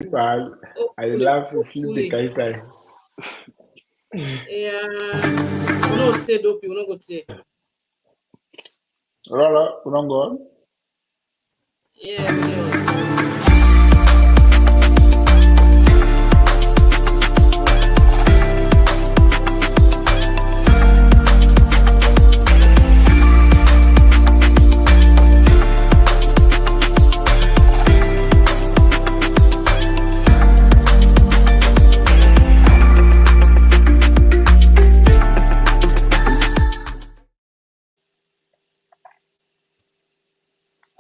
I laugh and sleep the kaisai. Yeah. No say dope, you no go say. Rara, we don't go on. Yeah, we do.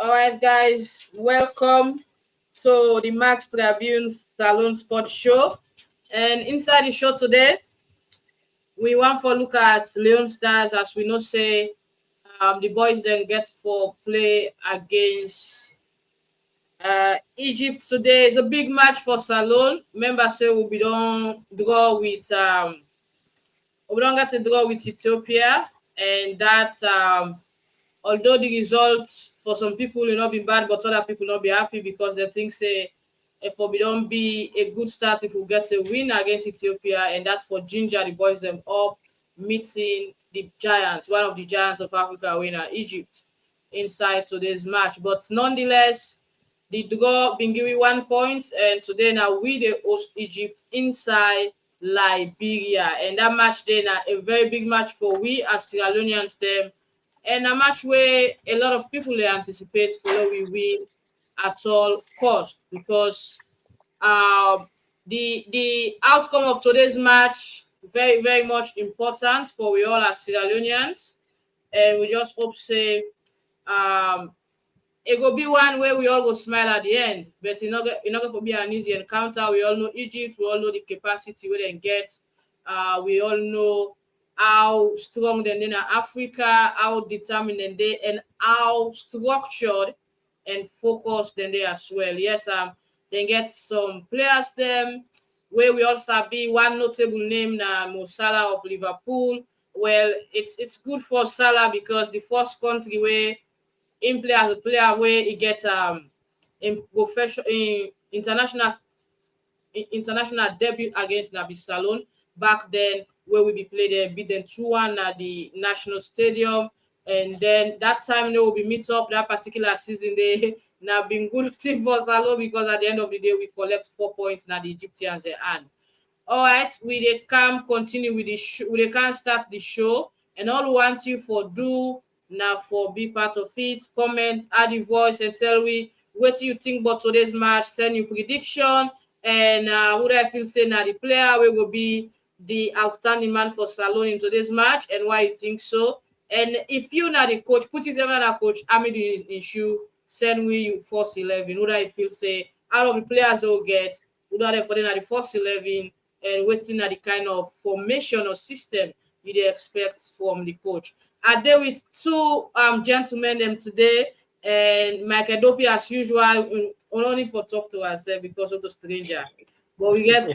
All right, guys, welcome to the Max Tribune Salone Sports Show. And inside the show today, we want for look at Leone Stars as we know say the boys then get for play against Egypt today. It's a big match for Salone. Remember say we don't draw with we don't get to draw with Ethiopia, and that although the results for some people will not be bad, but other people will not be happy because they think say if we don't be a good start if we get a win against Ethiopia, and that's for ginger the boys them up meeting the giants, one of the giants of Africa, winner Egypt, inside today's match. But nonetheless, the draw been given 1 point, and today now we the host Egypt inside Liberia, and that match then a very big match for we as Sierra Leoneans them, and a match where a lot of people they anticipate follow we win at all cost because the outcome of today's match very much important for we all as Sierra Leoneans, and we just hope say um it will be one where we all go smile at the end, but it's not going to be an easy encounter. We all know Egypt, we all know the capacity we then get. We all know how strong they in Africa, how determined they and how structured and focused they as well. Yes, they get some players them where we also be one notable name na Mo Salah of Liverpool. Well, it's good for Salah because the first country where him play as a player where he get in professional in international debut against Nabi Salone back then where we be played there, beat them 2-1 at the national stadium. And then that time they will be meet up that particular season. They now been good team for Salone because at the end of the day we collect 4 points now the Egyptians they had. All right, we they can continue with the show. We they can start the show, and all we want you for do now for be part of it. Comment, add your voice, and tell we what you think about today's match. Send your prediction, and who I feel say now the player we will be the outstanding man for Salone in today's match, and why you think so. And if you now the coach, put his name on a coach. I mean in shoe. Send we you first 11. Who I feel say out of the players they will get. Who are there for them at the first 11 and waiting at the kind of formation or system you they expect from the coach. I there with two gentlemen them today, and Mike Adopi as usual only for talk to us because of the stranger. But we get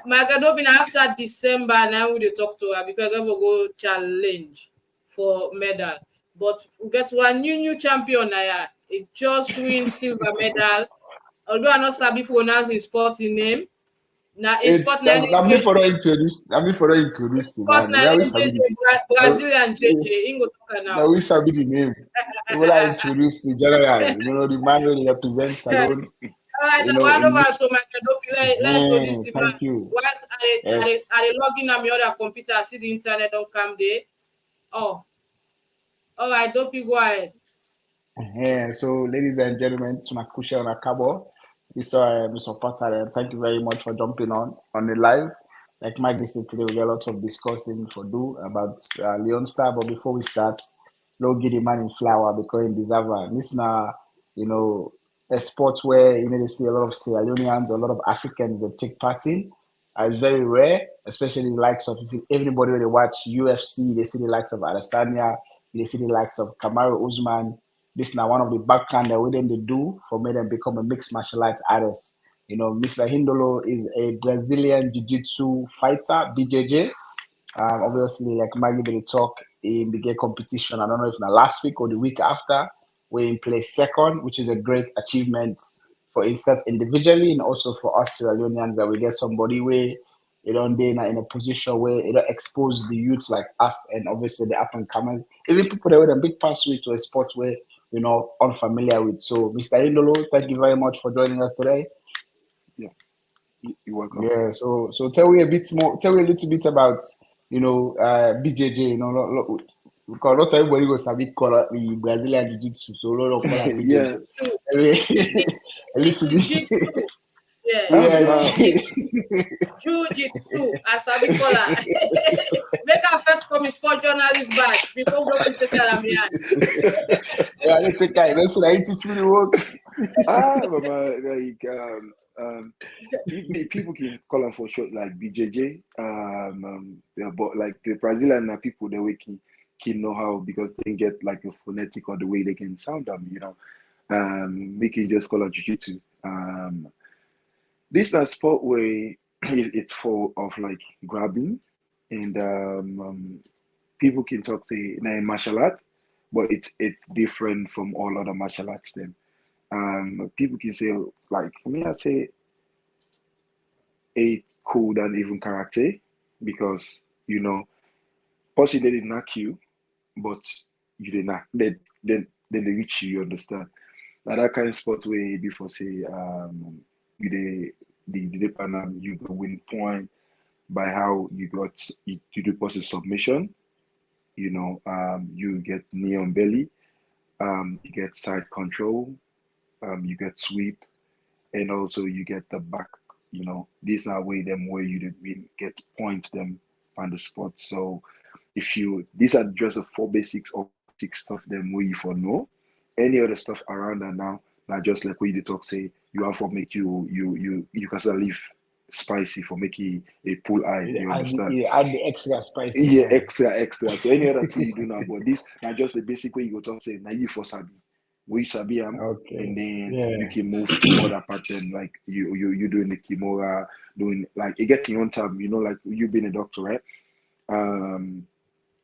Mike Adopi after December now we dey talk to her because we go challenge for medal. But we get one new champion now. It just win silver medal. Although I not sabi pronounce his sporting name. Now his sport It's na I'm me for introduce. I'm me for introduce the sport man. na Where we sabi JJ this? Brazilian JJ. He go talk Now now. we sabi the name. When I introduce the general, the man who represents Salone. All right, You now know, hand in over this. to my Kadopi. Let introduce the man. Thank you. Once Yes. I log in on my other computer, I see the internet don't come there. Oh, all right, Dopey, go ahead. Yeah, so ladies and gentlemen, Tunakusha Nakabo, Mr. Potter, thank you very much for jumping on the live. Like Mike said today, we got lots of discussing for do about Leon Star, but before we start, no give the man in flower because he deserve it. This now, a sport where they see a lot of Sierra Leoneans, a lot of Africans that take part in. It's very rare, especially the likes of everybody when they watch UFC, they see the likes of Adesanya, they see the likes of Kamaru Usman. This is now one of the background that we them they do for me them become a mixed martial arts artist. Mr. Hindolo is a Brazilian Jiu-Jitsu fighter, BJJ. Obviously, like Maggie will talk in the gay competition. I don't know if now last week or the week after, we in place second, which is a great achievement for itself individually and also for us Sierra Leoneans that we get somebody where you know they in a position where it expose the youths like us and obviously the up and comers, even people that with a big pathway to a sport where you know unfamiliar with. So Mr. Indolo, thank you very much for joining us today. Yeah, you're welcome. Yeah, so tell me a little bit about you know BJJ. You know, because not everybody goes to be called the Brazilian Jiu-Jitsu, so a lot of call it BJJ. Yeah. A little bit. Jitsu. Yeah, Yes. Jui-Jitsu, as I be call her. Make her first come in sport journalist badge before we go to take care of me. Yeah, let's take care. That's what I teach you the work. Mama, like people can call them for short like BJJ. Yeah, but like the Brazilian people, the way can know how because they get like a phonetic or the way they can sound them, you know. We can just call it Jiu-Jitsu. This is a sport where it's full of like grabbing and people can talk say martial art, but it's different from all other martial arts then. People can say like for me I say it's cool than even karate because you know possibly they didn't knock you, but you didn't knock then they reach you, you understand? Now that kind of sport where before say you the panel you go win point by how you do post submission, you know, you get knee on belly, you get side control, you get sweep, and also you get the back. You know, these are way them where you win get points them on the spot. So if you these are just the four basics or six stuff them where you for know. Any other stuff around that now, not just like we the talk say you have for make you can still leave spicy for making a pull eye. You understand? Add the extra spicy. Yeah, extra. So any other thing you do now, but this not just the basic way you go talk say now you for sabi. We sabi Okay. and then Yeah. you can move to other pattern like you doing the kimura, doing like it gets your own time, you know, like you being a doctor, right?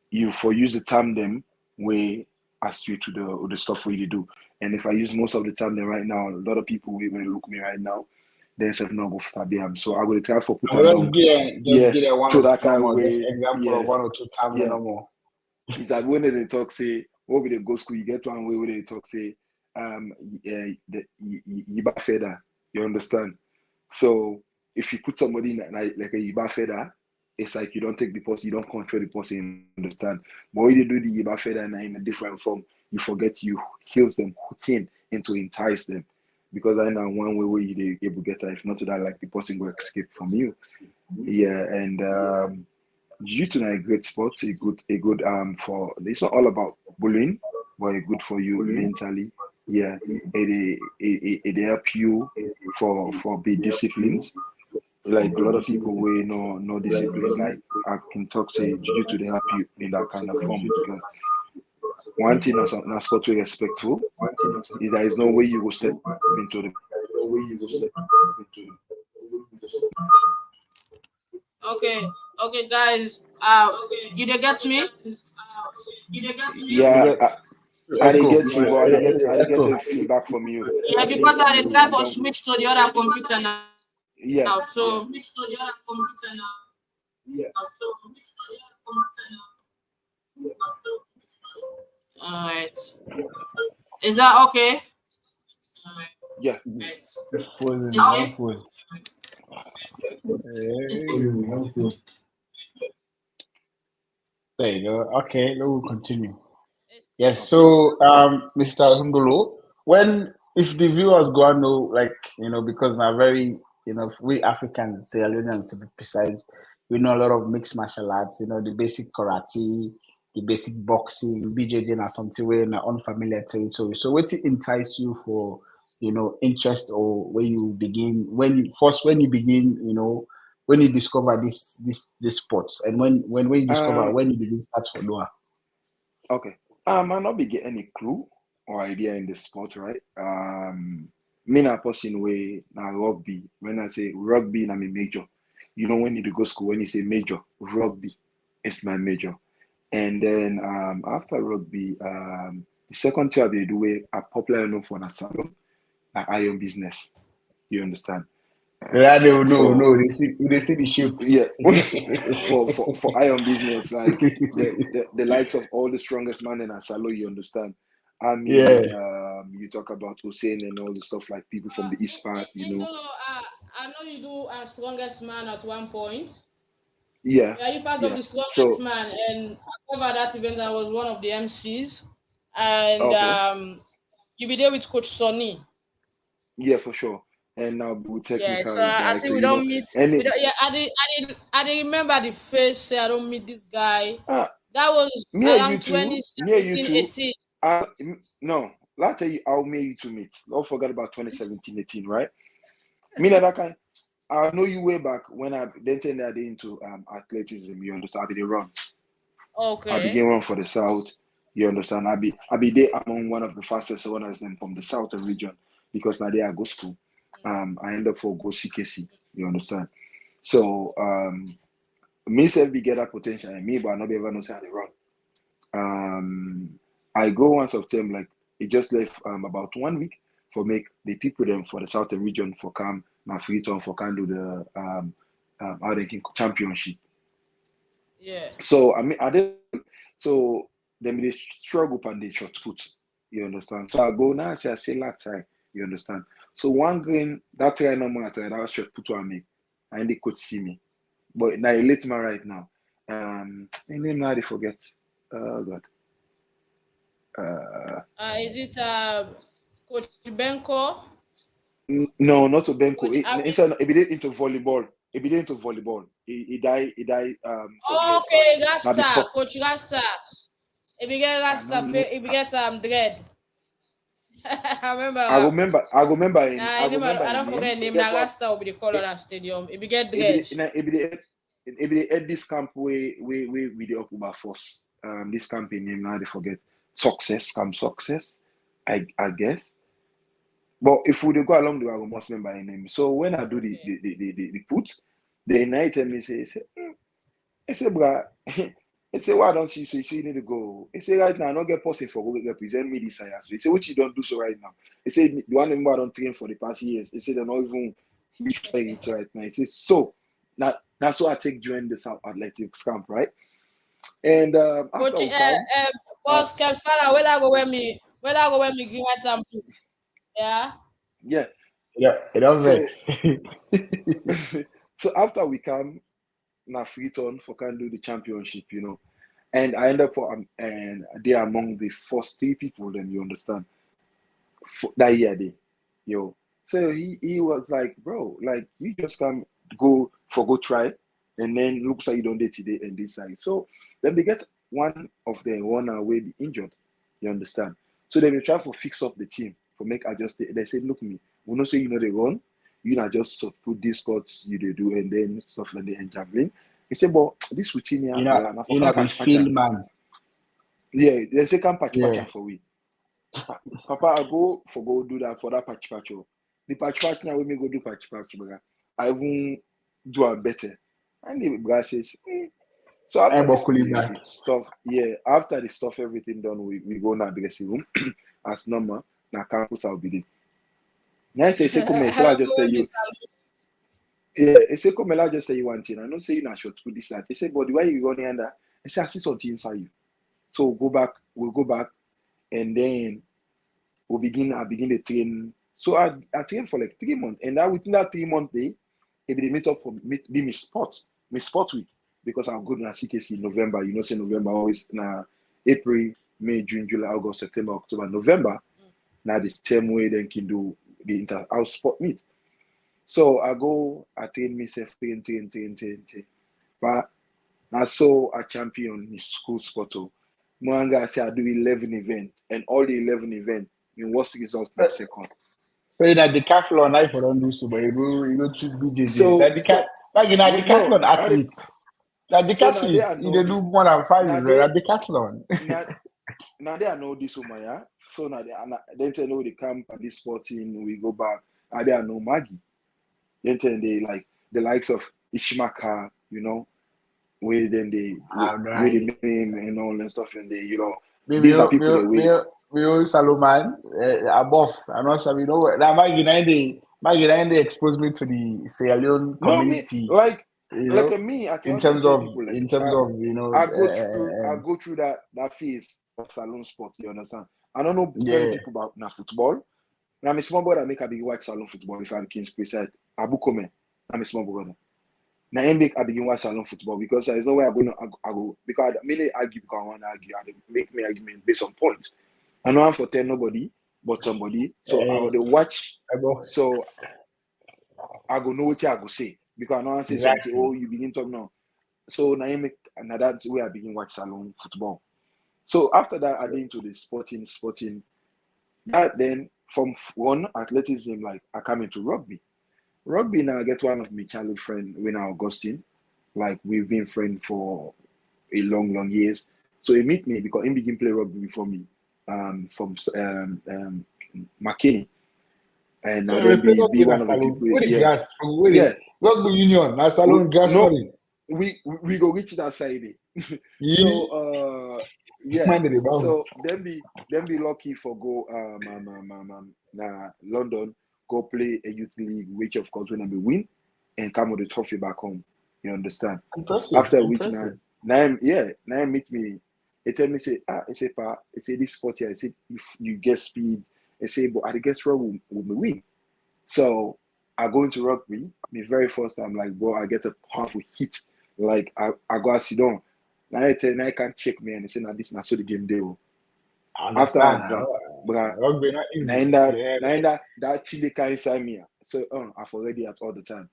You for use the term them way ask you to the stuff where you do. And if I use most of the time then right now, a lot of people will even look me right now, they say no go sabi so I will try for put So on just get a one so or that two kind of more, just way, example of yes, one or two times yeah. no more. It's like when they talk say what we they go school, you get one way where they talk say yiba feather, you understand? So if you put somebody in like a yiba feather, it's like you don't take the person, you don't control the person, you understand? But when you do the yiba feather in a different form, you forget you kills them, hooking and to entice them. Because I know one way where you able to get that, if not to that, like the person will escape from you. Yeah, and Jiu-Jitsu is a great sport, a good for it's not all about bullying, but it's good for you mentally. Yeah, it help you for be disciplined. Like a lot of people with no discipline, like I can talk say Jiu-Jitsu they help you in that kind of form because one thing that's sport we respectful is there is no way you will step into the Okay, guys. You dey get me? yeah. I didn't Echo. get you, but I didn't get Echo. a feedback from you. Yeah, I think because I dey try you for don't. switch to the other computer now. Yeah, So all right. Is that okay? yeah. Frozen. Okay. Frozen. There you go. Okay, now we'll continue. Yes, Okay. so Mr. Hungolo, when if the viewers go and know, like, you know, because they're very, you know, we Africans, Sierra Leoneans to be precise, we know a lot of mixed martial arts, you know, the basic karate, the basic boxing, BJJ and something we're in an unfamiliar territory. So what entice you for, you know, interest or where you begin when you begin, you know, when you discover this sports and when you discover when you begin start for Noah. Okay. I not be get any clue or idea in the sport, right? Me na person way na rugby. When I say rugby, na me major. You know when you go school, when you say major, rugby is my major. And then after rugby, the second job they do a popular enough for na salon. iron business. You understand? Yeah, no, they see the ship. Yeah, for iron business, like the likes of all the strongest man in Asalo, you understand? I mean, Yeah. you talk about Hussein and all the stuff, like people from the East part, you know. I know you do strongest man at one point. Yeah, Yeah, you part of yeah. the strongest So man, and I covered that event. I was one of the MCs, and okay, you be there with Coach Sonny. yeah, for sure. And now with Yeah, so technical I director, think we you know, don't meet. and We don't. Yeah, I did remember the face. Say I don't meet this guy. uh, That was me and you around too, me and you 2017, too. 18. No, I'll tell you, I'll me you to meet. Don't forget about 2017, 18, right? Me and that kind. I know you way back when I then turned that into athleticism. You understand? I be the run. I Okay. began run for the south. You understand? I be there among one of the fastest runners then from the southern region because now there I go school. I end up for go CKC. You understand? So me self be get that potential and me, but I not be ever know how to run. I go once of time like it just left about 1 week for make the people them for the southern region for come now free turn for can do the how they can championship. Yeah. So I mean I did so then they struggle and they short put. You understand? So I go now and say I say last try. You understand? So one green that try no more that was short put one me and they could see me. But now he late man right now. And name now they forget. Oh God. Is it Coach Benko? No, not to Benko. Coach Abby? He be there into volleyball. He be there into volleyball. He died some years back. Okay, Now be Rasta, pop. Coach Rasta. If you get I Rasta, don't know. if you get dread. I remember. I remember him. Nah, I I remember don't him. forget He name. get Now one. Rasta will be the color of stadium. If you get He be dread. he be at this camp we the up about force. This campaign name now they forget. Success. I guess. But if we dey go along the way, I must remember his name. So when I do Okay. the put, the night tell me say, I say, bruh, I say, why don't you say you need to go? He say, right now, I don't get person for go represent me this year. So he say, which you don't do so right now. He say, the one member I don't train for the past years. He say, they're not even be trying it right now. He say, so now that's why I take join the South Athletics camp, right? And after Coach, we come, boss Kelfara, where I go when me give my time to. Yeah. yeah. Yeah, it does So vex. so after we come, now free turn for can do the championship, you know. And I end up for and they are among the first three people, then you understand. For that year they, yo. So he was like, bro, like you just come go try, and then looks like you don't date today and this side. So then they get one of them one away be injured. You understand? So then they try to fix up the team for make adjust. They said, look me, we not say you know they run, you not just put these cuts you they do and then stuff like that and javelin. He said, but this routine here, You know, bro, now for you know, can be patch patch. field man. Yeah, they say can patch Yeah. patch for we. Papa, I go do that for that patch patch. The patch patch now we may go do patch patch, brother. I even do a better. And the guy says, So I after buckle the stuff, yeah, after the stuff, everything done, we go now the dressing room as normal. Now campus I'll be there. Now say come so I just say you. Yeah, I say come I just say you one thing. I don't say you not short put this that. They say, but why you going under? I say I see something inside you. So we'll go back and then I begin to train. So I trained for like 3 months, and now within that 3 month day, if they meet up for be my sport week because I'll go to CKC in November. You know, say November always na April, May, June, July, August, September, October, November. Now the same way then can do the inter house sport meet. So I train myself, train. But I saw a champion in school sport. Mwanga say I do 11 events, and all the 11 events, in worst results na second. So that decathlon I for don't do so, but you go choose BJJ. So Like in a no, decathlon athlete. That so now they decathlete, I you know they do this. more than 5 Now is they a decathlon. now they I know this woman, yeah. So now then they know they come at this sporting, we go back. Now they I know Maggie. Then they like the likes of Ishimaka, you know, where then they All where right. the name and all that stuff, and they, you know, Me, these are people that way. we own Salomon above. I know some, that Maggie exposed me to the Sierra Leone No, me community, like me, I can in honestly terms tell of people like in terms of I go through that phase of salon sport. You understand? I don't know plenty yeah. people about na football. Now I'm a small boy that make a big watch salon football. If I'm King's Preside, Abu Kome. I'm a small boy. Now I begin watch salon football because there's no way I'm gonna I go because I mainly argue because I want to argue. I make me argument based on points. I know I'm for tell nobody but somebody. So I will watch. So I go know what I go say because I know I say Exactly. something. Oh, you begin talk now. So now you make another way I begin watch salon football. So after that, I did into the sporting. That then from one athleticism, like I come into rugby. Rugby now I get one of my childhood friend when Augustine. Like we've been friends for a long years. So he meet me because he begin play rugby before me. From McKinney. And then be one of the people. Yeah. Yeah. Rugby union, na salon grass No, money. we go reach that side. So yeah. So then be lucky for go London, go play a youth league, which of course when I be win and come with the trophy back home. You understand? Impressive. After which now meet me. He tell me say this sport here. I say if you get speed, I say but I guess wrong will me win. So I go into rugby. The very first time, like, bro, I get a powerful hit. Like I go sit down. Now I can't check me and they say, now this not so the game day. After rugby not easy. That thing they carry inside me. So I've already at all the time.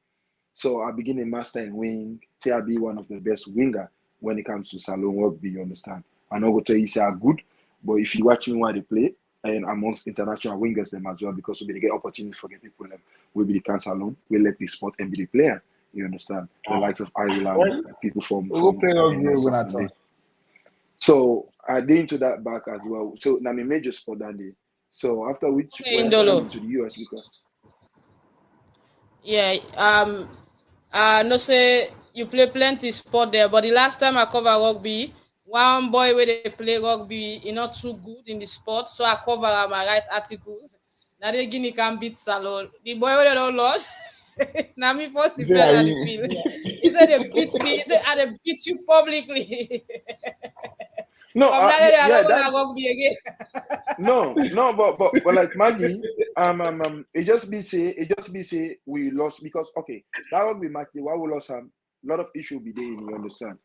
So I begin a master in wing. Till I be one of the best winger when it comes to salon rugby. You understand? I know what you say are good, but if you watch me while they play, and amongst international wingers them as well, because we get opportunities for the people them will be the cancer alone, we let the sport and be the player. You understand? The likes of Ireland, people from so I did into that back as well. So now my major sport that day. So after which when I come into the US because no say you play plenty sport there, but the last time I cover rugby, one boy where they play rugby, he not too good in the sport, so I cover my right article. Now they Guinea can beat Salon. The boy where they don't lost. Now me first he fell at the field. He said they beat me. He said I they beat you publicly. No, From that day, I don't want to rugby again. no, but like Maggie, it just be say we lost because okay, that rugby match why we lost a lot of issue be there, you understand?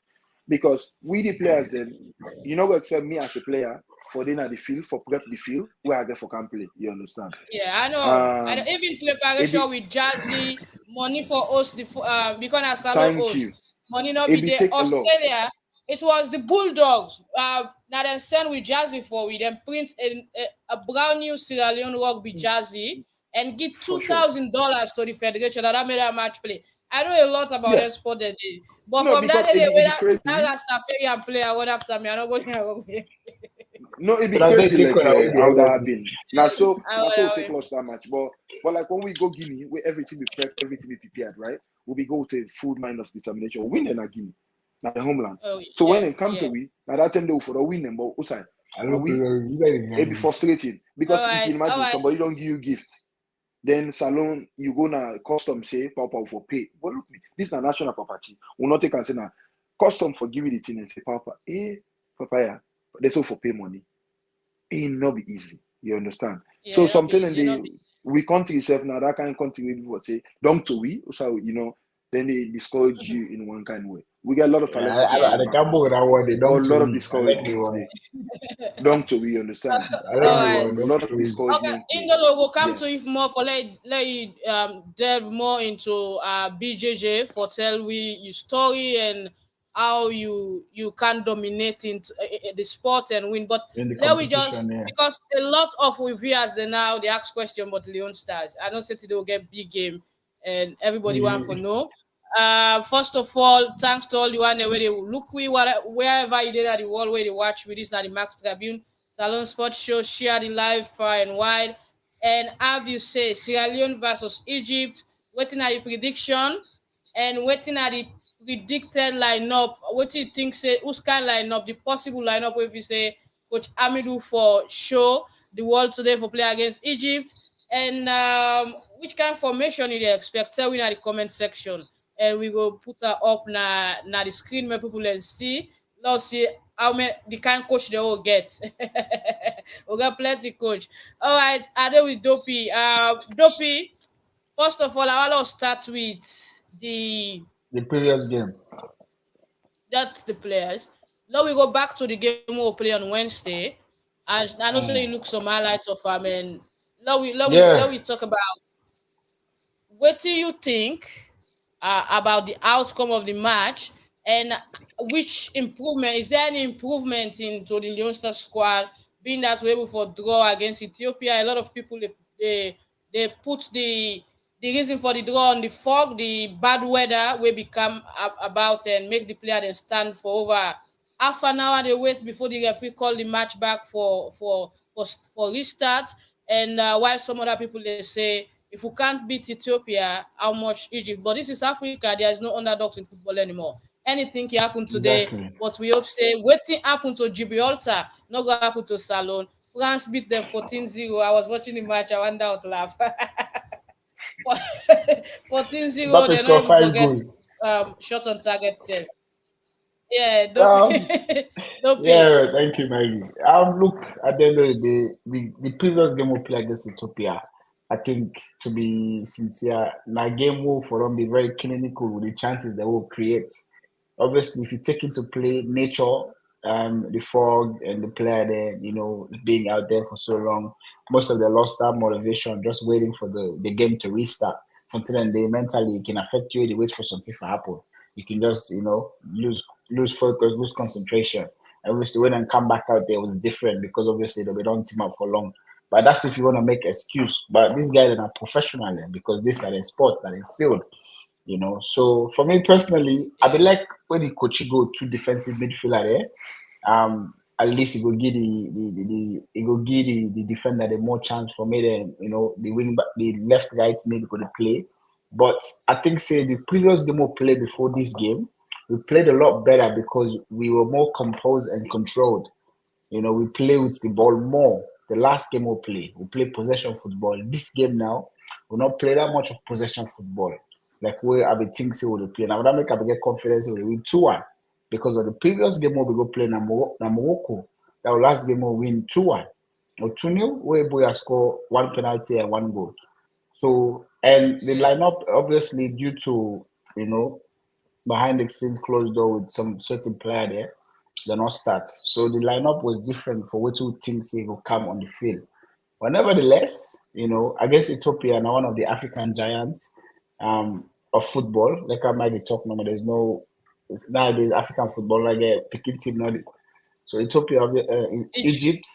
Because we the players then, you know what expect me as a player for then at the field for prep the field where I get for can play, you understand? Yeah, I know. I even preparation with Jazzy, money for host because I salon host. Money not be there. Australia, it was the Bulldogs. Now then send with Jazzy for we then print a brand new Sierra Leone rugby Jazzy and give $2,000 to the federation that made a match play. I know a lot about that sport that day. But from that day, that Rastafari and player went after me. I don't go to rugby. No, it'd be crazy like how that happened. Now so take lost that match. But like when we go Guinea, where everything be prep, everything be prepared, right? We'll be go to full mind of determination. Win them at Guinea. Now the homeland. When they come to we, now that time they will for the win them, but outside. It be frustrating because you can imagine somebody don't give you gift. Then salon you go na custom say papa for pay. But look me, this is a national property. We'll not take and say now custom for giving the thing and say papa, papaya. They so for pay money. It not be easy. You understand? Yeah, so something and we country itself now that kind of country people say don't to we so then they discourage you in one kind of way. We get a lot of talent. A lot of discouragement. Don't to we understand? A lot of discouragement. Okay, Indolo will come to you more for let you delve more into BJJ for tell we your story and how you can dominate into the sport and win. But let we just because a lot of viewers they now they ask question about Leone Stars. I don't say today will get big game and everybody want to know. First of all, thanks to all the one where they look wherever you did at the world where they watch with this now the Max Tribune Salon Sports Show, share the live far and wide. And have you say Sierra Leone versus Egypt, waiting at the prediction and waiting at the predicted lineup. What do you think say who's kind lineup, the possible lineup if you say Coach Amidou for show the world today for play against Egypt. And which kind of formation you expect? Tell me in the comment section. And we will put that up na the screen where people can see. Let's see how many the kind of coach they will get. We'll get plenty coach. All right, I do with Dopey. Dopey, first of all, I want to start with the previous game. That's the players. Now we go back to the game we'll play on Wednesday. And I know so you look some highlights of and now we talk about what do you think about the outcome of the match and which improvement is there any improvement into the Leone Star squad being that we're able for draw against Ethiopia? A lot of people they put the reason for the draw on the fog, the bad weather will become about and make the player then stand for over half an hour. They wait before the referee call the match back for restart. And while some other people they say if we can't beat Ethiopia, how much Egypt? But this is Africa. There is no underdogs in football anymore. Anything can happen today, Exactly. but we hope say waiting happen to Gibraltar, not gonna happen to Salone. France beat them 14-0. I was watching the match, I went out to laugh. 14-0, Mbappe they're not scored even 5 forget goals. shot on target save. Yeah, Um, don't yeah, thank you, Maggie. Look, at the end of the day, the previous game we played against Ethiopia, I think, to be sincere, na game will for them be very clinical with the chances they will create. Obviously, if you take into play nature, the fog and the player there, being out there for so long, most of them lost that motivation just waiting for the game to restart. Something and they mentally it can affect you. They wait for something to happen. You can just, lose focus, lose concentration. Obviously, when I come back out there, it was different because obviously they don't team up for long. But that's if you want to make excuse. But these guys are professional because this is a sport, that in field. So for me personally, I be like when the coach go two defensive midfielder there, at least it will give the defender the more chance for me than the wing back, the left right mid could play. But I think say the previous game we played before this game, we played a lot better because we were more composed and controlled. We play with the ball more. The last game we play possession football. This game now, we not play that much of possession football. Like where I be think say we play. Now that make I get confidence we win 2-1. Because of the previous game we go play na Morocco. That last game we win 2-1 or 2-0, where Boya score 1 penalty and 1 goal. So and the lineup obviously due to behind the scenes closed door with some certain player there, they not start. So the lineup was different for what two things say will come on the field. But nevertheless, against Ethiopia now one of the African giants of football, like I might be talking about, there's no nowadays African football like a picking team not. So Ethiopia, Egypt,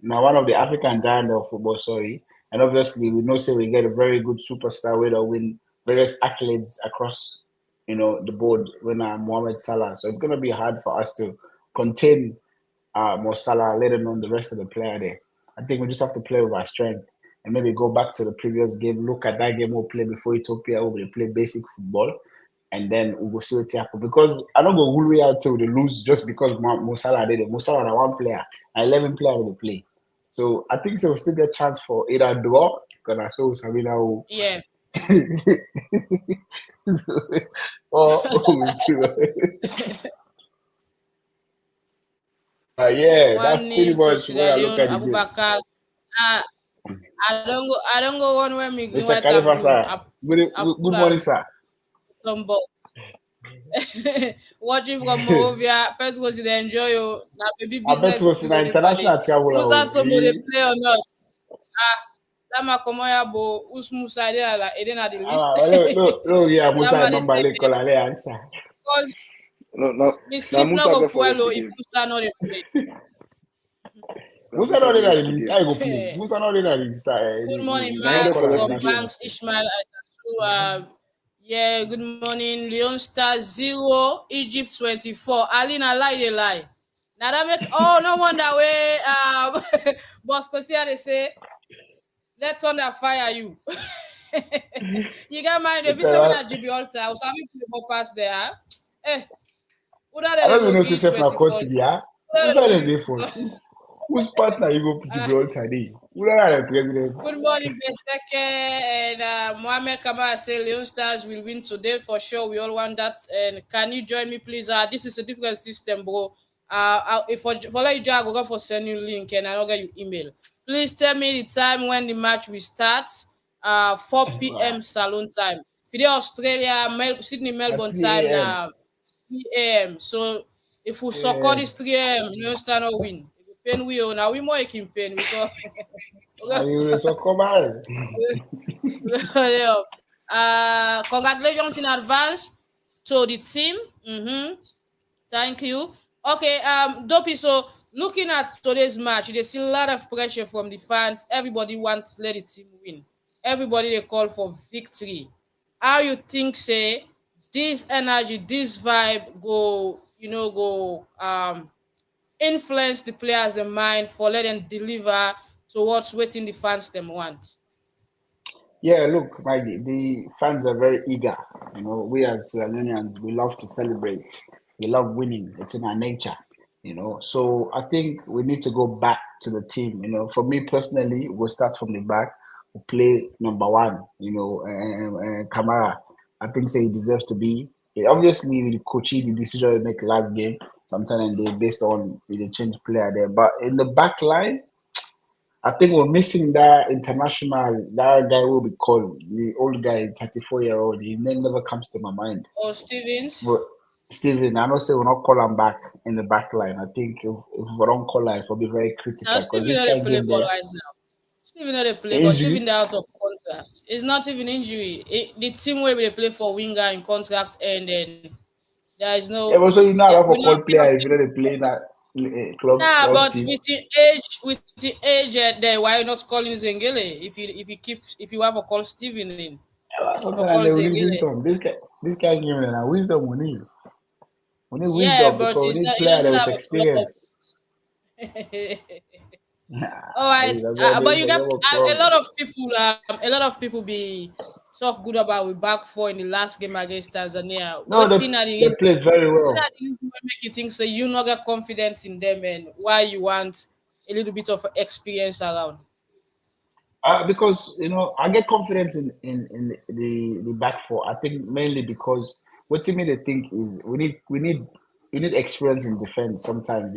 now one of the African giants of football, sorry. And obviously we know say we get a very good superstar way to win various accolades across the board when Mohamed Salah. So it's gonna be hard for us to contain Mo Salah, let alone the rest of the player there. I think we just have to play with our strength and maybe go back to the previous game, look at that game we'll play before Ethiopia, we'll play basic football, and then we'll see what happens. Because I don't go all the way out till they lose just because Mo Salah did it. Mo Salah are one player, 11 players will play. So I think so we'll still get a chance for either draw, because I saw Sabina who Yeah. we'll see. Yeah, that's pretty 1-0 to much when Sierra I look Leone, at the game. Abubakar. I don't go one where me green, Mr. white, and Khalifa, blue. sir. Good morning, sir. Some balls. Watching from Morovia, person goes to enjoy you. Now, baby I bet business it was in is anybody. international travel. Musa Tomo they play or not? Lama Komoya Bo, Us Musa, they are the list. No, yeah, Musa Lama they number say, le call ale answer. because No, me now sleep not Musa go go for puelo the if game. Musa not they play. Musa not in go the for list. the I go play. Musa not in the list. Good morning, Now Mark they for from international. Banks Ishmael. Yeah, good morning. Leone Star 0, Egypt 24. Alina lie, they lie. Now that make no wonder way Bosco here they say let thunder fire you. You got mind if you say when I Gibraltar, I was having people pass there. Eh, who that I they don't even go know give if na 24? court there. Musa dem dey for. Whose partner you go pick to be on today? Who are the president? Good morning, Benteke and Mohamed Kamara say Leon Stars will win today for sure. We all want that. And can you join me, please? This is a different system, bro. If for let you join, I will go for send you link and I'll get you email. Please tell me the time when the match will start. 4 p.m. Salon time. For the Australia, Sydney, At Melbourne 3 time a.m. now. 3 a.m. So if we score Yeah. this 3 a.m., Leon Star no win. If we pain we now we more can pain because. And you will so come on. Yeah. Congratulations in advance to the team. Thank you. Okay, Dopey. So looking at today's match, there's a lot of pressure from the fans. Everybody wants to let the team win. Everybody they call for victory. How you think say this energy, this vibe go, go influence the players' mind for let them deliver towards waiting the fans them want. Yeah, look, Maggie, the fans are very eager. We as Sierra Leoneans, we love to celebrate. We love winning. It's in our nature. So I think we need to go back to the team. For me personally, we'll start from the back. We'll play number one. Kamara. I think say he deserves to be. Obviously, with the coaching, the decision we make last game, sometimes they based on the change player there. But in the back line, I think we're missing that international, that guy will be called, the old guy, 34-year-old. His name never comes to my mind. Or Stevens. But Steven, I know say we'll not call him back in the back line. I think if we don't call him, it will be very Now critical because Steven this not a kind of play game ball there, right now. Steven not a play ball. injury. Steven they out of contract. It's not even injury. The team where they play for winger in contract and then there is Yeah, no but so you know yeah, how for call we not player if you see. know they play in that club Nah, but team. with the age there, why you not calling Zengele if you have a call Steven in if you Sometimes call they will need Zengele. wisdom. This guy give me now wisdom we need Yeah, wisdom but because we need he player that doesn't with have a club. experience. Nah, All right, that's why but they you they got have a club. a lot of people be talk good about we back four in the last game against Tanzania. No, they played very What well. are the reason wey make you think so you not get confidence in them and why you want a little bit of experience around? Because I get confidence in the back four. I think mainly because what to me they think is we need experience in defense sometimes,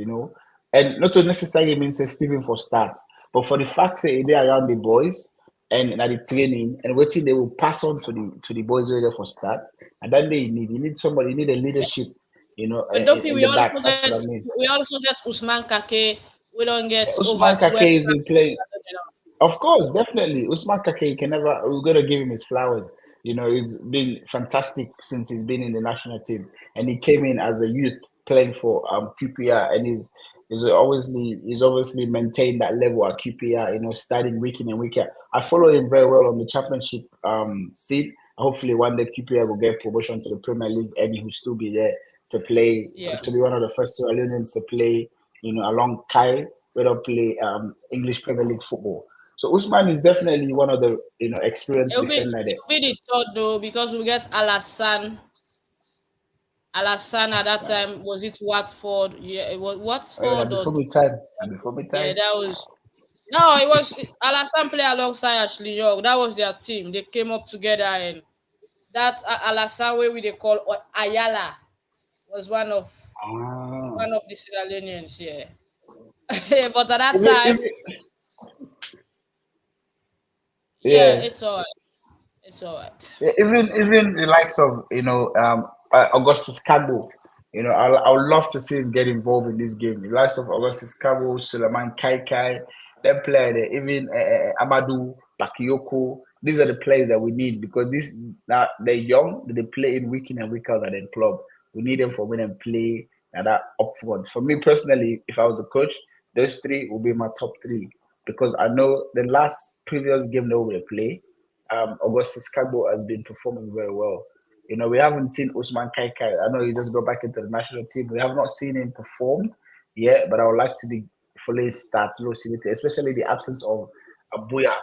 and not to necessarily mean say Steven for start, but for the fact that they around the boys and at the training and waiting they will pass on to the boys ready for start, and then you need somebody, you need a leadership, But Dopi, in the back. That's what I mean. we also get Usman Kake. We don't get over Usman 12 Kake has been practice. playing. Of course, definitely. Usman Kake can never, we're going to give him his flowers. He's been fantastic since he's been in the national team. And he came in as a youth playing for QPR and he's obviously maintained that level at QPR, starting week in and week out. I follow him very well on the championship seat. Hopefully one day QPR will get promotion to the Premier League and he will still be there to play, Yeah. to be one of the first Sierra Leoneans to play, along Kai, we don't play English Premier League football. So Usman is definitely one of the experienced defender there. It'll be the third though because we get Alassane. Alassane at that time was it Watford? Yeah, it was Watford or Before my time, before my yeah, time. that was no, it was Alassane play alongside Ashley Young. That was their team. They came up together and that Alassane way we they call Ayala was Ah. one of the Sierra Leoneans, yeah. But at that Even, time, even, yeah, yeah. it's all right. It's all right. Yeah, even the likes of Augustus Cabo, I would love to see him get involved in this game. The likes of Augustus Cabo, Suleiman Kaikai, them player there, even Amadou Bakayoko. These are the players that we need because this now they're young, they play in and week out at the club. We need them for when they play and that up front. For me personally, if I was the coach, those three will be my top three because I know the last previous game that we play Augustus Kagbo has been performing very well. We haven't seen Usman Kaikai. I know he just got back into the national team. We have not seen him perform yet, but I would like to be fully start low CBT, especially the absence of Abuya,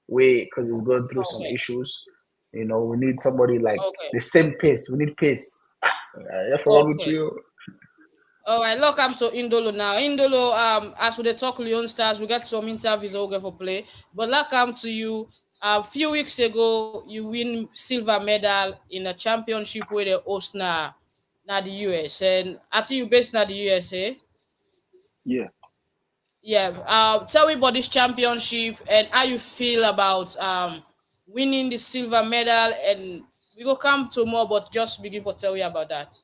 way because he's going through some Okay. issues. We need somebody like Okay. the same pace. We need pace. Yeah, for one with Okay. you. All right, look, I'm to Indolo now. Indolo, as we dey talk Leon Stars, we got some interviews that we get for play. But like come to you, a few weeks ago, you win silver medal in a championship where they host na the US. And I think you based na the USA. Yeah. Yeah. Tell me about this championship and how you feel about winning the silver medal. And we go come to more, but just begin for tell you about that.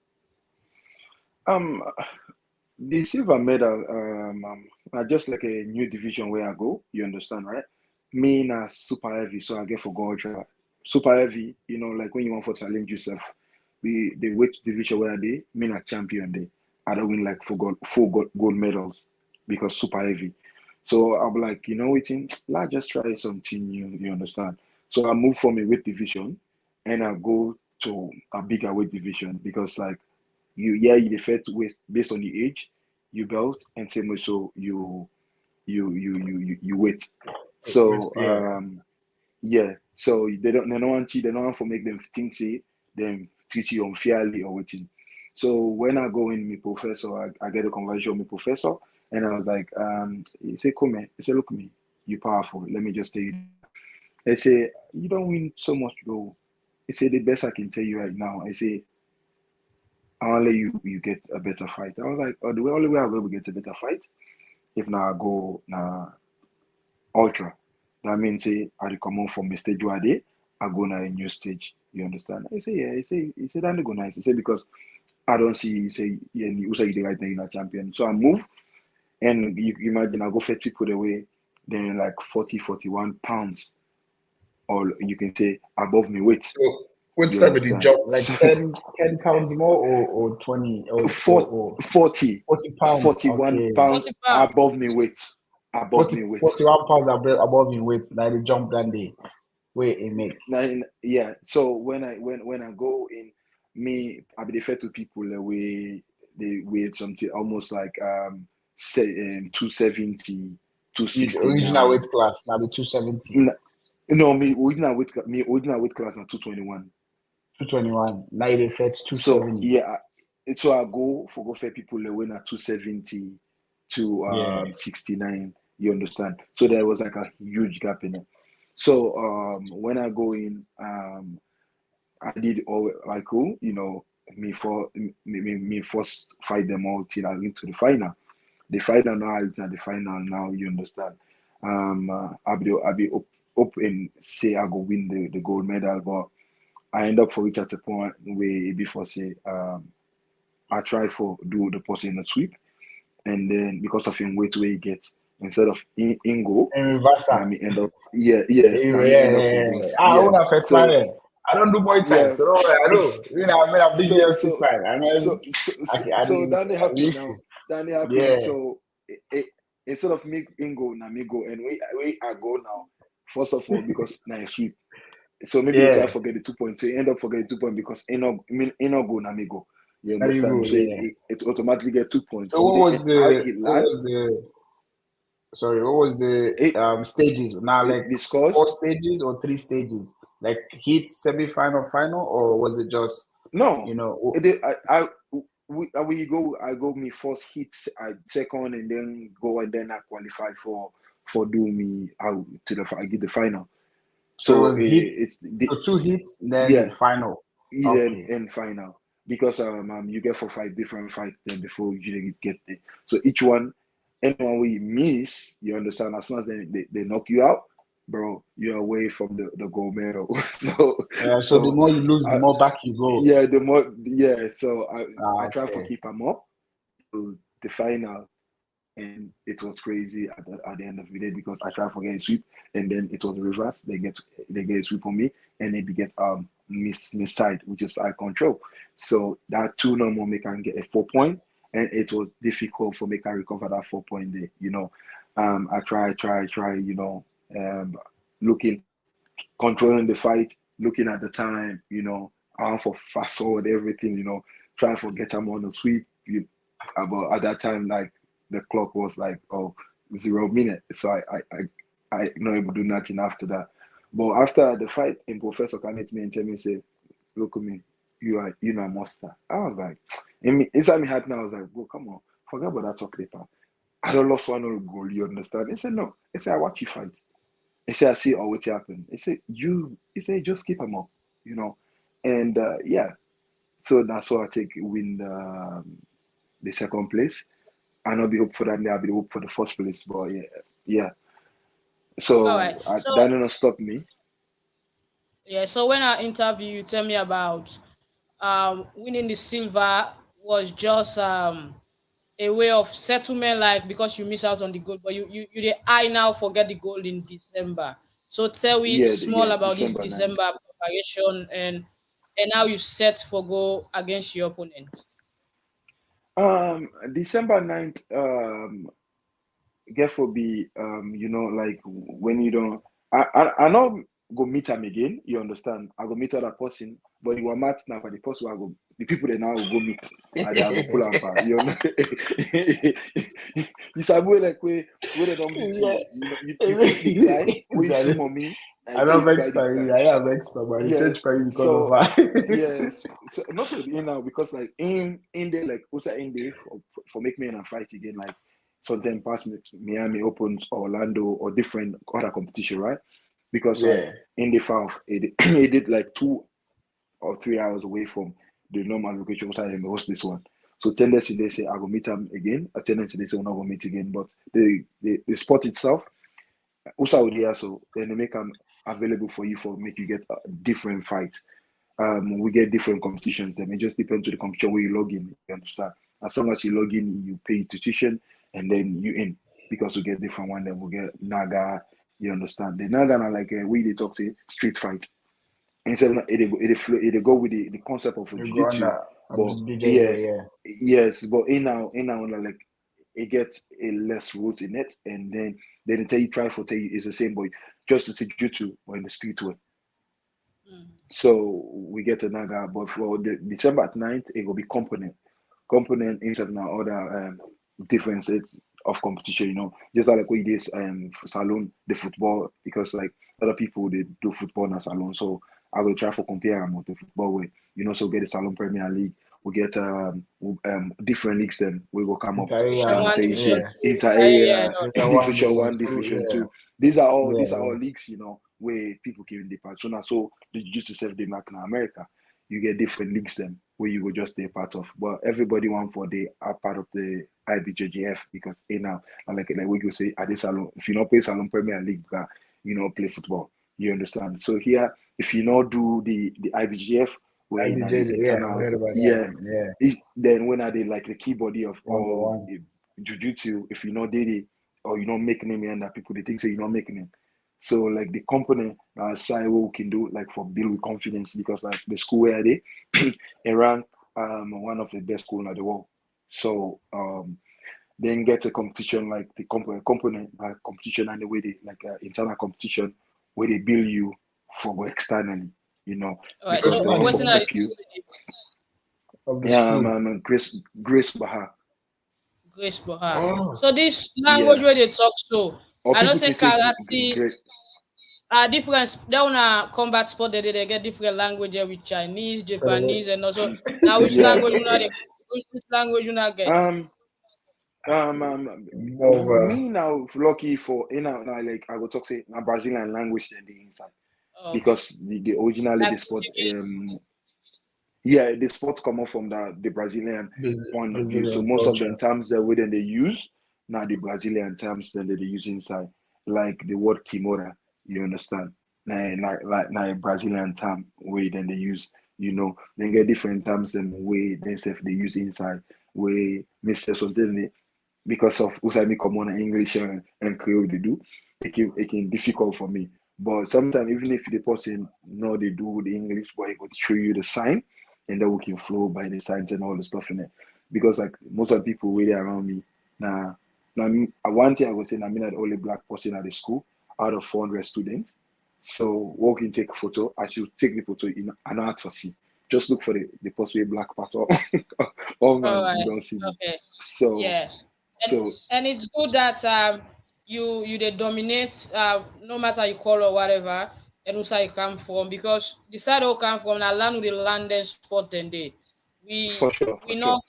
Um, the silver medal, are just like a new division where I go. You understand, right? Me na super heavy, so I get for go ultra. Super heavy, like when you want for challenge yourself. The weight division where I dey, me na champion day. I don't win like four gold medals because super heavy. So I'm like, waiting, let's just try something new. You understand? So I move from a weight division and I go to a bigger weight division because like you defer to weight based on the age, you belt, and same way so you wait. With So yeah. yeah. So they don't want you, they don't want to make them think say them treat you unfairly or waiting. So when I go in my professor, I get a conversation with my professor and I was like, he said, come here. He said, look me, you powerful. Let me just tell you. I say, you don't win so much though. He said the best I can tell you right now. I say, only you get a better fight. I was like, oh, the only way I will get a better fight if now I go na ultra. That means say I come on from a stage where I go na a new stage. You understand? I say yeah. He say that go nice. He say because I don't see. He say yeah. You say you the right now you're a champion. So I move and you imagine I go fetch people the way then like 40, 41 pounds or you can say above me weight. So what's You that with the understand? jump? Like So 10 pounds more or 20 or 40, 40 pounds. 41 Okay. pounds 40 pounds. above me weight. Above 40, me weight. 41 pounds above in weight. Like the jump that they weight it make. Yeah. So when I go in, me I be defer to people way they weigh something almost like 270, The original 269. weight class now the 270, No, me original weight class na 221. 221. Now it affects So 270. yeah, so I go for people when at 270 to Yeah. 69. You understand? So there was like a huge gap in it. So when I go in, I did all like cool, me first fight them all till I went to the final. The final now it's at the final now. You understand? I'll be up and say I go win the gold medal, but I end up for reach at a point where before say I try for do the person in a sweep, and then because of him weight where he gets instead of in go, And reverse. now me end up now me Yeah, end up yeah, yeah. reverse. I Yeah. want to affect So fire. I don't do Muay Thai, yeah. so don't worry. I know. I mean, a big so UFC so fight. I so mean, so so, I so didn't that they happen now. listen. That they happen. Yeah, So instead of me in go now me go and we I go now. First of all, because now I sweep. So maybe you try yeah. to forget the 2 points. So you end up forgetting 2 points because in no go na me go. You There you go. understand? So Yeah. it automatically get 2 points. So So what was how the it what land, was the sorry? What was the it, stages? Now, like the scores. 4 stages or 3 stages? Like heat, semi-final, final, or was it just No, you know? we go. I go me first hit, I second, and then go and then I qualify for do me out to I get the final. So it So was hit. it's the So two hits, then yeah, final. then Okay. and final because you get for five different fights then before you get there. So each one, anyone we miss, you understand? As soon as they knock you out, bro, you're away from the gold medal. so So the so more you lose, the uh, more back you go. yeah, the more yeah. So I try to Okay. keep them up to the final, and it was crazy at the end of the day because I tried to get a sweep, and then it was reverse. They get a sweep on me, and they get miss side, which is I control. So that two no more make I get a 4 point, and it was difficult for me to recover that 4 point there. I try. Looking, controlling the fight, looking at the time. For fast forward everything. Trying to get them on the sweep. But at that time, like the clock was like 0 minute, so I not able to do nothing after that. But after the fight, and Professor came at me and tell me say, "Look at me, you are a monster." I was like, Inside my heart now, I was like, bro, come on, forget about that chocolate part. I don't lost one or goal, you understand? He said, no. He said, I watch you fight. He said, I see all what happened. He said, just keep him up, you know. And yeah, so that's why I take win the second place. And I'll be hope for that, I'll be hope for the first place. But yeah. All right. So So that didn't stop me. yeah, so when I interview you, tell me about winning the silver was just a way of settlement, like because you miss out on the gold, but you the I now forget the gold in December. So tell me small Yeah, about this December 9th. December preparation and how you set for go against your opponent. December 9th, get for be you know, like when you don't I not go meet him again, you understand. I go meet other person, but you were mad now for the person I go the people that now will go meet and I go pull up you know. You sabi like where they don't beat Yeah. you, you know, you keep the tie where you see mommy I until don't you buy vex the for you. tie. I am vex for, but you Yeah, change for you because of so that. yes, so not to the end now because like in there like also in there for make me and a fight again like sometimes past Miami opens Orlando or different other competition, right? Because like Yeah. in the South it did like 2 or 3 hours away from the normal location outside and host this one. So tendency they say I will meet them again. A tendency they say we're not gonna meet again. But the sport itself also out here, so then they make them available for you for make you get a different fight. We get different competitions. Then it just depends on the competition where you log in. You understand? As long as you log in, you pay tuition, and then you in because we get different one. Then we get Naga. You understand? The Naga are like we they talk to street fight. Instead of it go with the concept of a You go on jiu-jitsu, the but DJ, yeah, yes, yeah. yes, but in now like it gets a less rules in it, and then they tell you try for tell you it's the same, but just to see jiu-jitsu or in the street way. Mm. So we get a Naga, but for the December 9th, it will be component inside now other differences of competition, you know. Just like we did for salon the football because like other people they do football in a salon. So I will try for compare them with the football way. You know, so get the Salon Premier League. We get different leagues then we will come up Division Italia, one, tell you division say yeah. two, inter yeah, area, no. Division one, division division one, two, division yeah. two. These are all Yeah, leagues, you know, where people came in the past. So now so the jiu-jitsu self they mark in America. You get different leagues then where you will just be a part of. But everybody want for they are part of the IBJJF because now like we go say at this salon, if you not play Salon Premier League, you know play football. You understand? So here, if you not do the IBJF, where in IBJ, the yeah, I internal, heard about that yeah, one. Yeah, then when are they like the key body of number all one. jiu-jitsu, if you not did it or you not making name and that people they think say you're not making it. So like the component side what we can do like for build with confidence because like the school where they a rank one of the best school in the world. So then get a competition like the component competition and the way they like internal competition where they build you for go externally, you know, All right, because so they want what's for in Externally the prep you. school name? of the Yeah, school. Grace Baha. Grace Boha. Oh, So this language Yeah. where they talk so Or I don't people say can say karate great. different they wanna combat sport they get different language here with Chinese, so Japanese and also now which Yeah. language you know which language you not get? Um, over. me now lucky for now like I go talk say a Brazilian language in the inside Oh, okay. because the originally Like the sport Portuguese. yeah the sport come off from the Brazilian point of view. So Brazilian most of the culture. terms that way then they use now the Brazilian terms then they use inside like the word kimura. You understand? Now a Brazilian term way then they use. You know, then get different terms and way then self they use inside way Mr. Something because of Usami common English and Creole they do, it can difficult for me. But sometimes even if the person know they do the English, but it will show you the sign and then we can flow by the signs and all the stuff in it. Because like most of the people really around me, now one thing I would say, I mean the only black person at the school out of 400 students. So walk in take a photo, I should take the photo in an art for see. Just look for the possible black person. Oh All man, you right. don't see me. Okay. So Yeah. And so and it's good that you they dominate no matter you call or whatever and who side you come from because the side you come from now land with the land and sport and they We For sure, we for sure. not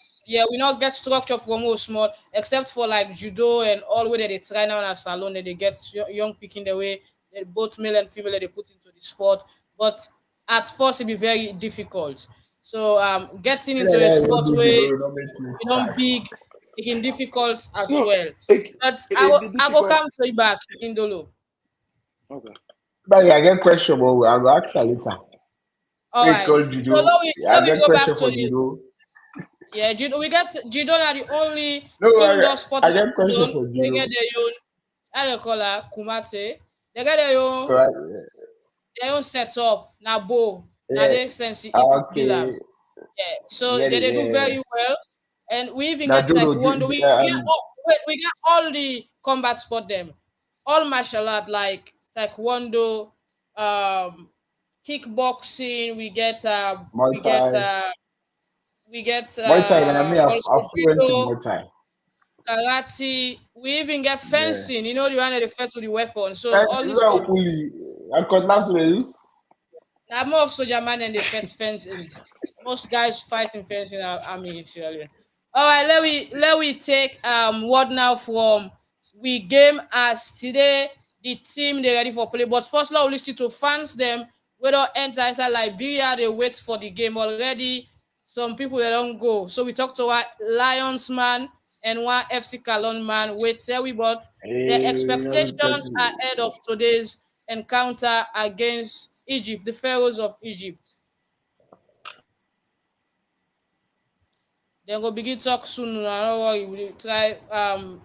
we not get structure from most small, except for like judo and all where they try now in a salon that they get young picking the way both male and female they put into the sport. But at first it be very difficult. So getting into a Yeah, you sport do where judo, you don't make me you don't fast. big, it can difficult as No, well. But the I will difficult. come to you back in Dolo. Okay. But yeah, I get question, but I will ask her later. All We right. call So judo. Yeah, I let we get go back question to for the judo. judo. We get judo are the only No, indoor sport I in get question Salone. for They get judo. their own how they call her kumate. They get Right. their own setup. Now bow. Now Yeah. they sense it bilam. Okay. Yeah. So Yeah. they do Yeah. very well. And we even Now get judo. taekwondo. We get all the combat sport them. All martial art like taekwondo, um kickboxing, Muay Thai. we get Muay Thai. And I mean, also I'm fluent in judo, Muay Thai. karate. We even get Yeah. fencing. You know the one that refer to the weapon. So That's all is these that sports. fully. I got last we use. Now more of soldier man and they fight fencing. Most guys fighting fencing are army in Sierra Leone. All right, let we take word now from we game as today the team they ready for play. But first, let we listen to fans them. We don't enter inside Liberia. They wait for the game already. Some people they don't go. So we talk to our Lions man and one FC Calon man. Wait, tell we but the Hey, expectations ahead of today's encounter against Egypt, the Pharaohs of Egypt. Then go begin talk soon. I don't worry. We try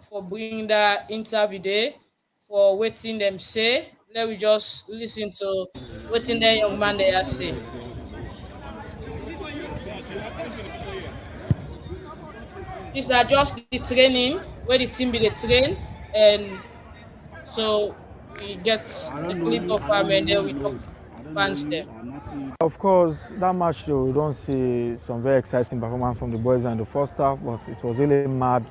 for bringing that interview there for waiting them say. Let we just listen to waiting that young man they are say. This are just the training where the team be the train and so we get a clip of him and then we talk to the fans them. Of course, that match though, we don't see some very exciting performance from the boys in the first half, but it was really mad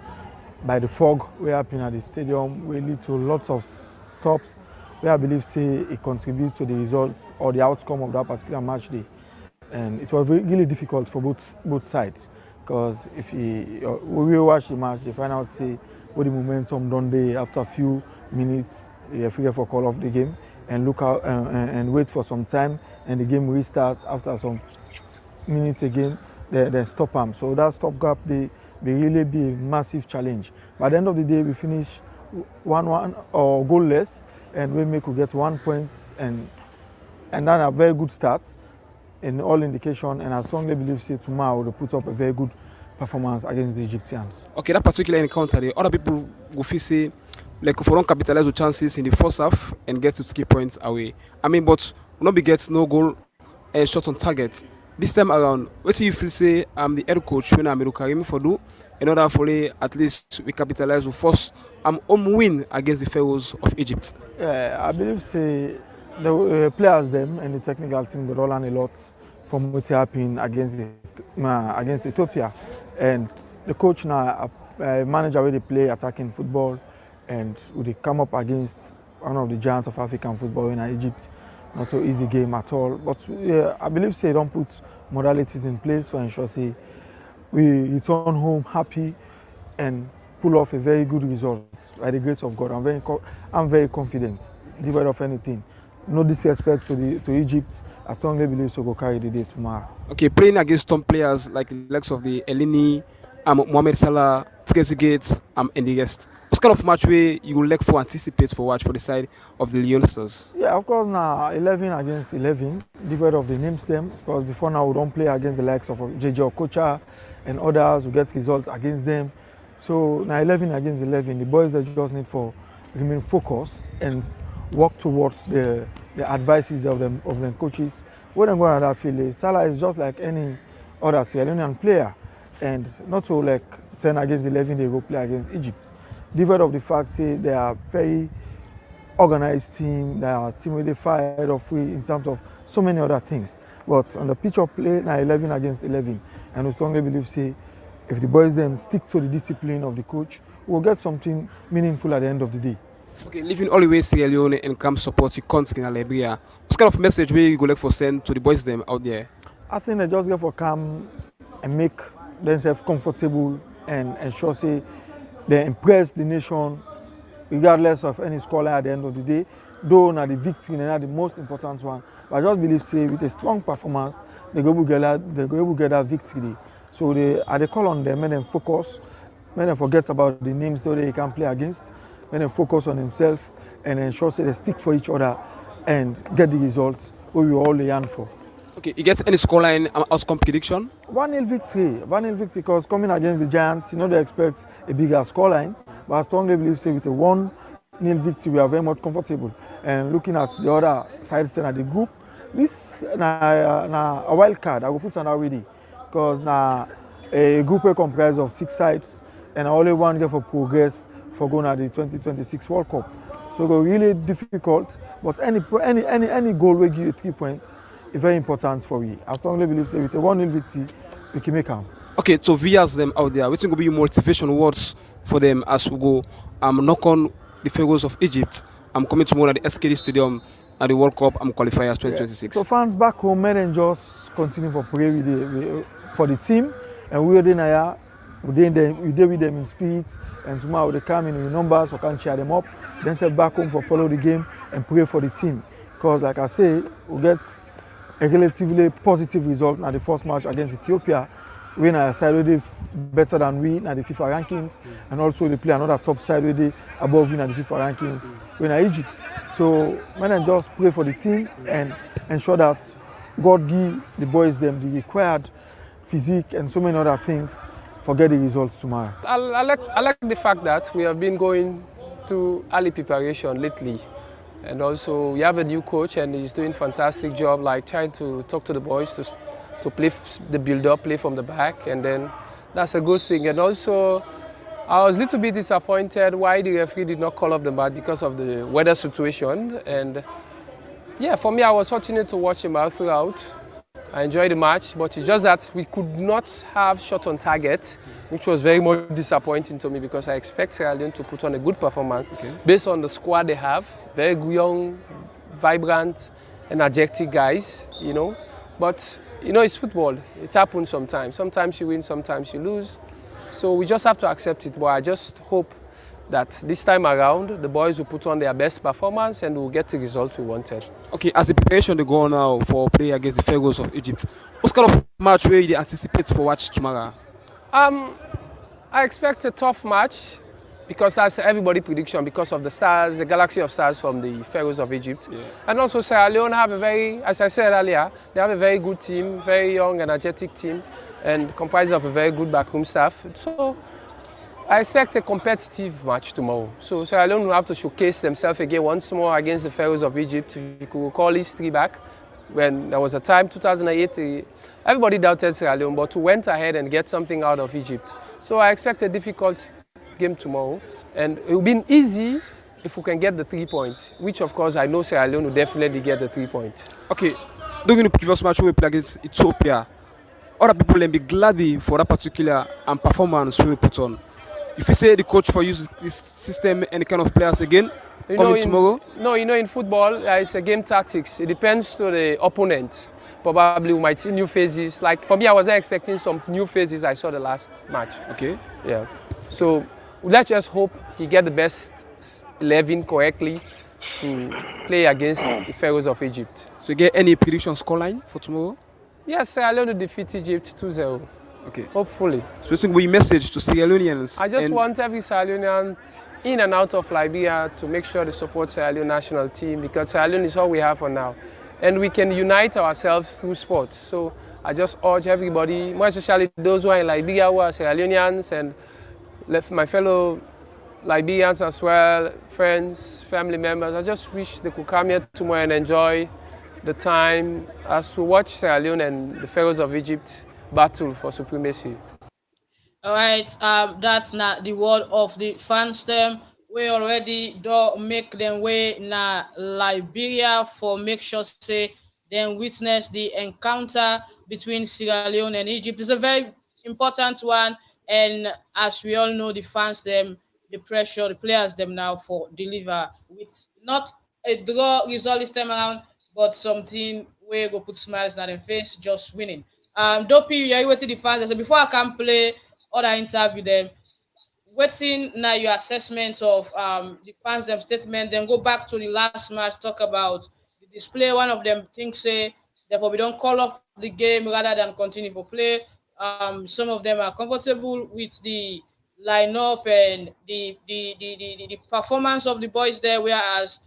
by the fog we happened at the stadium. We lead to lots of stops where I believe say it contributes to the results or the outcome of that particular match day. And it was really difficult for both sides because if we watch the match, they find out say what the momentum done there after a few minutes, they figure for call off the game and look out and wait for some time and the game restarts after some minutes again, they stop them. So that stop gap, they really be a massive challenge. By the end of the day, we finish 1-1 or goalless, and we make we get 1 point, and then a very good start in all indication. And I strongly believe say tomorrow we'll put up a very good performance against the Egyptians. Okay, that particular encounter, the other people will feel say like if we don't capitalize the chances in the first half and get to 3 points away. I mean, but we'll not be get no goal and shot on target. This time around, what do you feel say the head coach when I'm Karim for do in order for at least we capitalize the first home win against the Pharaohs of Egypt? Yeah, I believe say the players them and the technical team got all learn a lot from what happened against Ethiopia, and the coach now a manager where they play attacking football, and they come up against one of the giants of African football in Egypt. Not so easy game at all. But yeah, I believe say don't put modalities in place for ensure say we return home happy and pull off a very good result by the grace of God. I'm very confident, devoid of anything. No disrespect to Egypt. I strongly believe so go carry the day tomorrow. Okay, playing against top players like the likes of the Eleni, Mohamed Salah, Trezeguet, and the rest. What kind of match way you would like for anticipate for watch for the side of the Leonsters? Yeah, of course now 11 against 11, devoid of the names them. Because before now we don't play against the likes of JJ Okocha and others who get results against them. So now 11 against 11, the boys that just need for remain focused and work towards the advices of them coaches. When they go on that field, Salah is just like any other Sierra Leonean player, and not so like 10 against 11 they go play against Egypt. Devoid of the fact say they are very organized team, they are a team where they fired off free in terms of so many other things. But on the pitch of play now 11 against 11, and we strongly believe say if the boys then stick to the discipline of the coach, we'll get something meaningful at the end of the day. Okay, leaving all the way Sierra Leone and come support your country in Liberia. What kind of message will you go like for send to the boys them out there? I think they just get for come and make themselves comfortable and ensure say they impress the nation regardless of any scoreline at the end of the day. Though na the victory na the most important one. But I just believe say with a strong performance, they go able get that victory. So they call on them, make them focus, make them forget about the names that they can play against, make them focus on themselves and ensure say they stick for each other and get the results we all yearn for. Okay, you get any scoreline outcome prediction? 1-0 victory. 1-0 victory because coming against the Giants, they expect a bigger scoreline. But I strongly believe say with a 1-0 victory, we are very much comfortable. And looking at the other sides of the group, this na a wild card. I will put on already because na a group comprised of 6 sides and only one get for progress for going at the 2026 World Cup. So it's really difficult. But any goal will give you 3 points. It's very important for me. I strongly believe say with a 1-0 victory, we can make them. Okay, so viewers them out there, which will be motivation words for them as we go knock on the Pharaohs of Egypt. I'm coming tomorrow at the SKD Stadium at the World Cup qualifiers 2026. So fans back home, may then just continue for pray for the team, and we are there. We deal with them in spirit, and tomorrow they come in with numbers, we can cheer them up. Then step back home for follow the game and pray for the team. Because like I say, we get a relatively positive result in the first match against Ethiopia. We are side with better than we in the FIFA rankings, and also they play another top side with the above in the FIFA rankings. We are Egypt. So man, just pray for the team and ensure that God give the boys them the required physique and so many other things for get the results tomorrow. I like the fact that we have been going to early preparation lately. And also we have a new coach and he's doing a fantastic job, like trying to talk to the boys to play the build-up, play from the back, and then that's a good thing. And also I was a little bit disappointed why the referee did not call off the match because of the weather situation. And yeah, for me, I was fortunate to watch him out throughout. I enjoyed the match, but it's just that we could not have shot on target, which was very much disappointing to me because I expect Sierra Leone to put on a good performance based on the squad they have. Very young, vibrant, energetic guys, you know. But, you know, it's football. It happens sometimes. Sometimes you win, sometimes you lose. So we just have to accept it. But I just hope that this time around, the boys will put on their best performance and we'll get the result we wanted. Okay, as the preparation they go on now for play against the Pharaohs of Egypt, what kind of match will you anticipate for watch tomorrow? I expect a tough match because that's everybody's prediction because of the stars, the galaxy of stars from the Pharaohs of Egypt. Yeah. And also Sierra Leone have a very, as I said earlier, they have a very good team, very young, energetic team, and comprised of a very good backroom staff. So I expect a competitive match tomorrow. So Sierra Leone will have to showcase themselves again once more against the Pharaohs of Egypt. If you could recall history back, when there was a time, 2008, everybody doubted Sierra Leone, but we went ahead and get something out of Egypt. So I expect a difficult game tomorrow, and it will be easy if we can get the 3 points, which of course I know Sierra Leone will definitely get the 3 points. Okay, during the previous match we played against Ethiopia, other people will be glad for that particular performance we put on. If you say the coach for use this system, any kind of players again, tomorrow? No, you know, in football, it's a game tactics. It depends to the opponent. Probably we might see new phases. Like for me, I wasn't expecting some new phases I saw the last match. Okay. Yeah. So let's just hope he get the best 11 correctly to play against the Pharaohs of Egypt. So you get any prediction scoreline for tomorrow? Yes, Sierra Leone to defeat Egypt 2-0. Okay. Hopefully. So it's going to be a message to Sierra Leoneans. I just want every Sierra Leonean in and out of Liberia to make sure they support Sierra Leone national team because Sierra Leone is all we have for now. And we can unite ourselves through sport. So I just urge everybody, more especially those who are in Liberia who are Sierra Leoneans and my fellow Liberians as well, friends, family members, I just wish they could come here tomorrow and enjoy the time as we watch Sierra Leone and the Pharaohs of Egypt battle for supremacy. All right, that's not the word of the fans. Them we already do make them way na Liberia for make sure say then witness the encounter between Sierra Leone and Egypt. It's a very important one, and as we all know, the fans them the pressure the players them now for deliver with not a draw result this time around, but something where go put smiles on their face, just winning. Dopey, you waiting the fans. So before I can play other interview them, waiting now your assessment of the fans them statement, then go back to the last match, talk about the display. One of them thinks say therefore we don't call off the game rather than continue for play. Some of them are comfortable with the lineup and the performance of the boys there, whereas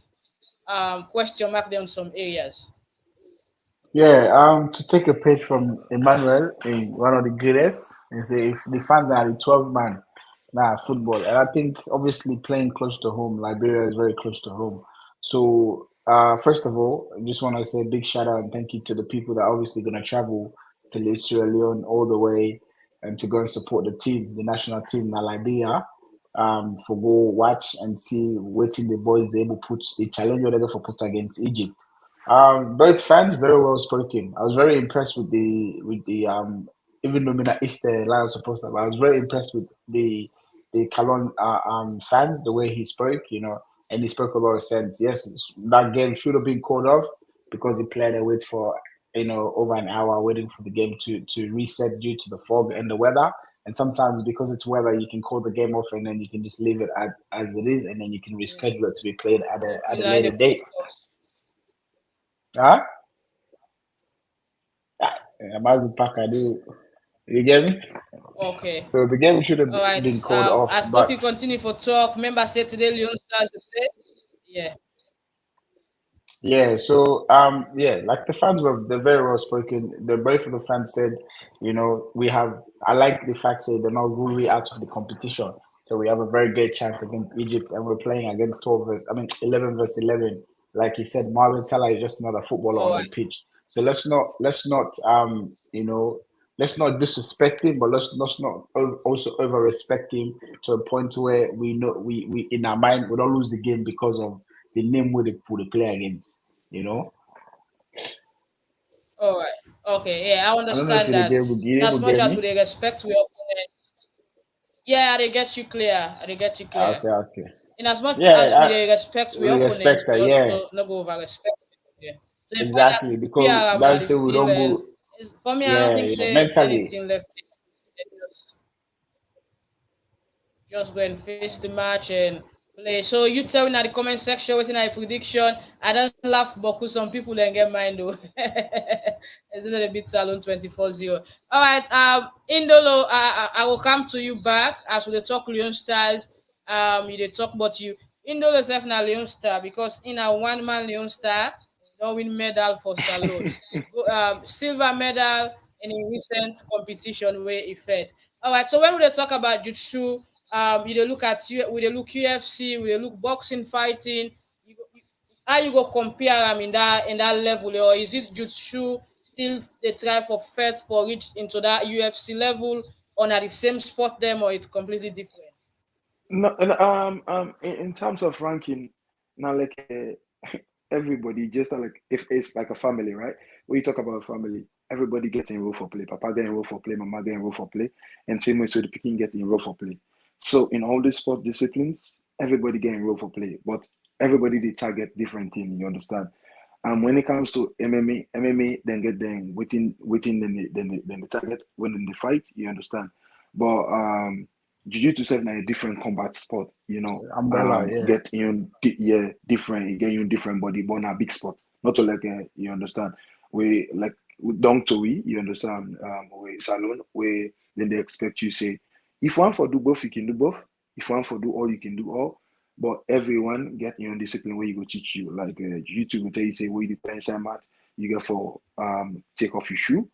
question mark there on some areas. Yeah, to take a page from Emmanuel in one of the greatest, and say if the fans are the 12 man now football, and I think obviously playing close to home, Liberia is very close to home. So first of all, I just want to say a big shout out and thank you to the people that are obviously gonna travel to leave Sierra Leone all the way and to go and support the team, the national team, na Liberia. For go watch and see waiting the boys they able put the challenge whatever for put against Egypt. Both fans very well spoken. I was very impressed with the even though I'm not Easter Lion supporter, but I was very impressed with the Calon fan, the way he spoke, and he spoke a lot of sense. Yes, that game should have been called off because the player they wait for over an hour waiting for the game to reset due to the fog and the weather. And sometimes because it's weather, you can call the game off and then you can just leave it as it is, and then you can reschedule it to be played at a Like later the date. Huh? About the pack, I do. You get me? Okay. So the game should have All right. been called off, As Topi but continue for talk, remember say today Leon Stars to play. Yeah. yeah. So yeah, like the fans they're very well spoken. The both of the fans said, we have. I like the fact that they're not really out of the competition, so we have a very good chance against Egypt, and we're playing against 11 versus 11. Like you said, Marvin Salah is just another footballer All on the right. pitch. So let's not disrespect him, but let's not also over respect him to a point where we know we in our mind we don't lose the game because of the name we play against. All right. Okay. Yeah, I I don't know if understand you that. get In you as able much get as me. we respect we opponent, yeah, they get you clear. They get you clear. Okay, okay. In as much as Yeah, we respect we we opponent, respect we that. also Yeah, no go over respect. Yeah. So the fact that exactly. Because PR man that's is say we still don't go. is for me. I don't Yeah, think say mentally. anything left. Just go and face the match and play. So you tell me in the comment section what's in a prediction. I don't laugh because some people then get mine though. It's a bit salon 24-0. All right, Indolo, I will come to you back as we talk Leon Stars. You they talk about you. Indolo is definitely Leon Star because in a one-man Leon Star, don't win medal for Salone. Silver medal in a recent competition where he fed. All right, so when we talk about Jutsu, you dey look at we dey look UFC, we dey look boxing fighting. How you go compare in that level, or is it Jutsu still they try for fet for reach into that UFC level, or na the same sport them, or it's completely different? No, in terms of ranking, now like everybody just like if it's like a family, right? When you talk about family, everybody gets enrolled for play. Papa get enrolled for play, mama get enrolled for play, and same way so the picking get enrolled for play. So in all these sport disciplines, everybody get enrolled for play, but everybody they target different thing. You understand? When it comes to MMA then get them within then the target when in the fight. You understand? But Jiu-Jitsu is a different combat sport, Umbrella, yeah. get you different, you get you different body, but not a big sport. Not to like you understand. We like down to you understand, we salon where then they expect you say if one for do both, you can do both. If one for do all, you can do all. But everyone get your own discipline where you go teach you. Like Jiu-Jitsu will tell you say where you depend inside mat, you get for take off your shoe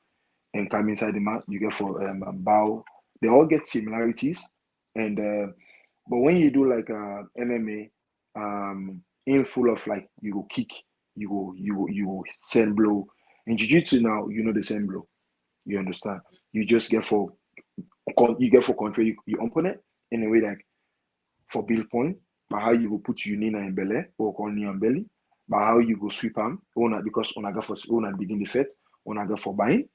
and come inside the mat, you get for bow. They all get similarities. And but when you do like MMA, in full of like you go kick, you go send blow. In jiu-jitsu now, you know the same blow. You understand? You just get for control your opponent in a way like for build point, but how you go put your knee in belly or call knee and belly, but how you go sweep arm, because on a go for begin the fight, on a go for bind,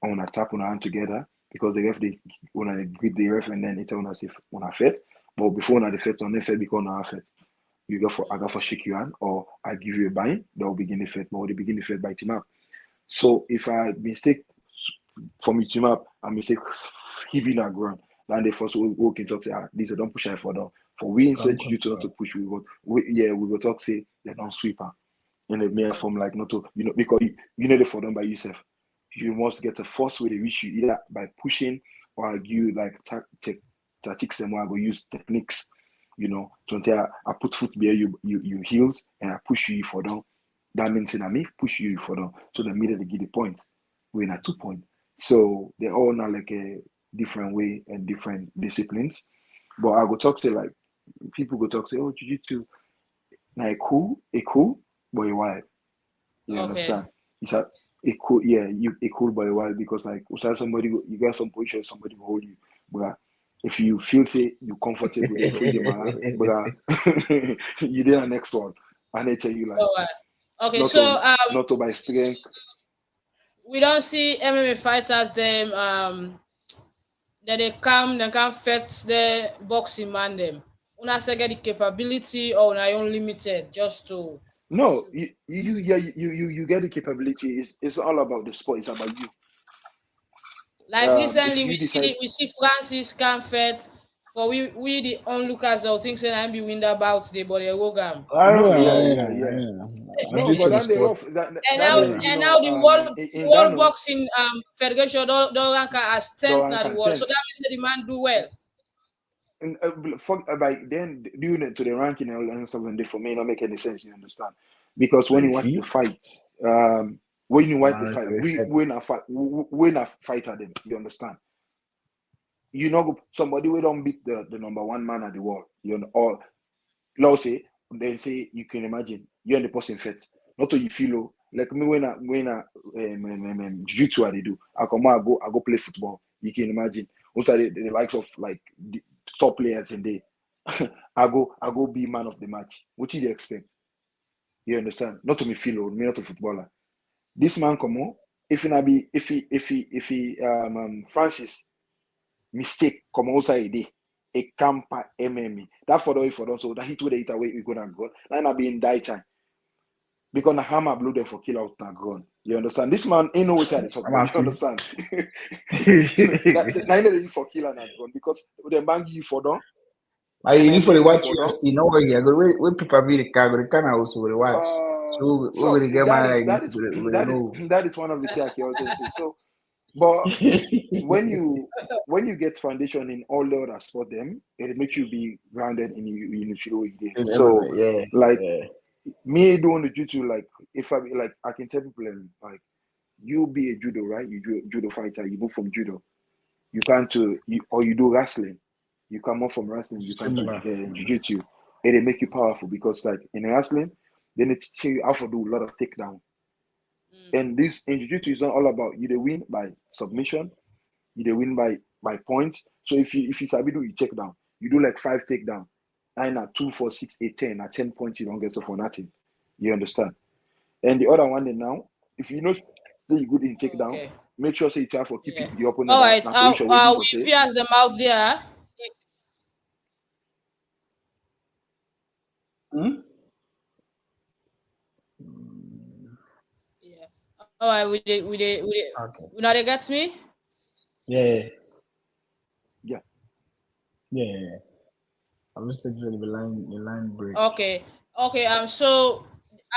on a tap on a hand together because the ref they when I greet the ref and then it on us if on a fit. But before on the fit on the fit because on a fit. You go for I go for shake your hand or I give you a bind, they'll begin the fit, but they begin the fit by team up. So if I mistake for me team up and me say heaving a ground. And they first we can talk say these don't push for them. For we inside jiu-jitsu not to push we go talk say they don't sweep her in a mere form like not to because you know the for them by yourself. You must get a force where they reach you either by pushing or you like tactics and I go use techniques, so until I put foot behind you heels and I push you for them. That means I me push you for them. So they immediately get the point. We're in a 2 point. So they're all now like a different way and different disciplines. But I go talk to like people go talk say, oh, jiu-jitsu, now a cool, but a while. You understand? It's a cool, a cool by a while because like somebody you got some position, somebody will hold you. But if you feel say you're comfortable, you free the man, but you did the next one. And they tell you like okay, not to by strength. We don't see MMA fighters them that they can fetch the boxing man them. Una say get the capability or una unlimited just to No, you get the capability. It's all about the sport. It's about you. Like recently we see Francis can fet for we the onlookers that think say I be win that bout today, but they go gam. No, but then they rough. And now the world boxing federation don't rank as 10th na the world. So that means that the man do well. And by then doing it to the ranking and stuff and for me not make any sense, you understand? Because when you watch the fight, we not fighter them, you understand? You know somebody we don't beat the number one man at the world, you know, or let's say they say you can imagine you're the person fit. Not to you feel like me when I jiu-jitsu I do. I go play football. You can imagine. Also the likes of like the top players in there. I go be man of the match. What do you expect? You understand? Not to me feel me not a footballer. This man come on. If he Francis mistake come outside day. A camper MMA. That for them so that hit with the hit away we gonna go. Now I be in die time. Because the hammer blew them for kill out na gone. You understand? This man ain't no way to talk about. You understand? Now they use for kill and gone because they bang you for them. You need for the watch UFC. No way. I go wait people be the car. The can also the watch. So we're gonna get man like this. That is one of the things I always say. So, but when you get foundation in all the other sport, them it makes you be grounded in you feel what you did. So me doing the jiu-jitsu, like if I like I can tell people like you be a judo, right? You judo fighter, you move from judo. You can't or you do wrestling. You come off from wrestling, you can do jiu-jitsu. It'll make you powerful because like in wrestling, then it teach you how to do a lot of takedown. And this in jiu-jitsu is not all about you they win by submission, you they win by points. So if you sabi do you take down, you do like 5 takedown. 9 at 2, 4, 6, 8, 10. At 10 points, you don't get stuff for nothing. You understand? And the other one, then now, if you know that you're good in takedown, make sure say you try for keeping the opponent. All right, we pierce them out there. Yeah. All right, we now they get me. Yeah. I'm just saying the line break. Okay. So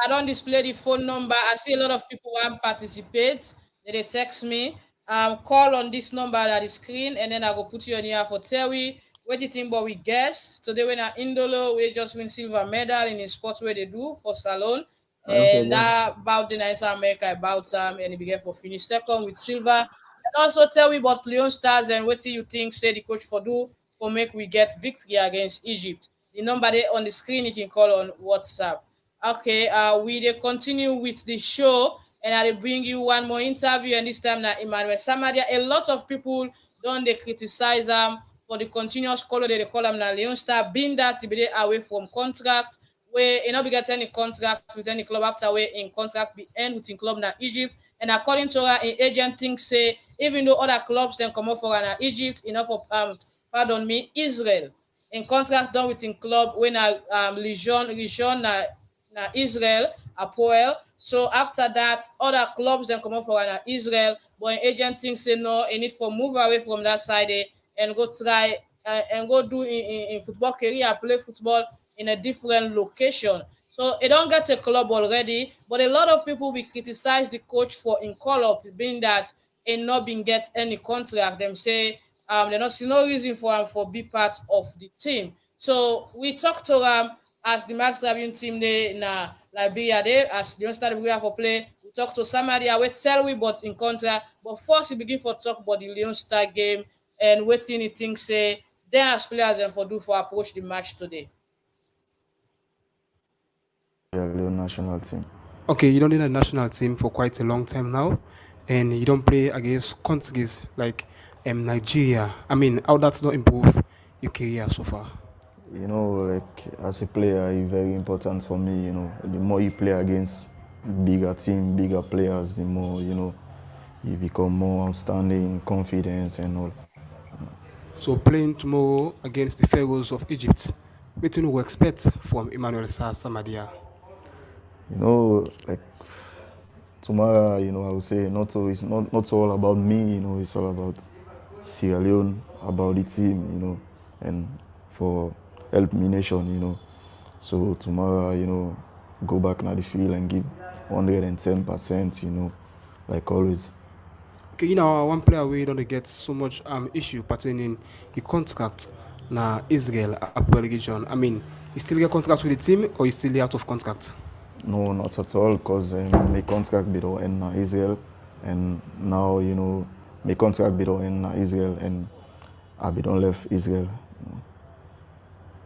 I don't display the phone number. I see a lot of people want participate. They text me. Call on this number at the screen, and then I go put you on here for Terry. What do you think about we guess? Today when I Indolo, we just win silver medal in the sports where they do for Salone. And that about the nice America about and he began for finish second with silver. And also tell me about Leone Stars and what do you think say the coach for do for make we get victory against Egypt. The number there on the screen you can call on WhatsApp. Okay, we continue with the show and I'll bring you one more interview and this time now Emmanuel Samadia. A lot of people don't they criticize for the continuous color they call him now Leone Star being that he be away from contract where you know we get any contract with any club after we in contract be end with in club now Egypt and according to our agent things say even though other clubs then come up for Egypt enough of Israel in contract done with in club when Legion na Israel Apoel. So after that, other clubs then come up for Israel, but an agent thinks say no, a need for move away from that side and go try and go do in football career, play football in a different location. So it don't get a club already, but a lot of people will criticize the coach for in call up, being that he not been get any contract. Them say they not see no reason for him for be part of the team. So we talked to as the Max Tribune team they na Liberia they as the start we have for play. We talk to Samaria, we tell we but in contract. But first we begin for talk about the Leone Star game and waiting he thinks say they as players and for do for approach the match today. Sierra Leone national team. Okay, you don't need a national team for quite a long time now, and you don't play against countries like Nigeria. I mean, how that's not improve your career so far? You know, like as a player, it's very important for me. You know, the more you play against bigger team, bigger players, the more you become more outstanding in confidence and all. So playing tomorrow against the Pharaohs of Egypt, what do you expect from Emmanuel Sarr Samadia? You know, like tomorrow, I would say it's not all about me. It's all about Sierra Leone, about the team. And for help me nation. So tomorrow, go back na the field and give 110%. Like always. Okay, one player we don't get so much issue pertaining the contract na Israel Apoel region. I mean, you still get contract with the team or you still out of contract? No, not at all, because my contract be in Israel, and now my contract be in Israel, and I be don't left Israel.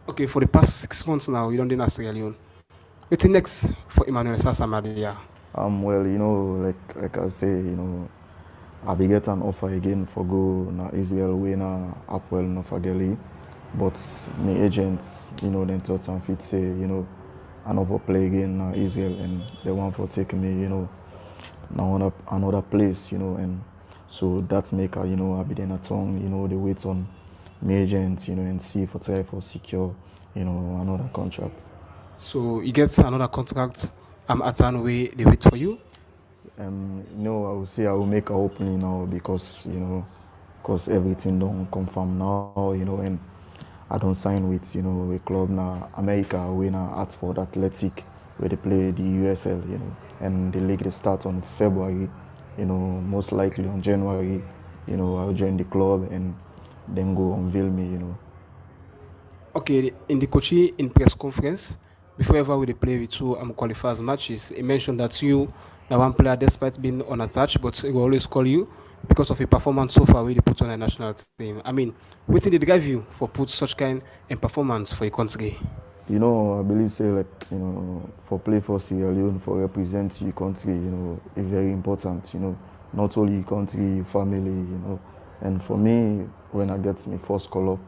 Okay, for the past 6 months now, you don't do Sierra Leone. What's next for Emmanuel Sarr Samadia? Well, like I say, I be get an offer again for go na Israel way na Apoel na Fageli, but my agents, then thought and fit say, another play again na Israel, and they want for take me, now another place, and so that's make I be then a tongue, they wait on my agent, and see for try for secure, another contract. So you get another contract at an way they wait for you? I would say I will make an opening now because everything don't confirm now, and I don't sign with a club na America we na Hartford Athletic where they play the USL, and the league they start on February, most likely on January, I'll join the club and then go unveil me, Okay, in the coaching in press conference, before ever we play with two qualifiers matches, he mentioned that you, the one player, despite being unattached, but he will always call you because of a performance so far we put on a national team. I mean, what did it give you for put such kind of performance for your country? I believe say for play for Sierra Leone, for represent your country, is very important, not only your country, your family, and for me, when I get my first call up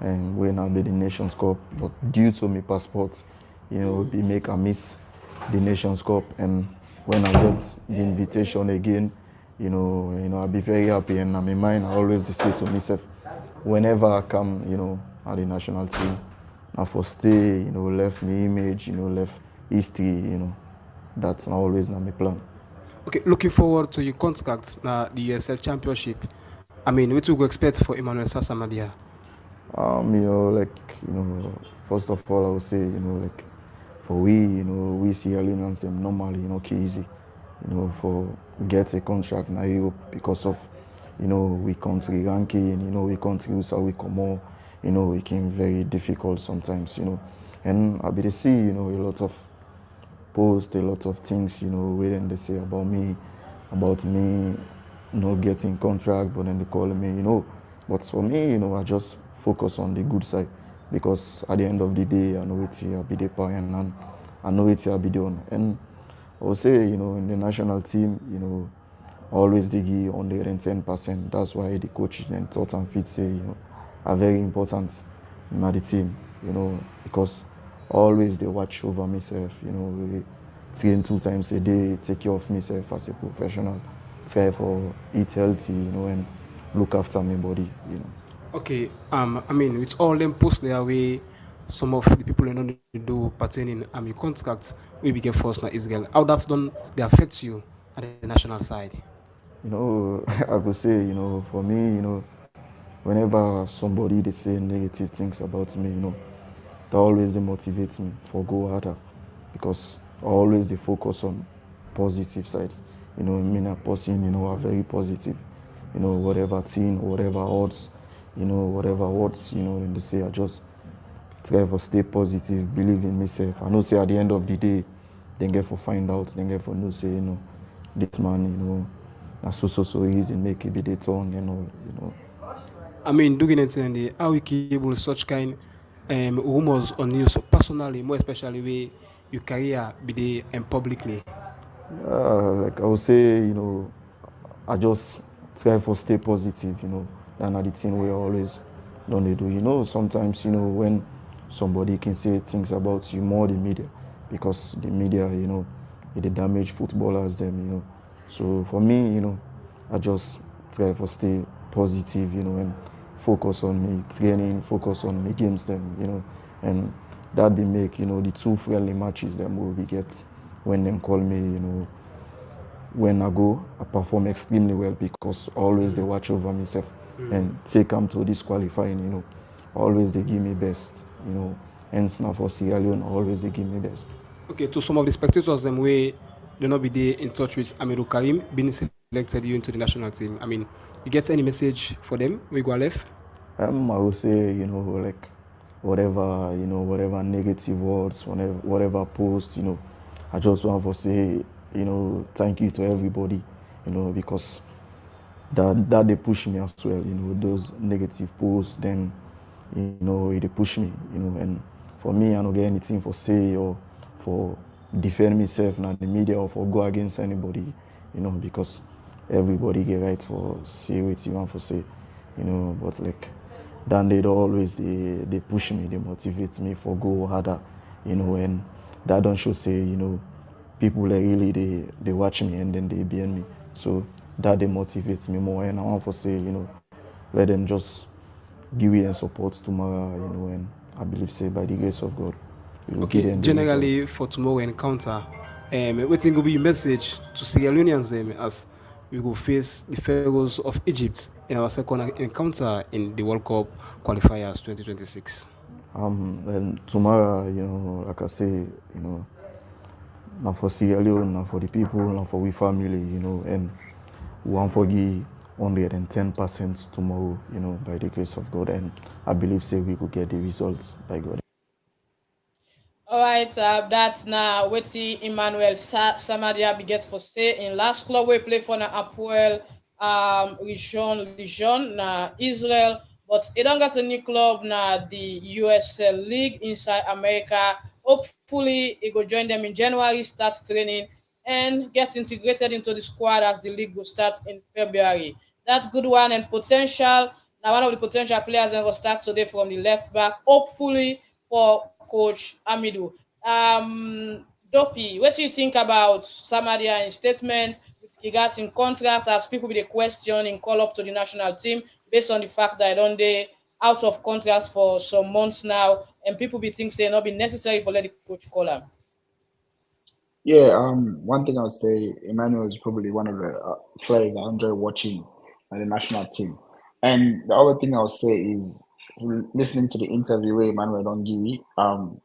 and when I be the Nations Cup, but due to my passport, we make a miss the Nations Cup, and when I get the invitation again, I'll be very happy, and in my mind I always say to myself, whenever I come, at the national team, I for stay, left my image, left history, that's always my plan. Okay, looking forward to your contract na the ESL Championship. I mean, what do you expect for Emmanuel Sarr Samadia? First of all, I would say, for we Sierra Leoneans, them normally, easy, for get a contract in Europe because of, we country ranking, we country so we come more, it can very difficult sometimes, and I be to see, a lot of posts, a lot of things, waiting they say about me not getting contract, but then they call me, but for me, I just focus on the good side because at the end of the day, I know it's I'll be the parent and I know it's I'll be done. And I would say, in the national team, always they give 110%. That's why the coach and thought and fit say, are very important in the team, because always they watch over myself, we train 2 times a day, take care of myself as a professional, try for eat healthy, and look after my body, Okay, I mean, with all them posts there, we some of the people don't do pertaining contract we became forced na Israel. How that don't they affect you at the national side? You know, I could say, you know, for me, you know, whenever somebody they say negative things about me, you know, that always they motivate me for go harder because I always they focus on positive sides. You know, me and a person, you know, are very positive. You know, whatever thing, whatever odds, you know, whatever words, you know, and they say I just try for stay positive, believe in myself. I know say at the end of the day, then get for find out, then get for know say, you know, this man, you know, na so easy make it be the turn, you know. Doing it in the how we cable such kind rumors on you so personally, more especially where your career be there and publicly. Like I would say, you know, I just try for stay positive, you know, and at the thing we always don't they do. You know, sometimes, you know, when somebody can say things about you more the media, because the media, you know, it damage footballers them, you know. So for me, you know, I just try for stay positive, you know, and focus on me training, focus on the games them, you know, and that be make, you know, the two friendly matches them will be get when them call me, you know, when I go, I perform extremely well because always they watch over myself and take them to this qualifying, you know. Always they give me best, you know. Hence now for Sierra Leone, always they give me best. Okay, to some of the spectators them way they not be there in touch with Amiru Karim being selected you into the national team. You get any message for them? We go left. I would say, you know, like whatever, you know, whatever negative words, whatever post, you know, I just want to say, you know, thank you to everybody, you know, because that they push me as well, you know, those negative posts, then, you know, they push me, you know, and for me, I don't get anything for say or for defend myself in the media or for go against anybody, you know, because everybody get right for say what you want for say, you know, but like, then they always, they push me, they motivate me for go harder, you know, and that don't show say, you know, people that really they watch me and then they behind me. So that they motivates me more and I want to say, you know, let them just give it and support tomorrow, you know, and I believe say by the grace of God, we will give Okay, them the generally results. for tomorrow encounter, what will be your message to Sierra Leoneans as we go face the Pharaohs of Egypt in our second encounter in the World Cup qualifiers 2026? And tomorrow, you know, like I say, you know, not for Sierra Leone, not for the people, not for we family, you know, and we want for give 110% tomorrow, you know, by the grace of God. And I believe say we could get the results by God. All right, that's now wetin Emmanuel Samadia be get for say in last club we play for na Apoel region na Israel, but he don't get a new club na the USL League inside America. Hopefully, he go join them in January, start training, and get integrated into the squad as the league will start in February. That's good one and potential. Now, one of the potential players that will start today from the left back. Hopefully, for Coach Amidu. Dopi, what do you think about Samaria in statement with regards in contract as people with a question in call up to the national team based on the fact that don't they out of contract for some months now and people be think say not be necessary for let the coach call him. Yeah, one thing I'll say, Emmanuel is probably one of the players I enjoy watching at the national team. And the other thing I'll say is listening to the interview where Emmanuel Dongiwi,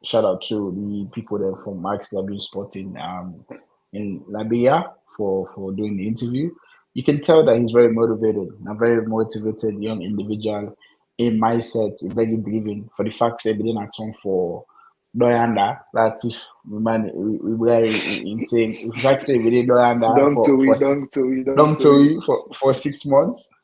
shout out to the people there from Mike's W Sporting in Liberia for doing the interview. You can tell that he's very motivated, a very motivated young individual in mindset, very driven for the fact that he didn't atone for Doyanda, that if man we were insane. If fact say we did Doyanda Don't to for we, don't six to we, don't don't to tell we. you for 6 months.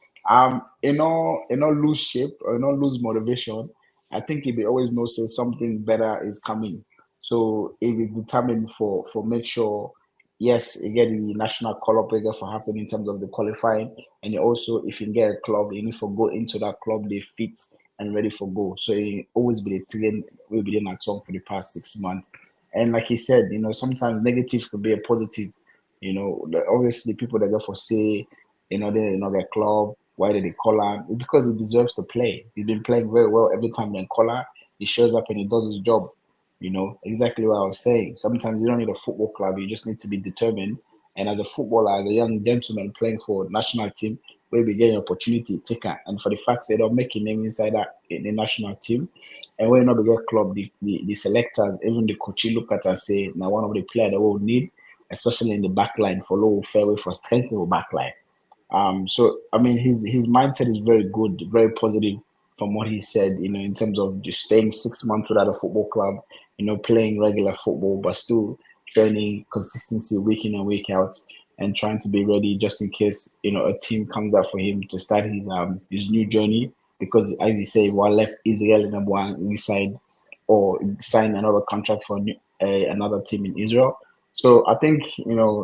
You know lose shape or you know lose motivation. I think if he always knows say something better is coming. So if he's determined for make sure yes, you get the national call up again for happen in terms of the qualifying and you also if you get a club, you need to go into that club they fit and ready for goal. So he always be the train will be in at home for the past 6 months. And like he said, you know, sometimes negative could be a positive. You know, obviously people that go for say, you know, they know their club, why did they call her? It's because he deserves to play. He's been playing very well every time they call her. he shows up and he does his job. Exactly what I was saying. Sometimes you don't need a football club, you just need to be determined. And as a footballer, as a young gentleman playing for national team, where we get an opportunity, take it. And for the fact they don't make a name inside that in the national team, and when not the get club, the selectors, even the coach look at and say, now one of the players that we will need, especially in the back line for low fairway for strengthening the back line. So I mean, his mindset is very good, very positive from what he said. In terms of just staying 6 months without a football club, playing regular football, but still training consistency week in and week out, and trying to be ready just in case a team comes up for him to start his new journey. Because as you say, while left Israel number one, we signed or sign another contract for another team in Israel. So I think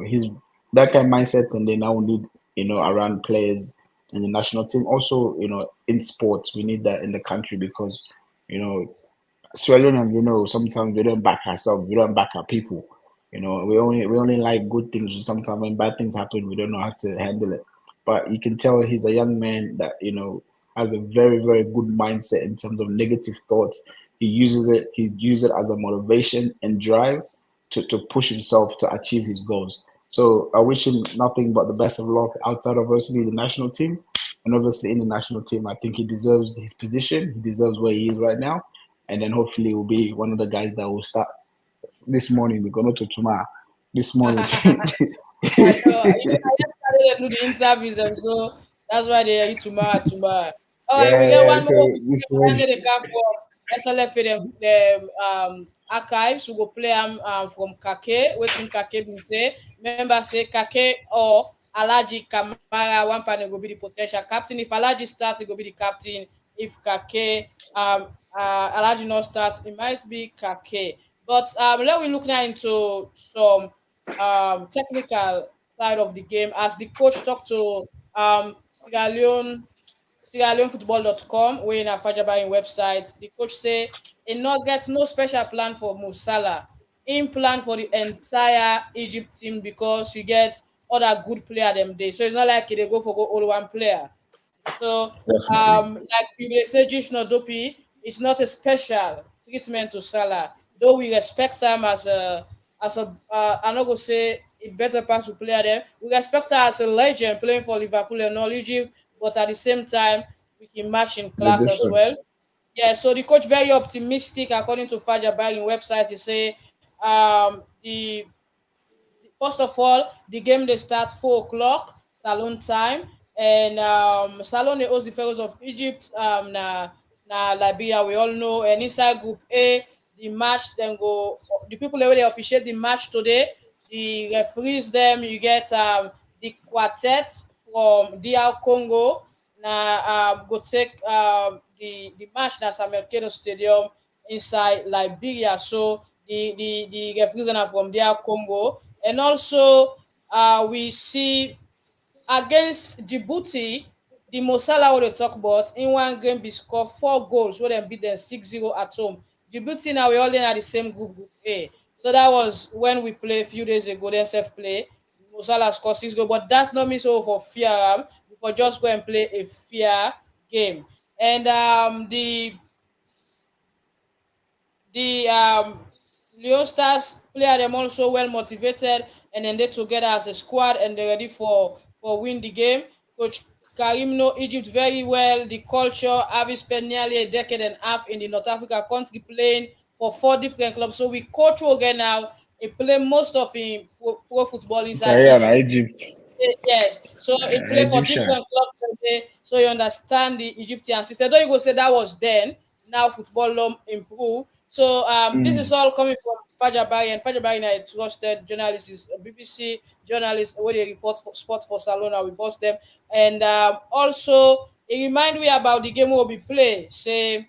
his that kind of mindset, and they now need around players in the national team. Also, in sports, we need that in the country because you know swelling and sometimes we don't back ourselves, we don't back our people. We only like good things. Sometimes when bad things happen, we don't know how to handle it. But you can tell he's a young man that has a very very good mindset in terms of negative thoughts. He uses it as a motivation and drive to push himself to achieve his goals. So I wish him nothing but the best of luck outside of obviously the national team. And obviously in the national team, I think he deserves his position. He deserves where he is right now. And then hopefully will be one of the guys that will start this morning. We're going to tomorrow. This morning. I know. I just started to do the interviews, and so that's why they are here tomorrow. All right, we get Yeah, one so more. this One morning. day they come from SLF the archives. We go play from Kake. Waiting Kake will say. Remember say Kake or Alaji Kamara. One panel will be the potential captain. If Alaji starts, he will be the captain. If Kake Alaji not start, it might be Kake. But let we look now into some technical side of the game as the coach talked to Sierra Leone SierraLeoneFootball.com, where in a Fajabayin website. The coach say he not gets no special plan for Musala. In plan for the entire Egypt team because you get other good player them day. So it's not like they go for go all one player. So, Definitely. like people say, Jishno Dopi is not a special treatment to Salah. Though we respect him as a I'm not gonna say a better pass to player there. We respect her as a legend playing for Liverpool and all Egypt, but at the same time, we can match in The class as well. difference. Yeah, so the coach very optimistic according to Fajar Bagging website. He say the first of all, the game they start 4 o'clock Salon time, and Salon they host the Pharaohs of Egypt. Na Liberia we all know, and inside Group A, the match then go. The people that they officiate the match today, the referees them. You get the quartet from DR Congo. Na go take the match na Samuel Kedo Stadium inside Liberia. So the referees are from DR Congo, and also we see against Djibouti, the Mosala wey dey talk about in one game be score 4 goals wey dem beat dem 6-0 at home. Djibouti now we all dey at the same group A. So that was when we play a few days ago, then self play. Mosala score 6 goals, but that's not mean so for fear we for just go and play a fair game. And the Leon Stars player them also well motivated, and then they together as a squad and they're ready for win the game. Coach Karim know Egypt very well, the culture, having spent nearly a decade and a half in the North Africa country playing for 4 different clubs. So we coach again now. He play most of him pro football inside Career na Egypt. Egypt. Yes, so he play for Egyptian. different clubs today, so you understand the Egyptian system. Though you go say that was then, now football law improve. So this is Mm. all coming from Fajabai, and Fajabai is a trusted journalist, is a BBC journalist where they report for sport for Salona. We boss them, and also he remind me about the game will be play. Say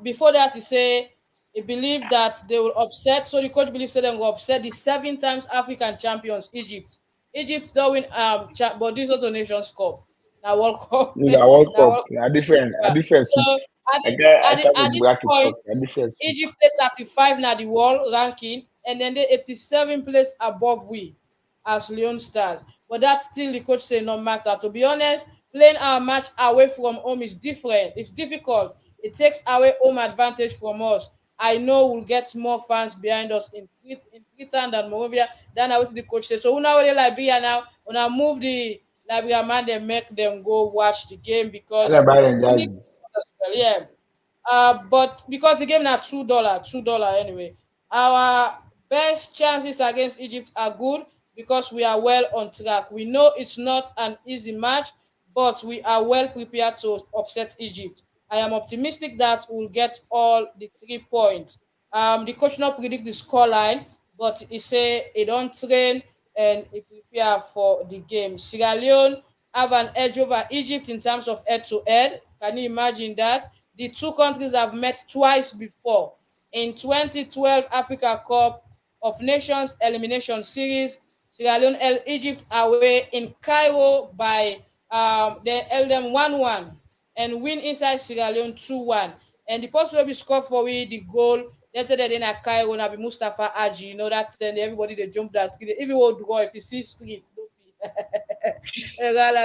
before that he say he believed that they will upset. So the coach believes that they will upset the 7 times African champions Egypt. Egypt don't win but this other nations cup. Now World Cup. This is a World Now Cup. World A different, a Cup. different So soup. at I the, can't, I at, the, can't at make this bracket point, talk. A different soup. Egypt play 35 now the world ranking, and then they 87 place above we as Leon Stars. But that's still the coach say no matter. To be honest, playing our match away from home is different. It's difficult. it takes away home advantage from us. I know we'll get more fans behind us in Freetown than Monrovia. Then I went to the coach say, so now they Liberia now, when I move the Liberia man, they make them go watch the game Hello, because Brian we need Jazzy. as well, yeah. But because the game now $2 anyway. Our best chances against Egypt are good because we are well on track. We know it's not an easy match, but we are well prepared to upset Egypt. I am optimistic that we'll get all the 3 points. The coach not predict the scoreline, but he say he don't train and he prepare for the game. Sierra Leone have an edge over Egypt in terms of head to head. Can you imagine that? The two countries have met twice before. In 2012 Africa Cup of Nations elimination series, Sierra Leone held Egypt away in Cairo by they held them 1-1 and win inside Sierra Leone 2-1. And the person will be scored for we the goal. Then today in Cairo na be Mustafa Aji. You know that then everybody they jump that street. If you will draw, if you see street, don't be.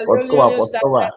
What's cover? What's cover?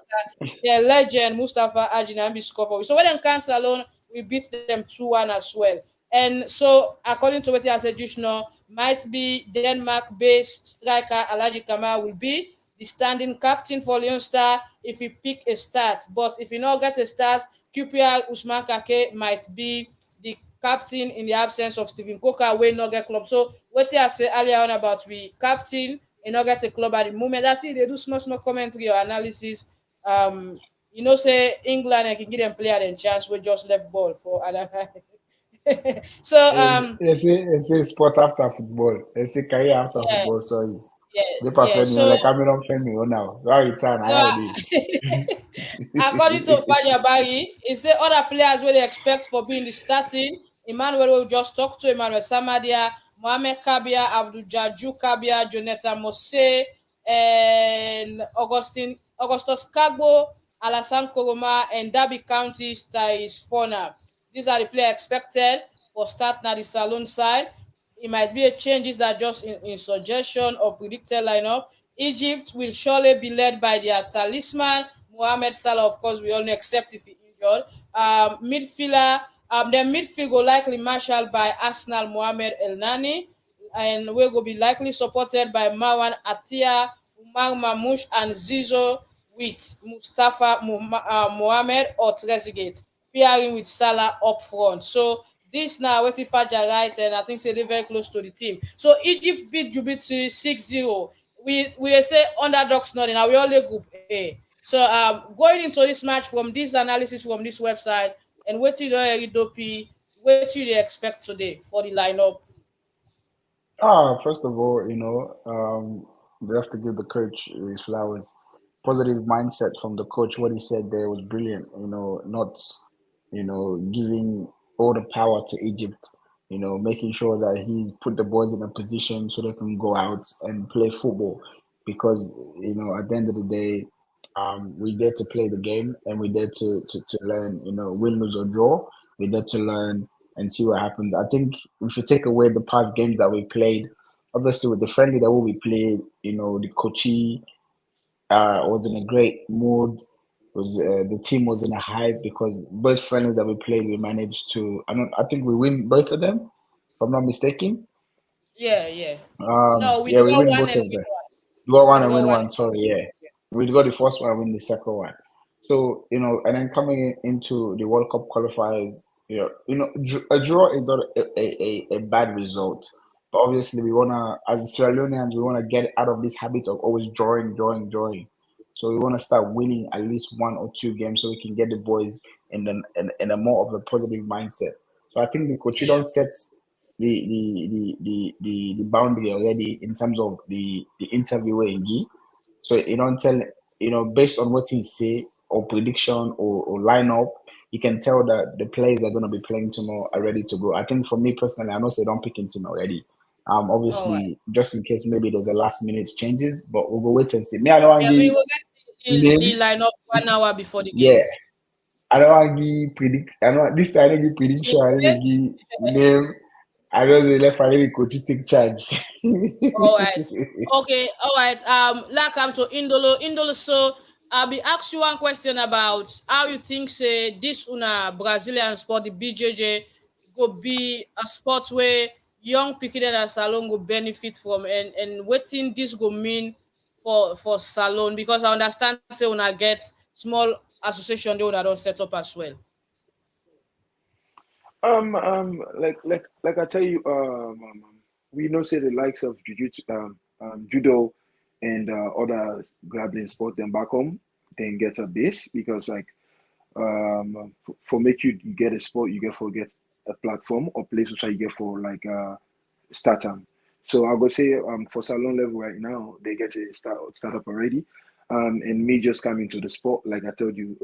Yeah, legend Mustafa Aji na be scored for we. So when them cancel alone, we beat them 2-1 as well. And so, according to what he has said just now, might be Denmark-based striker Alaji Kamal will be the standing captain for Leon Star if he pick a start. But if he not get a start, QPR Usman Kake might be the captain in the absence of Stephen Coker, will not get club. So what I said earlier on about we captain and not get a club at the moment, that's it. They do small commentary or analysis. Say England I can give them player and chance we just left ball for Adam. So They say sport after football. They say career after yeah, football. Sorry. yeah, They yeah. prefer me So like I'm not family now. So I return. so I already. according to Fajabari, he say other players where they expect for being the starting. Emmanuel we just talked to Emmanuel Samadia, Mohamed Kabia, Abdul Jaju Kabia, Jonathan Mose, and Augustus Kagbo, Alassane Koroma, and Derby County Stais Fona. These are the players expected for start na the Salone side. It might be a changes that just in suggestion or predicted lineup. Egypt will surely be led by their talisman, Mohamed Salah, of course, we only accept if he injured. Midfielder, the midfield will likely marshaled by Arsenal Mohamed El Nani, and we will be likely supported by Marwan Atia, Umar Mamouche, and Zizo with Mustafa Mohamed or Trezeguet, pairing with Salah up front. So this now what if Fajar right, and I think say they're very close to the team. So Egypt beat Djibouti 6-0. We say underdogs nothing. Now we only group A. So going into this match from this analysis from this website and what you Dopi, what you expect today for the lineup? First of all, we have to give the coach his flowers. Positive mindset from the coach. What he said there was brilliant. Not, giving all the power to Egypt. Making sure that he put the boys in a position so they can go out and play football. Because at the end of the day, we're there to play the game and we're there to learn. Win, lose or draw. We're there to learn and see what happens. I think we should take away the past games that we played. Obviously, with the friendly that we played, the coachee was in a great mood. Was the team was in a hype because both friendlies that we played, we managed to. I think we win both of them, if I'm not mistaken. Yeah, yeah. No, we Yeah, we draw win one both and of win them. one. Draw We one and draw win one. one. Sorry, yeah. We got the first one, win the second one. So and then coming into the World Cup qualifiers, a draw is not a bad result. But obviously, we wanna, as Sierra Leoneans, we wanna get out of this habit of always drawing, drawing, drawing. So we wanna start winning at least one or two games so we can get the boys in a more of a positive mindset. So I think the coach Yeah. don't set the boundary already in terms of the interview in Guy. So you don't tell, based on what he say or prediction or lineup, you can tell that the players that are going to be playing tomorrow are ready to go. I think for me personally, I know say don't pick in team already. All right. Obviously, just in case maybe there's a last minute changes, but we'll go wait and see. Me, I don't want Yeah, to we give will get the name. lineup 1 hour before the Yeah, game. I don't want to give predict. I don't this time I don't give prediction. I don't give name. I just left I really coach take charge. All right. Okay. All right. Like I'm to Indolo. Indolo. So I'll be asked you one question about how you think say this una Brazilian sport, the BJJ, go be a sport where young people and salon go benefit from, and what thing this go mean for salon, because I understand say una get small association they una don't set up as well. Like I tell you, we know say the likes of jiu-jitsu, judo, and other grappling sport, then back home, then get a base because like for make you get a sport, you get for get a platform or place which you get for like start time. So I would say for salon level right now, they get a start up already. And me just coming to the sport, like I told you,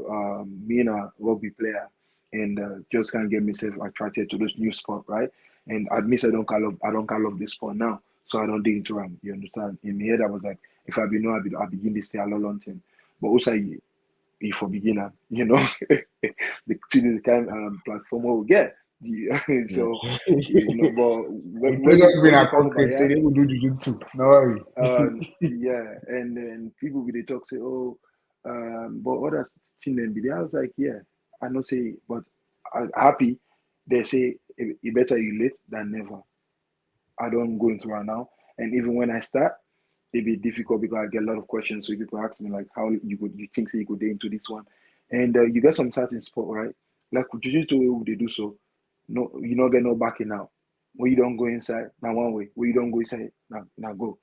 me and a rugby player, and just can't get myself attracted to this new sport, right? And admit I don't call love this sport now, so I don't dig into them. You understand? In my head, I was like, if I be know, I begin this stay a long time. But also, if for beginner, you know, the kind platform we get. Yeah. So you know, but Please don't bring when a you talk about concrete, say they will do jiu-jitsu. No worry. yeah, and then people will they talk say, oh, but other thing then be there. I was like, yeah, I know say, but I'm happy. They say it better you late than never. I don't go into right now, and even when I start, it be difficult because I get a lot of questions. So people ask me like, how you think that you could get into this one, and you get some certain sport, right? Like jiu-jitsu, they do so. No, you not get no backing out. When you don't go inside, now one way. When you don't go inside, now go.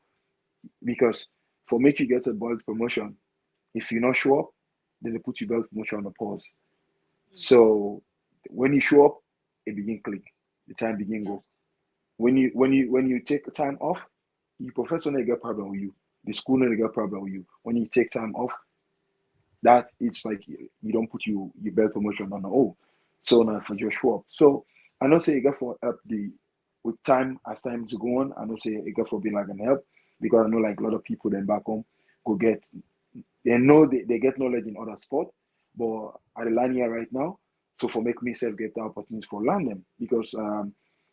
Because for make you get a belt promotion, if you not show up, then they put your belt promotion on the pause. So when you show up, it begin click. The time begin go. When you take time off, your professor not get problem with you. The school not get problem with you. When you take time off, that it's like you don't put your belt promotion on the oh. So now for just show up. So I know say you get for help the with time as time is going on. I know say you get for being like an help because I know like a lot of people then back home go get they know they get knowledge in other sport, but at the line here right now, so for make myself get the opportunities for learn them because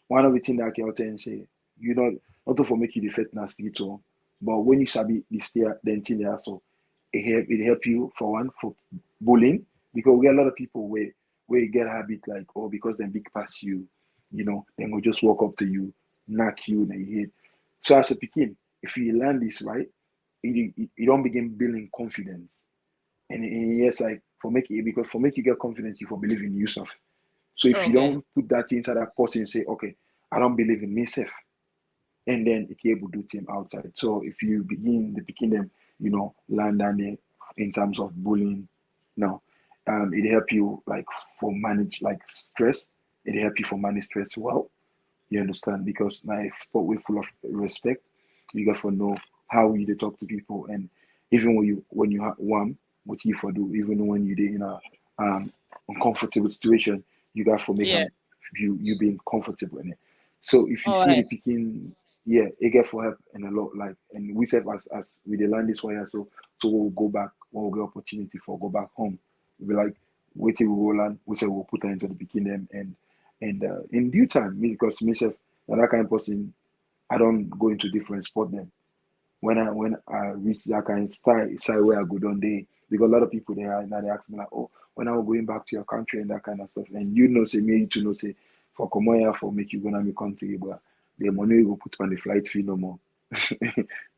one of the things that I can tell and say, you know, not to for make you the fitness too, but when you sabi this year, then thing there so it help you for one for bullying because we get a lot of people where you get a habit like oh because they big pass you, you know, then will just walk up to you, knock you in the head. So as a pekin, if you learn this right, you don't begin building confidence. And yes, like for make it because for make you get confidence, you for believe in yourself. So if you Okay. don't put that inside that person and say, okay, I don't believe in myself, and then you can able to do things outside. So if you begin them, you know, land on there in terms of bullying, no, it help you like for manage like stress. It help you for manage stress well. You understand? Because now if sport we're full of respect, you got to know how you dey talk to people, and even when you have one, what you for do, even when you in a uncomfortable situation, you got to make Yeah. you being comfortable in it. So if you All see the right. picking, yeah, it get for help and a lot like, and we said as we dey learn this one here, so we'll go back when we get opportunity for go back home. We'll be like, wait till we will learn, we say we'll put her into the picking them and in due time, me because myself, that kind of person, I don't go into different sport then. When I reach that kind of style where I go down there, because a lot of people there now they ask me like, oh, when I was going back to your country and that kind of stuff, and you know say me to know say for come here for make you gonna me country, but the money you go put on the flight fee no more.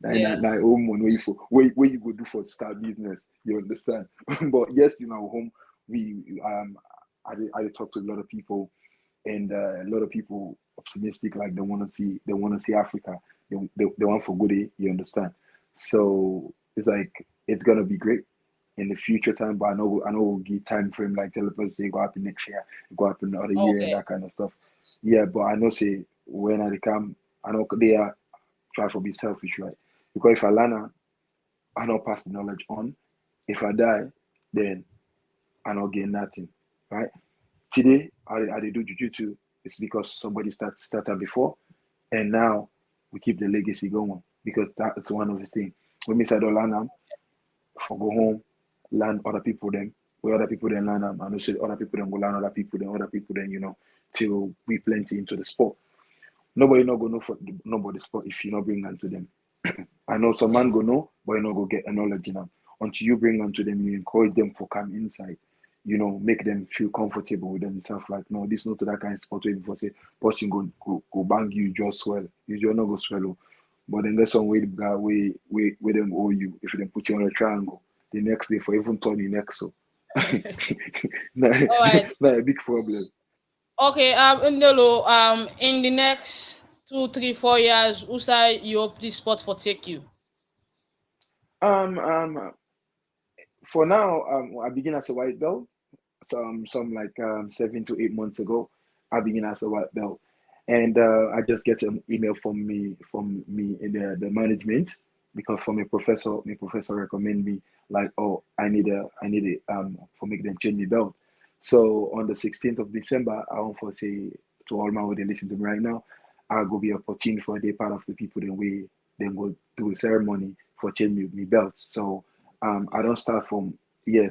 Yeah. Now home money for where you go do for start business. You understand? But yes, in our home we I talk to a lot of people and a lot of people optimistic like they want to see Africa. They want for good. You understand? So it's like it's gonna be great in the future time, but I know we'll give time frame like tell the person say go happen next year, go happen another year and Okay. that kind of stuff. Yeah, but I know say when I come, I know they are try to be selfish, right? Because if I learn, I don't pass the knowledge on. If I die, then I don't get nothing, right? Today, I did do jujitsu. It's because somebody started before, and now we keep the legacy going because that's one of the things. When we said learn them, for go home, learn other people then. Where other people then learn them, and we say other people then go learn other people then, till we plenty into the sport. Nobody not gonna know for nobody sport if you not bring them to them. I know some Yeah. man go know, but you not go get a knowledge in them. until you bring onto them, you encourage them for come inside, you know, make them feel comfortable with themselves. Like, no, this is not that kind of sport where before say, person go bang you, just swell. You not go swallow. But then there's some way where them owe you. If they put you on a triangle, the next day for even turn your neck, so not, All right. not a big problem. Okay, Ndolo, in the next 2, 3, 4 years, who say you hope this sport for take you? For now, I begin as a white belt. Some like 7 to 8 months ago, I began as a white belt, and I just get an email from me in the management, because from my professor recommend me, like, oh, I need a for make them change the belt. So on the 16th of December, I want to say to all my they listen to me right now, I'll go be opportunity for a part of the people then go do a ceremony for change me belt. So I don't start from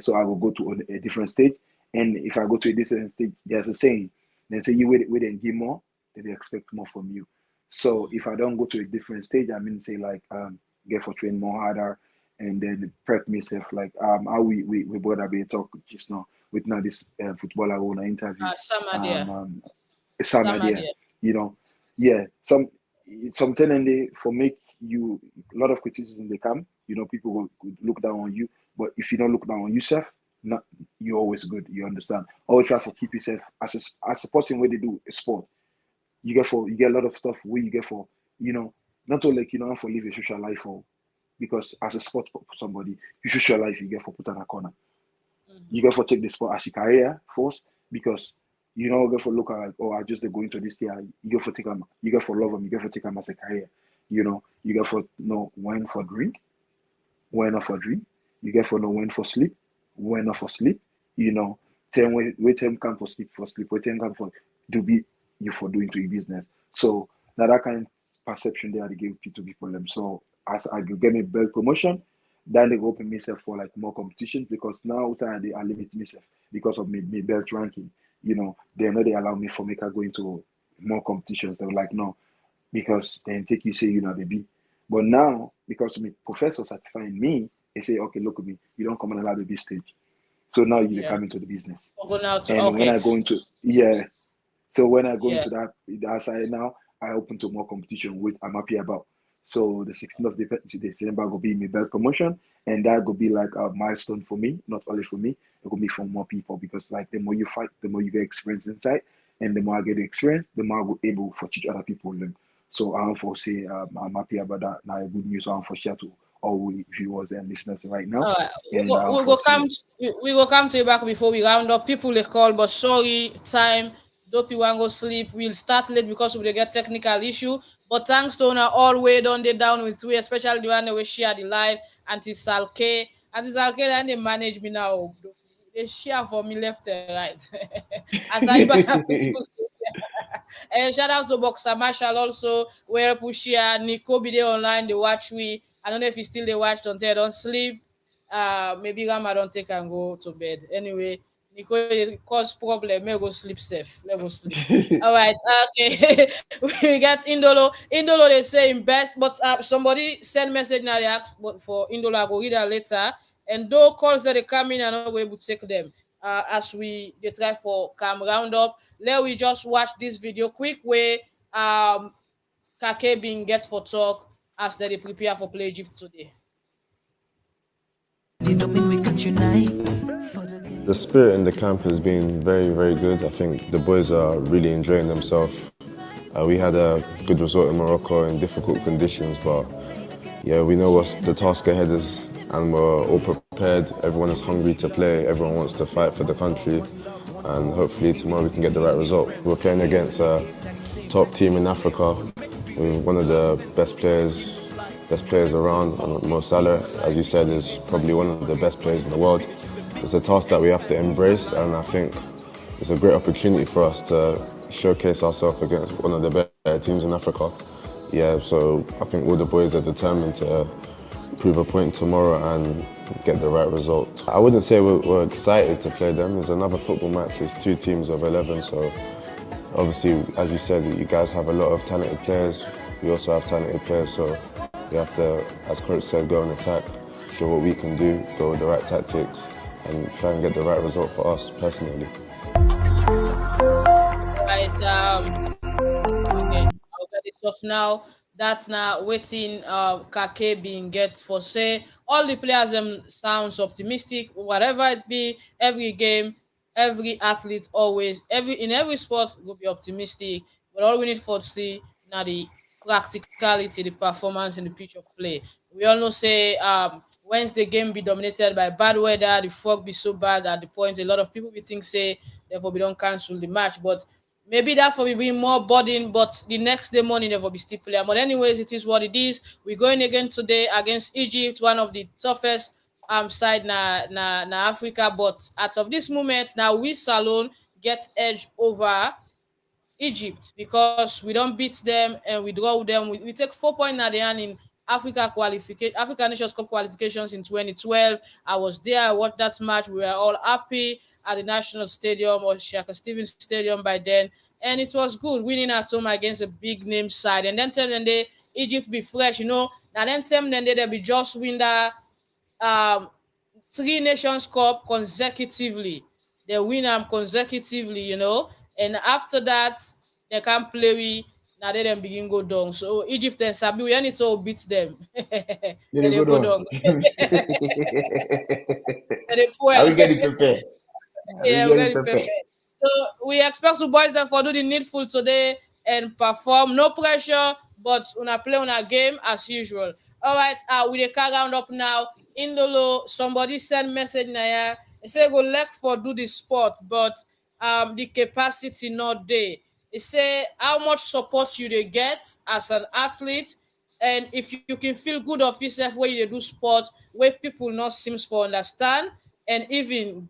so I will go to a different stage. And if I go to a different stage, there's a saying. They say you wait and give more, then they expect more from you. So if I don't go to a different stage, I mean say like get for train more harder and then prep myself like how we both have been talk just now with now this footballer who on interview. Samadia, you know. Yeah. Some telling they for make you a lot of criticism they come, you know, people will look down on you. But if you don't look down on yourself, not you're always good. You understand? Always try to keep yourself as a person where they do a sport. You get a lot of stuff where you get for, you know, not only like, you know, for live a social life or because as a sport for somebody, your social life you get for put on a corner. You get for take the sport as a career first because you know get for look at like, oh, I just go into this year. You get for take them, you get for love them, you get for take them as a career. You know, you get for no when for drink, when not for drink. You get for no when for sleep, when not for sleep. You know, time wait time come for sleep, wait time come for do be you for doing to your business. So now that kind of perception there they give to people them. So as I get me belt promotion, then they open myself for like more competitions because now I limit myself because of my belt ranking. You know, they allow me for make I go into more competitions. They were like, no, because then take you say you know they be. But now, because my professor satisfying me, they say, okay, look at me, you don't come on a big stage. So now you come into the business. When I go into so when I go into that side now, I open to more competition which I'm happy about. So the 16th of December will be my belt promotion, and that will be like a milestone for me, not only for me, it will be for more people because like the more you fight, the more you get experience inside, and the more I get the experience, the more I will able for teach other people them. So I want to say I'm happy about that. Now good news I want to share to all we viewers and listeners right now. All right. And we go come to you back before we round up. People they call, but sorry, time. Dopey want go sleep. We'll start late because we get technical issue. But thanks to all way down they down with we, especially the one we share the live anti Salke. Anti Salke and they manage me now. They share for me left and right. As I and shout out to Boxer Marshall also, where Pushia, Nico be there online, they watch we. I don't know if he still they watch until they don't sleep. Maybe Rama don't take and go to bed. Anyway, Nico cause problem. May go sleep safe. Let go sleep. All right. Okay. We got Indolo. Indolo they say in best, but somebody send message now they ask but for Indolo. I go read that later. And though calls that they come in, I'm not able to take them. As they try for come round up. Let we just watch this video quick way. Kake being get for talk as they prepare for play Egypt today. The spirit in the camp has been very, very good. I think the boys are really enjoying themselves. We had a good result in Morocco in difficult conditions, but yeah, we know what the task ahead is and we're all prepared. Everyone is hungry to play, everyone wants to fight for the country, and hopefully tomorrow we can get the right result. We're playing against a top team in Africa with one of the best players around. Mo Salah, as you said, is probably one of the best players in the world. It's a task that we have to embrace, and I think it's a great opportunity for us to showcase ourselves against one of the better teams in Africa. Yeah, so I think all the boys are determined to prove a point tomorrow and get the right result. I wouldn't say we're excited to play them. It's another football match. It's 2 teams of 11, so obviously, as you said, you guys have a lot of talented players. We also have talented players, so we have to, as coach said, go and attack. show what we can do, go with the right tactics, and try and get the right result for us personally. Right. Okay. I'll get this off now. That's now waiting. Kake being get for say all the players sounds optimistic. Whatever it be, every game, every athlete always every sport will be optimistic. But all we need for see now the practicality, the performance in the pitch of play. We all know say Wednesday game be dominated by bad weather, the fog be so bad at the point a lot of people be think say therefore we don't cancel the match. But maybe that's for me being more burden, but the next day morning there will be still player. But anyways, it is what it is. We're going again today against Egypt, one of the toughest side na Africa. But as of this moment, now we Salone get edge over Egypt because we don't beat them and we draw with them. We take 4 points at the end in Africa Nations Cup qualifications in 2012. I was there. I watched that match. We were all happy at the National Stadium or Shaka Stevens Stadium by then, and it was good winning at home against a big name side. And then tell them they Egypt be fresh, Now then tell them they be just win that um 3 Nations Cup consecutively. They win them consecutively. And after that, they can't play we. Now they then begin go down. So Egypt and Sabi, we need to beat them. Then Very they good go one. down. They Are we well. getting prepared? Are we Yeah, we're getting getting prepared? prepared. So we expect to boys them for do the needful today and perform. No pressure, but una play on a game as usual. All right, we the car round up now. In the low, somebody send message na here. They say go left for do the sport, but the capacity not there. They say how much support you they get as an athlete, and if you can feel good of yourself where you dey do sport, where people not seems for understand, and even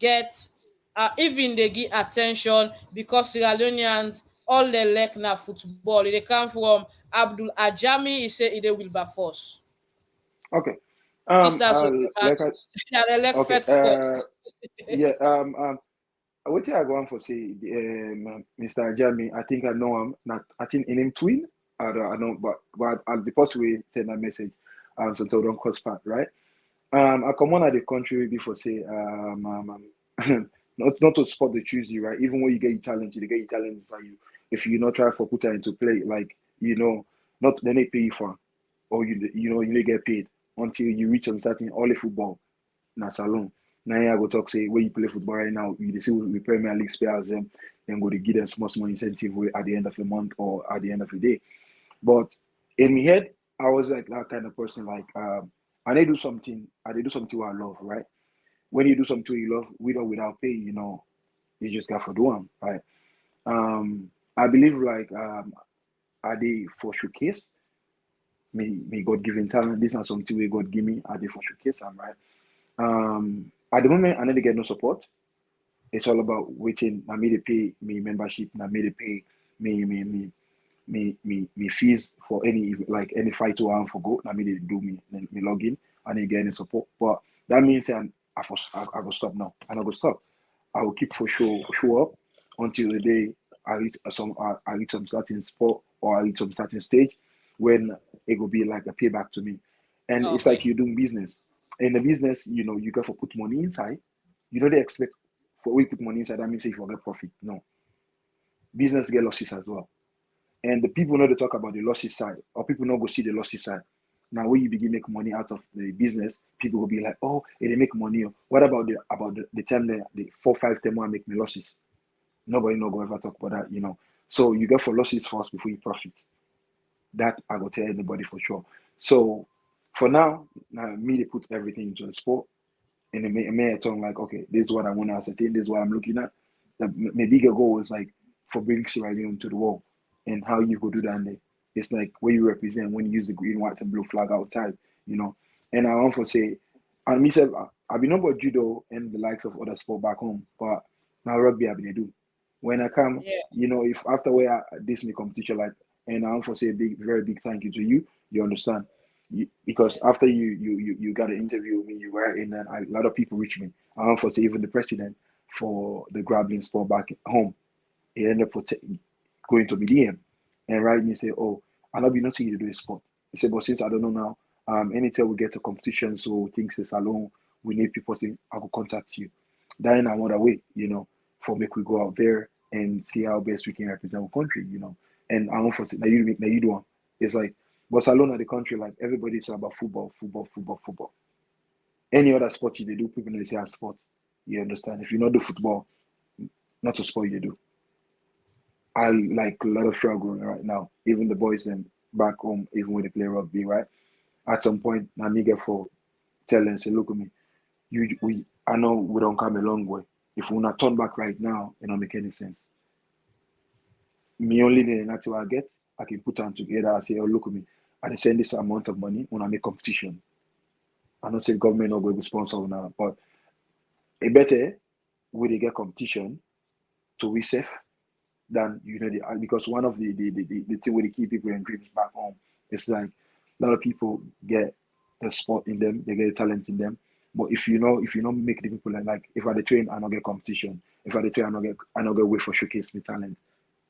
they give attention because Sierra Leoneans all they like na football. They come from Abdul Ajami. He say they Wilberforce. Okay. This that's what Like I, they like okay. fed sports. Yeah. What I go on for say, Mr. Ajami, I think I know him. Not, I think in him twin. I know, but I'll be possibly send a message. So don't cross path, right? I come on at the country before say, not to spot the Tuesday, right? Even when you get your talent, you get your talent inside you. If you not try for put her into play, like not then they pay you for, or you don't get paid until you reach on starting all the football na salon. Now I go talk say where you play football right now, you see we Premier League players them, then go to give them small incentive at the end of the month or at the end of the day. But in my head, I was like that kind of person. Like, I do something I love, right? When you do something you love, without pay, you just got to do them, right? I believe like I did for showcase me God given talent. This is something we God give me. I did for showcase, I'm right. At the moment, I need to get no support. It's all about waiting. I made to pay me membership. And I made to pay me fees for any fight to want for go. I made to do me login and then get any support. But that means I go stop now. I'm not go stop. I will keep for show up until the day I reach some certain spot or I reach some certain stage when it will be like a payback to me. And it's like you're doing business. In the business, you got to put money inside. You don't expect for we put money inside, that means if you get profit. No. Business get losses as well. And the people know to talk about the losses side, or people not go see the losses side. Now when you begin make money out of the business, people will be like, oh, they make money. What about the time the 4-5 time I make me losses? Nobody no go ever talk about that, So you get for losses first before you profit. That I will tell anybody for sure. So for now me they put everything into the sport. And it may turn like, okay, this is what I want to ascertain, this is what I'm looking at. My bigger goal is like for bringing Sierra Leone to the world and how you go do that. And it's like where you represent when you use the green, white, and blue flag outside, And I want to say, and myself, I've been about judo and the likes of other sport back home, but now rugby I've been do. When I come, if after where this me competition like, and I want to say a very big thank you to you. You understand? Because after you got an interview with me, you were in, and a lot of people reached me. I want to say even the president for the grappling sport back home, he ended up going to BDM and write me say, "Oh, I'll not be nothing you to do a sport." He said, "But since I don't know now, Anytime we get a competition, so things is alone, we need people saying, I will contact you. That in another way, for make we go out there and see how best we can represent our country, And I don't foresee now you do one. It's like Barcelona, the country, like everybody's about football, football, football, football. Any other sport you they do, people know say a sport. You understand? If you not do football, not a sport you do. I like a lot of struggle right now. Even the boys then back home, even when they play rugby, right? At some point, now me get for tell and say, look at me, I know we don't come a long way. If we not turn back right now, it don't make any sense. Me only the natural I get, I can put them together. I say, oh look at me, I send this amount of money when I make competition. I not say government not going to sponsor now, but it better we they get competition to we safe than because one of the thing with the key people and dreams back home, it's like a lot of people get the sport in them, they get the talent in them. But if you not make the people like if I train, I not get competition. If I train, I not get way for showcase my talent.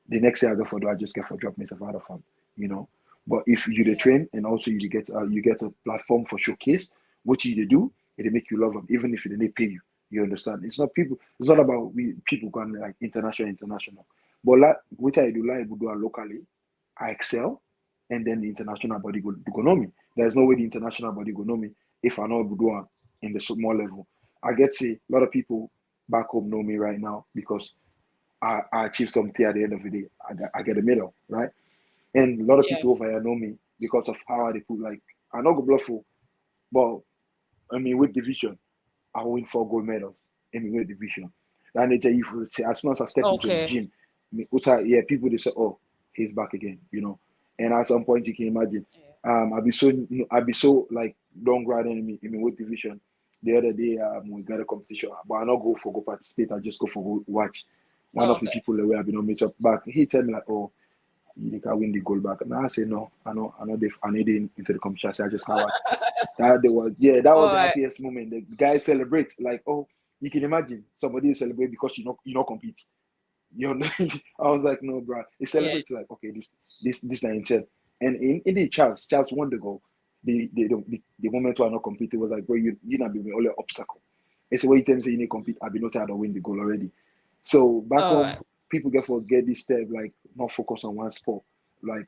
The next year I go for do, I just get for drop myself out of fun, But if you the train and also you get a platform for showcase, what you do, it make you love them, even if they didn't pay you. You understand? It's not about people going like international. But like what I do, like we do locally, I excel, and then the international body go know me. There's no way the international body go know me if I know do in the small level. I get to see a lot of people back home know me right now because I achieve something at the end of the day. I get a medal, right? And a lot of people over here know me because of how they put like I not go bluff, but I mean with division, I win 4 gold medals in with division. And they tell you as soon as I step into the gym, people they say, oh, he's back again, And at some point you can imagine, I'll be so like don't grad enemy in with division. The other day we got a competition, but I not go participate. I just go for go watch. One of the people that I've been meet up back, he tell me like, oh, you can win the gold back. And I say no, I need it into the competition. I say I just can't watch. That was the happiest moment. The guys celebrate like, oh, you can imagine somebody celebrate because you not compete. I was like, no, bro. It celebrates like, okay, this 9-10. And in the Charles won the goal. The moment where I not compete, it was like, bro, you not be my only obstacle. It's the way you tell me say you need compete. I've been not to win the goal already. So back home, people forget this step, like not focus on one sport. Like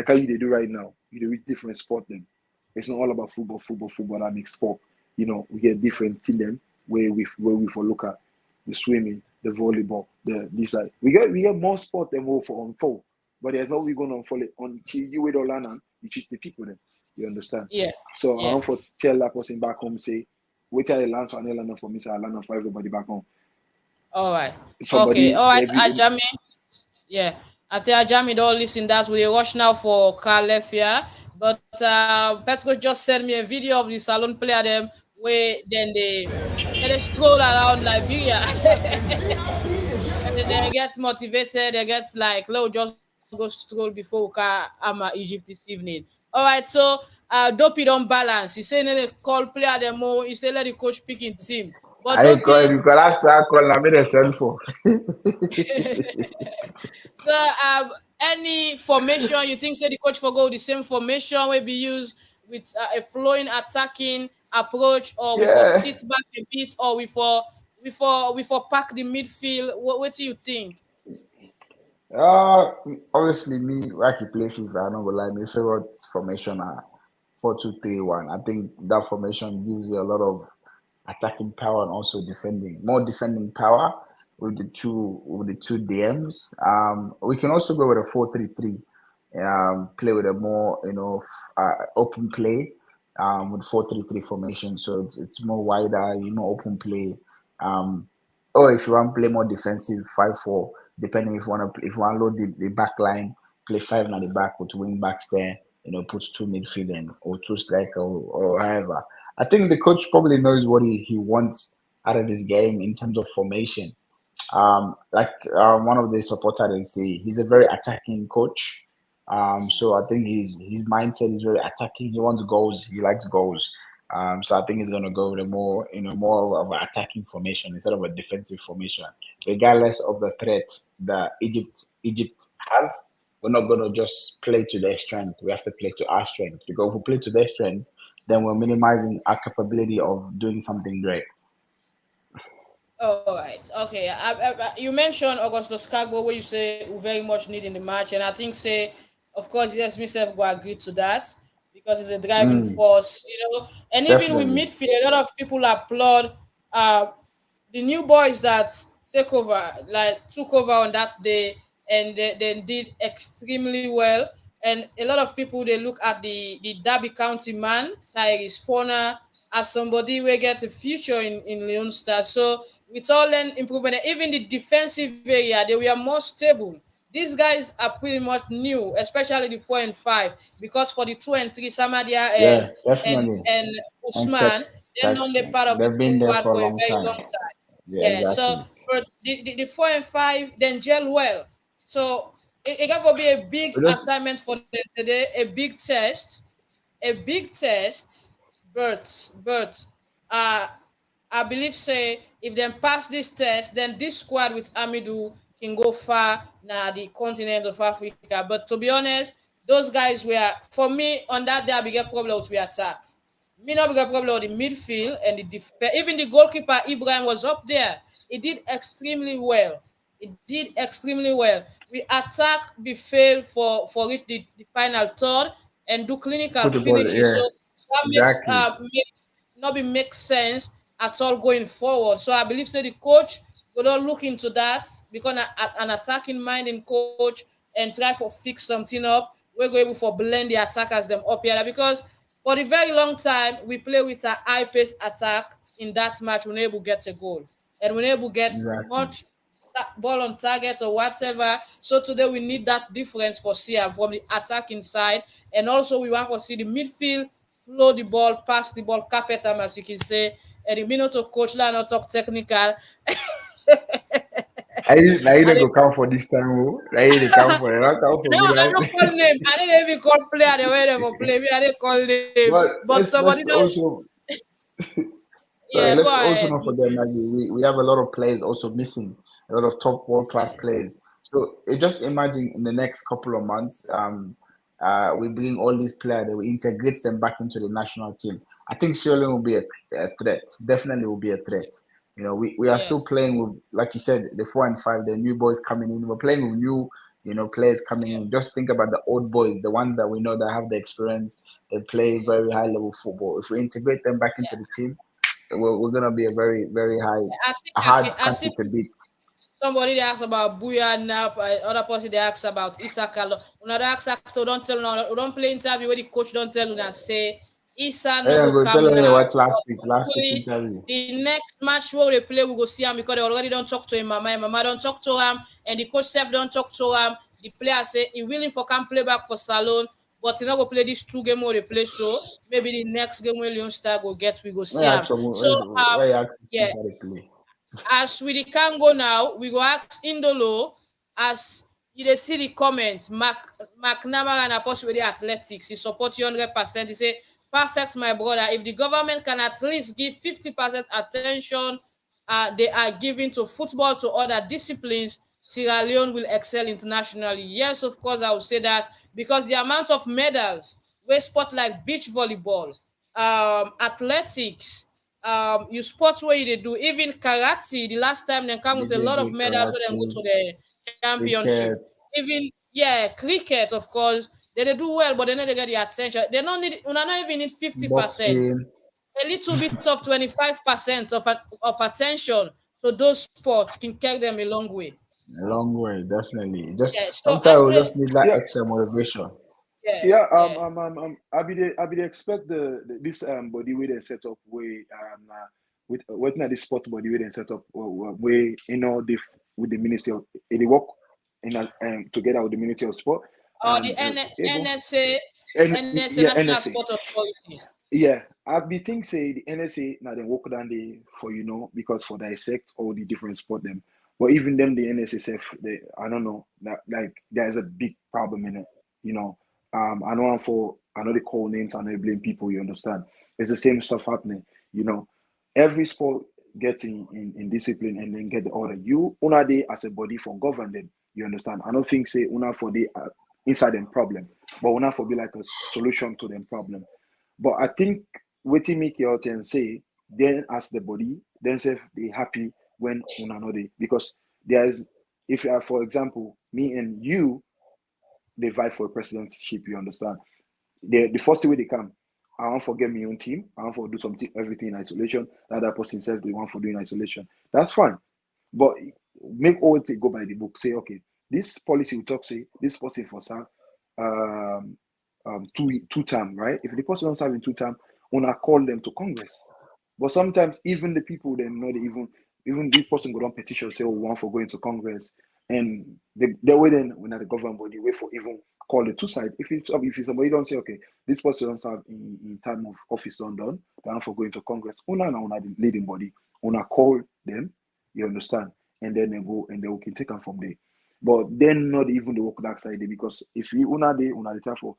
how you they do right now. You do with different sport then. It's not all about football that makes sport. We get different thing then where we for look at the swimming, the volleyball, this side. We get more sport than more for unfold. But there's no we gonna unfold it until you wait all and you treat the people then. You understand? Yeah. So I want to tell that person back home, say, wait till I land for an for me, so I land for everybody back home. All right. All right, Ajami. Yeah. I think Ajami don't listen that we watch now for Calefia. But Petro just sent me a video of the salon player them where then they stroll around Liberia. And then they get motivated, they get like, let's just go stroll before Egypt this evening. All right, so Dopey don't balance. He said they call player them more, he said let the coach pick in team. But I call you last time call I made a send for. So any formation you think say the coach for go the same formation will be used with a flowing attacking approach, or we for sit back a bit, or we for pack the midfield? What do you think? Obviously me like you play FIFA, I don't go lie, my favorite formation are 4-2-3-1. I think that formation gives you a lot of attacking power and also more defending power with the two DMs. We can also go with a 4-3-3. Play with a more open play with 4-3-3 formation. So it's more wider, open play. Or if you want to play more defensive, 5-4, depending if you want to load the back line, play 5 at the back with wing backs there. Put 2 midfield or 2 striker or however. I think the coach probably knows what he wants out of this game in terms of formation. One of the supporters they say, he's a very attacking coach. So I think his mindset is very attacking. He wants goals. He likes goals. So I think he's gonna go with a more of an attacking formation instead of a defensive formation. Regardless of the threat that Egypt have, we're not gonna just play to their strength. We have to play to our strength. Because if we play to their strength, then we're minimizing our capability of doing something great. All right. Okay. You mentioned Augustus Cargo, where you say we very much need in the match, and I think say, of course, yes, myself will agree to that because it's a driving force, And even with Definitely. midfield, a lot of people applaud uh the new boys that took over on that day, and they did extremely well. And a lot of people they look at the Derby County man, Tyrese Forner, as somebody who gets a future in Leone Stars. So with all then improvement, even the defensive area, they were more stable. These guys are pretty much new, especially the 4 and 5, because for the 2 and 3, Samadia Yeah, and definitely. and And check, Usman, they're check. not the part of the They've been there squad for a for a long very time. long time. Yeah, Yeah, so exactly. but the 4 and 5 then gel well. So it got to be a big We just assignment for them today, a big test. But uh I believe say if them pass this test, then this squad with Amidu can go far now the continent of Africa. But to be honest, those guys were for me on that day I bigger problem with we attack. Me not bigger problem with the midfield and the defense. Even the goalkeeper Ibrahim was up there. He did extremely well. It did extremely well. We attack, we fail for it the final third and do clinical put the ball. finishes. Yeah, So that makes exactly. not be make sense at all going forward. So I believe say the coach will not look into that because an attacking minded coach and try for fix something up. We're going able for blend the attackers them up here because for the very long time we play with a high pace attack in that match. We're able to get a goal and we're able to get Exactly. much ball on target or whatever. So today we need that difference for Sia from the attacking side, and also we want to see the midfield flow the ball, pass the ball, carpet them as you can say. And the minute of coach not talk technical. Now you And don't go count for this time, oh. Now you dey count for it. Not count for no, me I like. don't call name. I didn't even call player the way they for play me. I didn't call name. But But somebody let's don't. also sorry, Yeah, go let's also ahead. not forget, Maggie, we have a lot of players also missing, a lot of top world class players. So just imagine in the next couple of months, we bring all these players, they will integrate them back into the national team. I think Sierra Leone will be a threat. Definitely will be a threat. We are Yeah, still playing with, like you said, the 4 and 5, the new boys coming in. We're playing with new, players coming yeah, in. Just think about the old boys, the ones that we know that have the experience. They play very high level football. If we integrate them back into yeah. the team, we're gonna be a very very high a hard I see country to beat. somebody they ask about Buya Nap, other person they ask about Issa Kalo. Another ask so don't tell no, don't play interview where the coach don't tell you say Issa no And go go tell come them now. what But last week hopefully interview. the next match where they play we go see him because they already don't talk to him. Mama don't talk to him, and the coach self don't talk to him. The player say he willing for come play back for Salone, but he not go play these 2 games where they play so maybe the next game when Leon Star go get we go see Where him. actually So where you ask yeah, if how they play. as we can go now, we go ask Indolo as you dey see the comments. McNamara and Apostle with the athletics. He support you 100%. He say, perfect, my brother. If the government can at least give 50% attention they are giving to football to other disciplines, Sierra Leone will excel internationally. Yes, of course, I will say that because the amount of medals where sport like beach volleyball, athletics, you sports where they do even karate. The last time they come with a lot of BJJ, medals when they go karate, to the championship. cricket, Even yeah, cricket of course they do well, but they never get the attention. They don't need. We not even need 50%. boxing, A little bit of 25% of attention to those sports can carry them a long way. a long way, definitely. Just Yeah. So I sometimes we say just need that Yeah, extra motivation. yeah, yeah. yeah. I be dey expect this body way they set up way with working at this sport body way they set up way the with the ministry of they work in together with the ministry of sport Or the and able NSA, and NSA yeah National NSA. Sport Authority. Yeah, I be think say the NSA now they work down the for because for dissect all the different sport them. But even them the NSSF they I don't know that like there's a big problem in it. You know, I know I know they call names, I know they blame people. You understand? It's the same stuff happening. You know, every sport gets in discipline and then get the order. You una day as a body for govern them. You understand? I don't think say una for the inside them problem, but una for be like a solution to them problem. But I think waiting make you out and say, then as the body, then say they happy when una know they, because there is, if you are, for example, me and you, they vie for a presidency, you understand? The first way they come, I want to get my own team, I want to do something, everything in isolation. The other person says they want to do in isolation. That's fine. But make all they go by the book. Say, okay, this policy we talk, say this person for some two term, right? If the person don't serve in 2 term, wanna call them to Congress. But sometimes even the people they know they even this person go on petition say, oh, we want for going to Congress, and they wait then when the government body wait for even call the 2 side. If it's somebody don't say, okay, this person don't serve in time of office done, they want for going to Congress. Una the leading body, una call them, you understand, and then they go and they can take them from there. But then not even the work that side because if you una the time for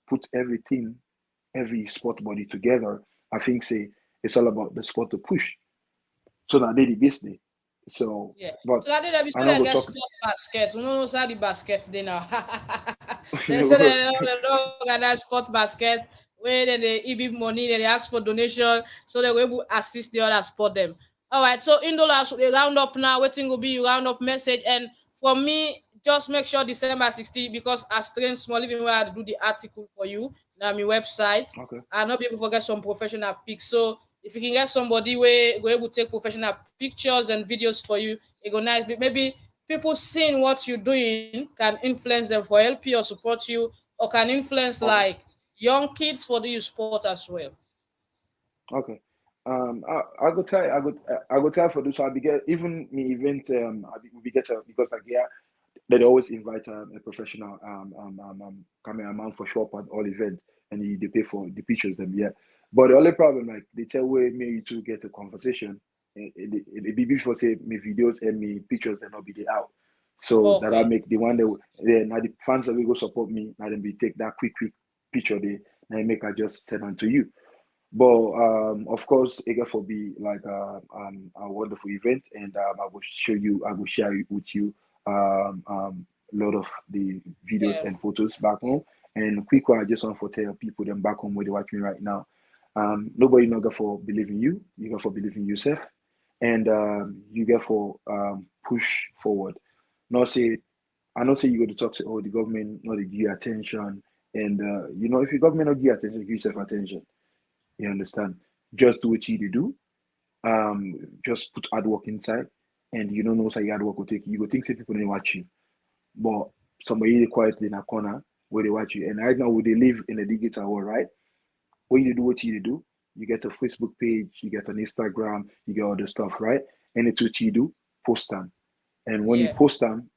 put everything, every sport body together, I think say it's all about the sport to push. So now they the business. So Yeah. but So I did we I still not go get talk. sport baskets. We don't know how the baskets they now. They say they don't organize sport basket where then they EB money, then they ask for donation, so they will able to assist the other sport them. All right, so Indola, so they round up now. Waiting will be you round up message, and for me, just make sure December 16 because as train small even where I do the article for you now my website. Okay. I'll not be able to forget some professional pics. So if you can get somebody where go able to take professional pictures and videos for you, it go nice. Maybe people seeing what you're doing can influence them for help you or support you, or can influence Okay. like young kids for the sport as well. Okay. I go tell I go tell for this. So I be get even me event we be get because like yeah they always invite a professional cameraman for show up at all events and they pay for the pictures them yeah. But the only problem like they tell where me to get a conversation it be before say me videos and me pictures they not be there out. So that I Okay. make the one that yeah, now the fans that will go support me now then be take that quick picture they now make I just send them to you. But of course, it for be like a wonderful event, and I will show you, I will share it with you a lot of the videos Yeah. and photos back home. And quick one, I just want to tell people them back home where they watch me right now. Nobody not got for believing you, you got for believing yourself, and you get for push forward. Not say I not say you go to talk to oh the government not give you attention, and if your government not give you attention, give yourself attention. You understand? Just do what you do. Just put hard work inside, and you don't know how your hard work will take you. You will think say people don't watch you, but somebody quietly in a corner where they watch you. And right now, we they live in a digital world, right? When you do what you do, you get a Facebook page, you get an Instagram, you get all the stuff, right? And it's what you do, post them. And when you Yeah. post them,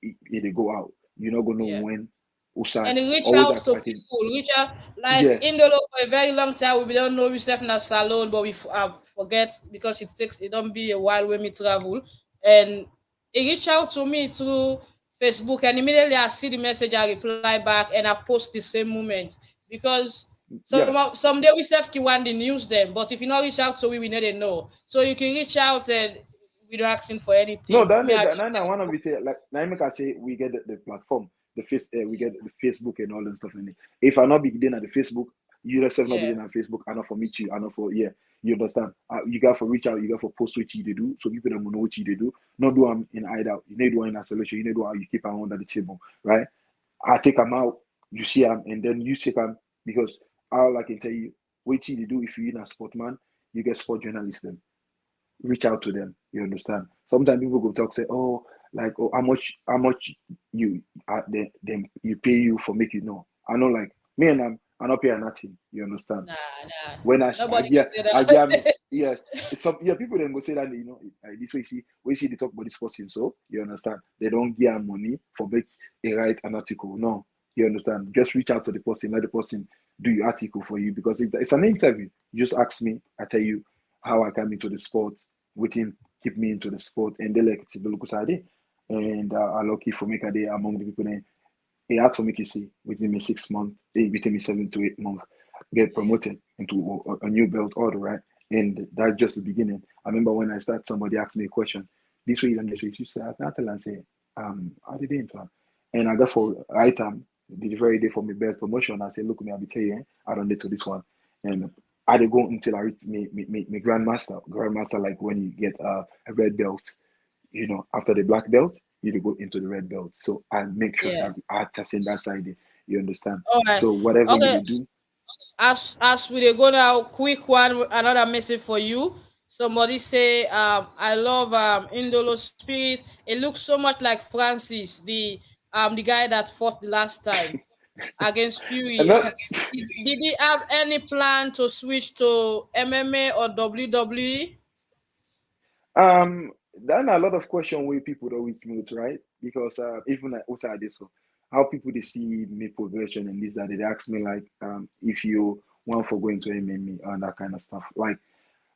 they go out. You're not gonna know Yeah. when. Also, And reach always out have, to I think, people. Reach out like yeah, Indolo for a very long time. We don't know yourself in a salon, but we forget because it don't be a while when we travel. And he reached out to me through Facebook, and immediately I see the message, I reply back, and I post the same moment because yeah. someday we self can want the news them, but if you not reach out to we need to know. So you can reach out and we don't asking for No, anything. that Me, I that one just of it like now make I say we get the platform, we get the Facebook and all that stuff in it. If I not be there at the Facebook, you yourself not be yeah, there at Facebook, I not for meet you, I not for yeah, you understand? You got for reach out, you got for post what you they do, so people don't know what you they do. Not do them in either. You need one in isolation, you need one you keep them under the table, right? I take them out, you see them, and then you take them because all I can tell you, what you do if you're in a sportman, you get sport journalists then reach out to them. You understand? Sometimes people go talk say, oh, like oh, how much you them you pay you for make you know. I know like me and I'm not paying nothing. You understand? nah, nah. When I Nobody get can say I get that. yes. It's some yeah people then go say that like, this way see we see they talk about this person so you understand they don't give them money for make a write an article. No, you understand? Just reach out to the person, let the person do your article for you because it's an interview. You just ask me, I tell you how I came into the sport, with him keep me into the sport, and they like to look side. And I'm lucky for make a day among the people. He had to make you see within me 6 months, within me 7 to 8 months, get promoted into a new belt order, right? And that's just the beginning. I remember when I started, somebody asked me a question. This way, and this way, you say, I can't tell and say, how did they enter? And I got for item the very day for my belt promotion. I said, look, me, I'll be telling you, I don't need to this one. and I dey go until I reach me grandmaster like when you get a red belt, you know, after the black belt, you dey go into the red belt. So I make sure Yeah. I testing that side there. You understand? All right. So whatever you Okay. dey do, As we dey go now, quick one, another message for you. Somebody say, I love Indolo spirit. It looks so much like Francis, the guy that fought the last time against and Fury. not Did he have any plan to switch to MMA or WWE? then a lot of question where people don't reach me with, right? Because even outside this, so how people they see me progression and this that they ask me like if you want for going to MMA and that kind of stuff. Like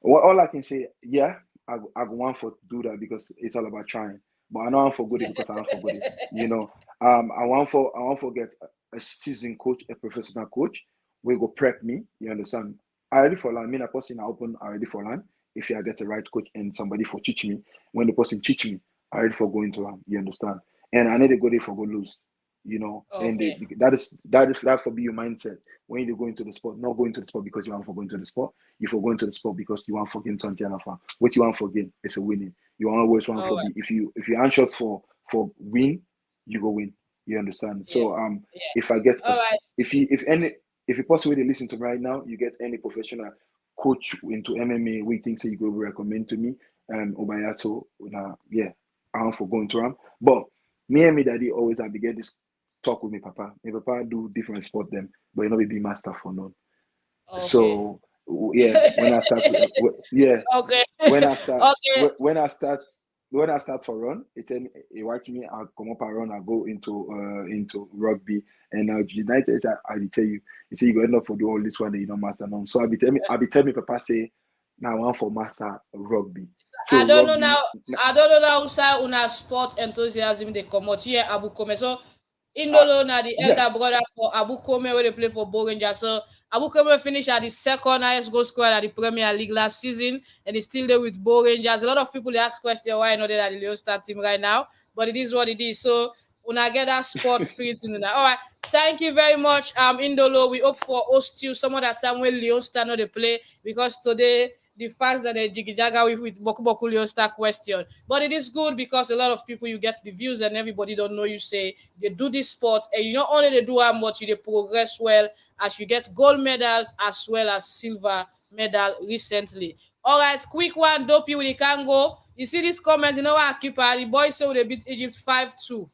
all I can say, yeah, I want for do that because it's all about trying. But I know I'm for good it because I'm for good it. You know, I want for get a seasoned coach, a professional coach. We go prep me. You understand? I already for land. Me, a person I open already for land. If I get the right coach and somebody for teach me, when the person teach me, I already for going to land. You understand? And I need to go there for go lose. You know, and Okay. that for be your mindset when you go into the sport, not going to the sport because you want for going to the sport. You for going to the sport because you want for gain something alpha. What you want for gain is a winning. You always want All for right. be if you're anxious for win, you go win. You understand? Yeah. So Yeah. if I get All right. if you possibly listen to me right now, you get any professional coach into MMA, we think so you go recommend to me, Obayato, yeah, I want for going to him. But me and me daddy always have to get this talk with me papa. My papa do different sport them, but you know be master for none. Okay. So yeah, when I start, yeah, Okay. when I start, Okay. when I start for run, it tell me, it watch me. I come up and run. I go into rugby, and now United. I will tell you, you see, you go end up for do all this one that you don't master none. So I be tell me, Papa say, now I want for master rugby. I So don't know rugby, now. I don't know now how una sport enthusiasm they come out here Abu Kome. So Indolo na the yeah, elder brother for Abu Kome where they play for Bo Rangers. So Abu Kome finished at the second highest goal scorer at the Premier League last season, and he's still there with Bo Rangers. A lot of people they ask question why not they're at the Leone Star team right now, but it is what it is. So una get that sports spirit in that. All right. Thank you very much, Indolo. We hope for host you some other time when Leone Star know they play because today the fact that they jiggy jagger with Boku Boku Leone Star question. But it is good because a lot of people you get the views and everybody don't know you say they do this sport and you not only they do how much you they progress well as you get gold medals as well as silver medal recently. All right, quick one, Dopey with the Kango. You see this comment, you know what, keeper? The boys say they beat Egypt 5-2.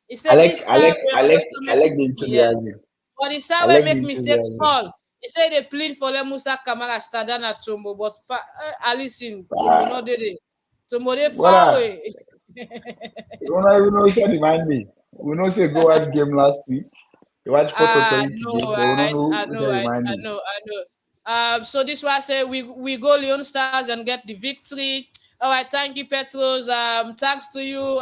He I said like this I time like we I are like going to I make like the yes. enthusiasm. But the I time we like the make mistakes enthusiasm. small. He said they plead for them Musa Kamara Stadana Tumbo, but Alison Tumbo Ah, no did it. Tumbo they what far away. you know say remind me. We know say go out game last week. You watch Port I Authority know, game, but we don't right? know I who know, say right? remind I me. know, I know. So this was say we go Leon Stars and get the victory. All right, thank you, Petros. Thanks to you,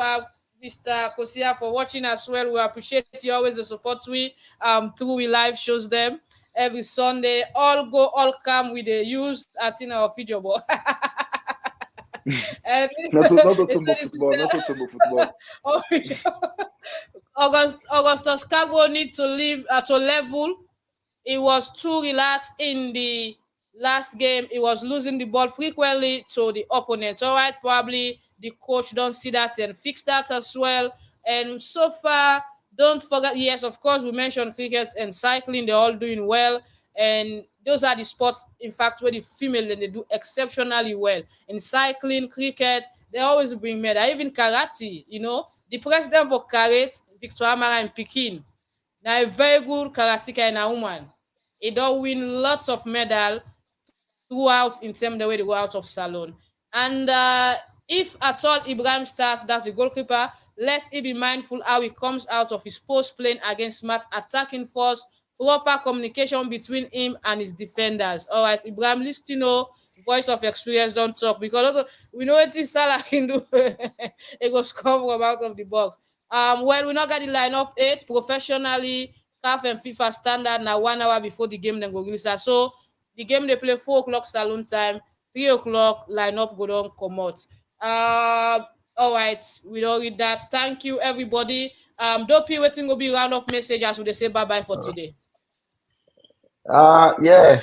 Mr. Kosia, for watching as well. We appreciate you always the support through we live shows them every Sunday. All go, all come with the use at in our video board. And not to it's tumble football, not to tumble football. Augustus Cargo need to leave to level. He was too relaxed in the last game. He was losing the ball frequently to the opponent. All right, probably the coach don't see that and fix that as well. And so far, don't forget, yes, of course, we mentioned cricket and cycling. They're all doing well. And those are the sports, in fact, where the female and they do exceptionally well. In cycling, cricket, they always bring medal. Even karate, the president for karate, Victor Amara in Peking, now a very good karateka and a woman. He don't win lots of medal throughout in terms of the way they go out of Salone. And if at all Ibrahim starts, that's the goalkeeper, let he be mindful how he comes out of his post playing against smart attacking force, proper communication between him and his defenders. All right, Ibrahim Listino, voice of experience, don't talk because we know what this Salah can do. It goes come from out of the box. Well, we not got the lineup 8 professionally, CAF and FIFA standard now 1 hour before the game then go release. So the game they play 4 o'clock Salone time, 3 o'clock lineup go down come out. All right, we don't read that. Thank you everybody. Dopey waiting will be round up message as we say bye bye for today. Yeah.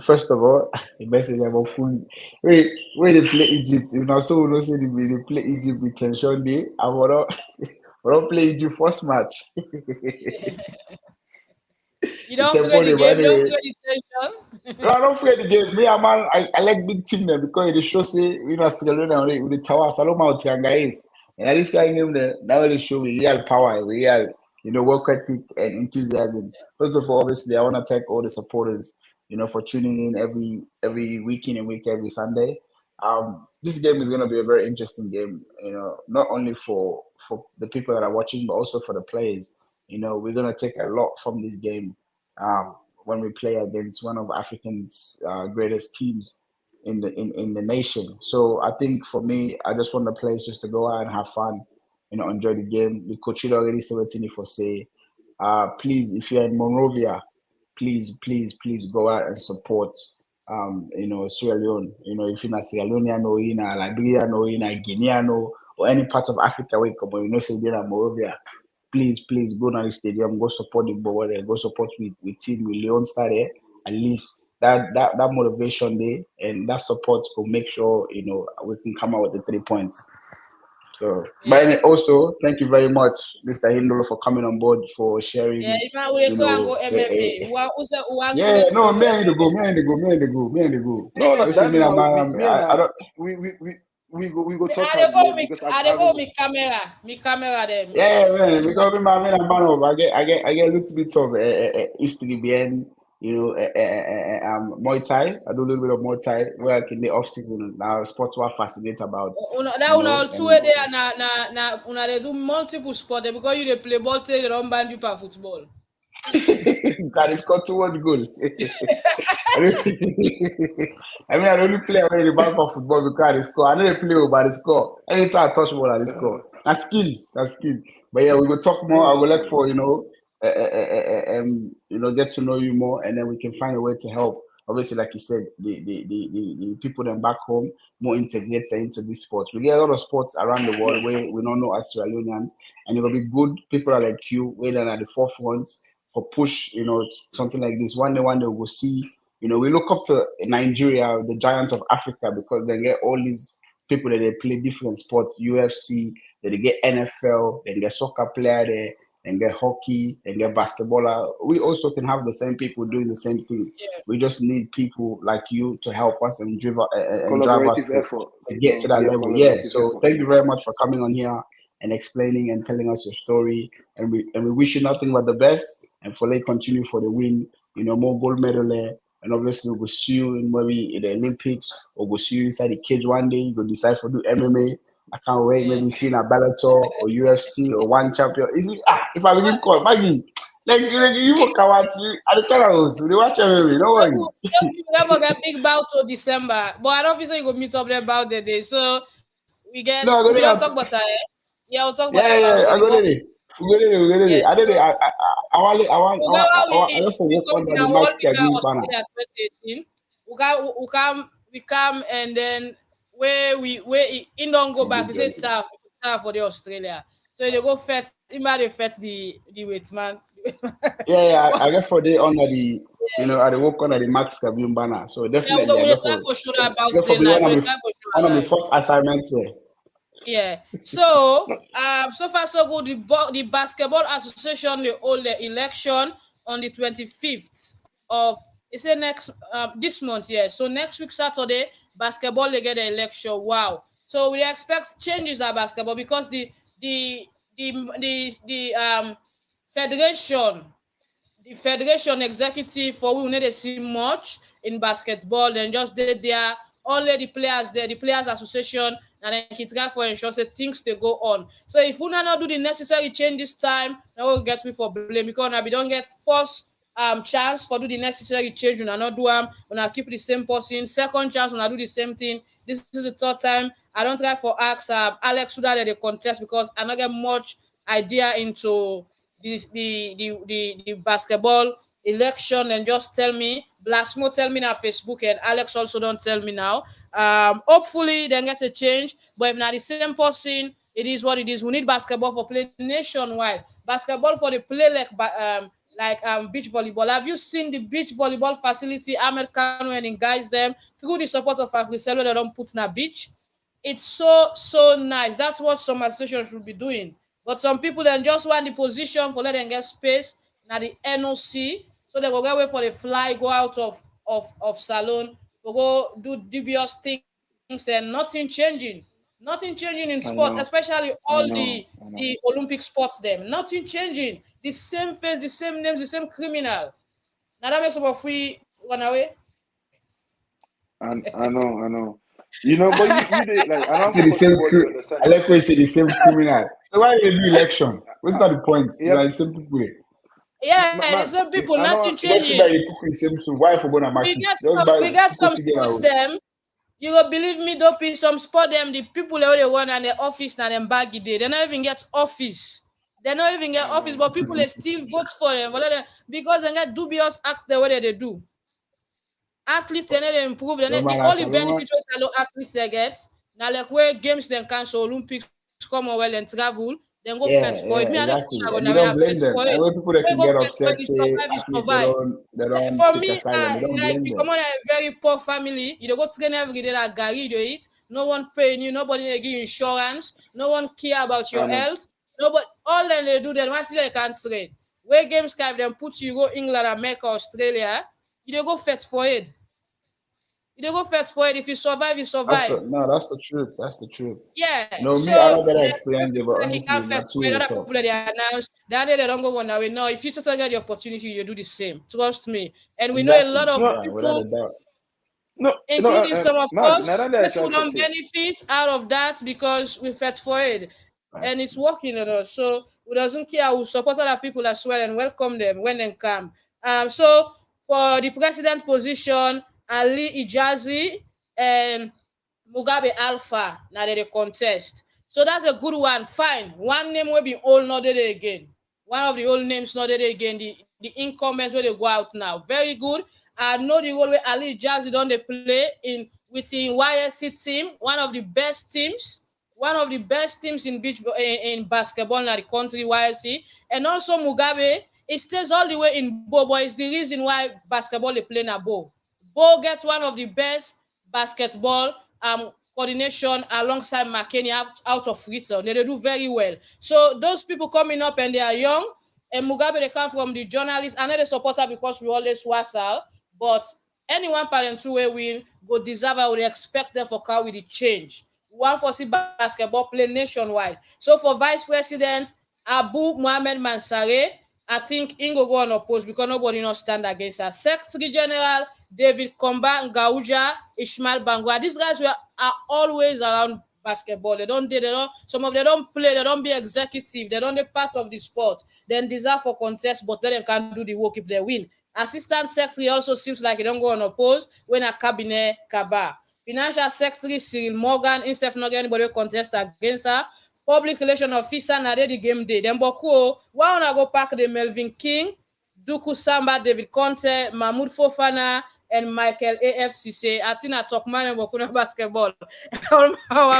First of all, the message about food. Wait, when they play Egypt, if now so we don't say they play Egypt with tension day, I wanna we don't play Egypt first match. You It's don't a play the funny, but game, you don't anyway. play the No, tension. I don't fear the game. Me, man, I like big team there because it show say you know Sierra Leone with the tower, Saloma guys. And at this kind of game there, now they show me real power, real work ethic and enthusiasm. First of all, obviously, I want to thank all the supporters, for tuning in every week in and week every Sunday. This game is going to be a very interesting game. Not only for the people that are watching, but also for the players. We're going to take a lot from this game. When we play against one of African's greatest teams in the nation. So I think for me, I just want the players just to go out and have fun, enjoy the game. The coach already said what for say. Please, if you're in Monrovia, please go out and support Sierra Leone. If you're in Sierra Leonean or in Liberian or in Guinean or any part of Africa where you come, say they're in Monrovia, please go to the stadium, go support the ball there, go support with team with Leon there. At least that motivation there and that support will make sure we can come out with the 3 points. So, but Yeah. also thank you very much, Mr. Hindolo, for coming on board for Yeah, sharing. if I would go and go MMA. One Yeah, great no, for me and the go, MMA. me and the go, me and the go, me and the go. No, no, You see that me, thing me and I don't. we go talk I dey am go there me, because I dey go me camera them. Yeah, man, because me and man of I get a little bit of history behind Muay Thai. I do a little bit of Muay Thai work in the off season now. Sports what fascinate about That una two way and there na una dey do multiple sport there because you dey play ball till they don't ban you per football. God, it's got too much goal. I don't- I mean, I only play when the back of football because I score. I don't play over the score. Anytime I touch ball, I score. That's skills. That's skills. But yeah, we will talk more. I will look for get to know you more, and then we can find a way to help. Obviously, like you said, the people then back home more integrated into this sport. We get a lot of sports around the world where we don't know as Sierra Leoneans, and it will be good people are like you, where they're at the forefront for push, something like this. One day we'll see. We look up to Nigeria, the giants of Africa, because they get all these people that they play different sports, UFC, that they get NFL, then get soccer player there, and get hockey, and get basketballer. We also can have the same people doing the same thing. Yeah. We just need people like you to help us and drive us collaborative effort. to get to that level. Yeah. So thank you very much for coming on here and explaining and telling us your story. And we wish you nothing but the best and for they continue for the win, more gold medal there. And obviously we'll see you in maybe in the Olympics or we'll see you inside the cage one day. You go decide for do MMA. I can't wait. Yeah. Maybe seeing a Bellator or UFC or one champion. Is it if I even call Maggie? Like you will come out at the house. We watch MMA. No worry. You never get big bout to December, but I don't feel so you go meet up there about the day. So No, I we go there. don't talk about that. Yeah, we'll talk about that about Yeah. I it. go But there. We go there. yeah, I did it. so I want for we work come under in the a Max World Bigger Cabin banner. Australia 2018. We come and then where he don't go back. We say it's for the Australia. So they go fet. They fet the weights man. Yeah, I get for day under the I work under the Max Cabin banner. So Yeah, definitely I we get try for for sure about for stay be live. We try for one sure of my live. first assignments there. Yeah. So so far so good. The Basketball Association they hold the election on the 25th of it's a next this month. Yeah. So next week Saturday, basketball they get the election. Wow. So we expect changes at basketball because the federation the federation executive for we need to see much in basketball and just did there only the players there the players association and then it try for ensure say things they go on. So if we not do the necessary change this time now we'll get me for blame because now we don't get first chance for do the necessary change when I not do when I keep the same person second chance when I do the same thing. This is the third time I don't try for ask Alex Suda that they contest because I not get much idea into the basketball election and just tell me Blasmo tell me on Facebook and Alex also don't tell me now. Hopefully they get a change, but if not the same person, it is what it is. We need basketball for play nationwide. Basketball for the play like beach volleyball. Have you seen the beach volleyball facility Ahmed Kano and guys them through the support of Africell they don't put in a beach? It's so nice. That's what some associations should be doing. But some people then just want the position for let them get space now the NOC, so they will get away for the fly, go out of salon, to go do dubious things and nothing changing in I sport, know, especially I all know, I know, the Olympic sports. Them nothing changing, the same face, the same names, the same criminal. Now that makes up a free run away. I know, I know. You know, but you did like I don't Say the first same. of all you understand I that like when you say the same criminal. So why they do election? What's not the point? yeah, Like the same people. Yeah, the man, same people, I know nothing Just so that changing. you cook the same soup. Why for gonna We market? get Just some buy we get cook some together. sports them. You will believe me, don't be some sport them, the people they want and the office and them baggy day. They don't even get office. They don't even get I office, know, but people they still vote for them. Because they get dubious act the way they do. Athletes they improve. No The man, only Salomon. benefit was athletes they get. Now like where games then cancel, Olympics come well and travel, then go Yeah, fetch for yeah, it. Me and the exactly. corner And gonna you win don't a blame fetch them. for I it. know people that We can go get fetch for upset, it, say you athletes survive. they don't For seek me, asylum. You don't like blame you them. come on a very poor family, you don't go train every day like Gary you eat. No one paying you, nobody they give you insurance, no one care about I your know. health. Nobody all then they do then once they can't train. Where games can then put you go England, America, Australia, you don't go fetch for it. You don't go fetch for it. If you survive, you survive. That's the truth. That's the truth. Yeah, No, so me, I don't get that like experience there, but people they honestly, can't not fetch two for it. way Other talk. people that they announce that day they don't go one away. No, if you just get the opportunity, you do the same. Trust me. And we know a lot Exactly. of No, Yeah, without people, a doubt. no, no, including some of man. Now us, that I people try to don't say, benefit out of that because we fought for it. Right. And it's working on us. So we doesn't care. We support other people as well and welcome them when they come. So for the president position, Ali Ijazi and Mugabe Alpha, now they contest. So that's a good one. Fine. One name will be all not there again. One of the old names not there again. The incumbents where they go out now. Very good. I know the role where Ali Jazzy don't they play in within YSC team, one of the best teams in beach in basketball in the country, YSC, and also Mugabe. It stays all the way in Bo, but it's the reason why basketball they play na Bo. Bo gets one of the best basketball coordination alongside McKinney out of Freetown. They do very well. So those people coming up and they are young, and Mugabe they come from the journalists. I know they support her because we always wasal, but anyone parent two way win go deserve I would expect them for car with the change. One for see basketball play nationwide. So for vice president Abu Mohamed Mansare, I think Ingo go on oppose because nobody not stand against her. Secretary General David Komba Ngauja, Ishmael Bangwa. These guys are always around basketball. They don't some of them don't play, they don't be executive, they don't be part of the sport. Then deserve for contest, but then they can do the work if they win. Assistant Secretary also seems like he don't go unopposed when a cabinet Kaba. Financial Secretary Cyril Morgan, instead of not getting anybody contest against her. Public Relation Officer na the game day. Then Boko, why wanna go pack the Melvin King, Duku Samba, David Conte, Mahmoud Fofana, and Michael AFCC. I think I talk man and Bokuna basketball. On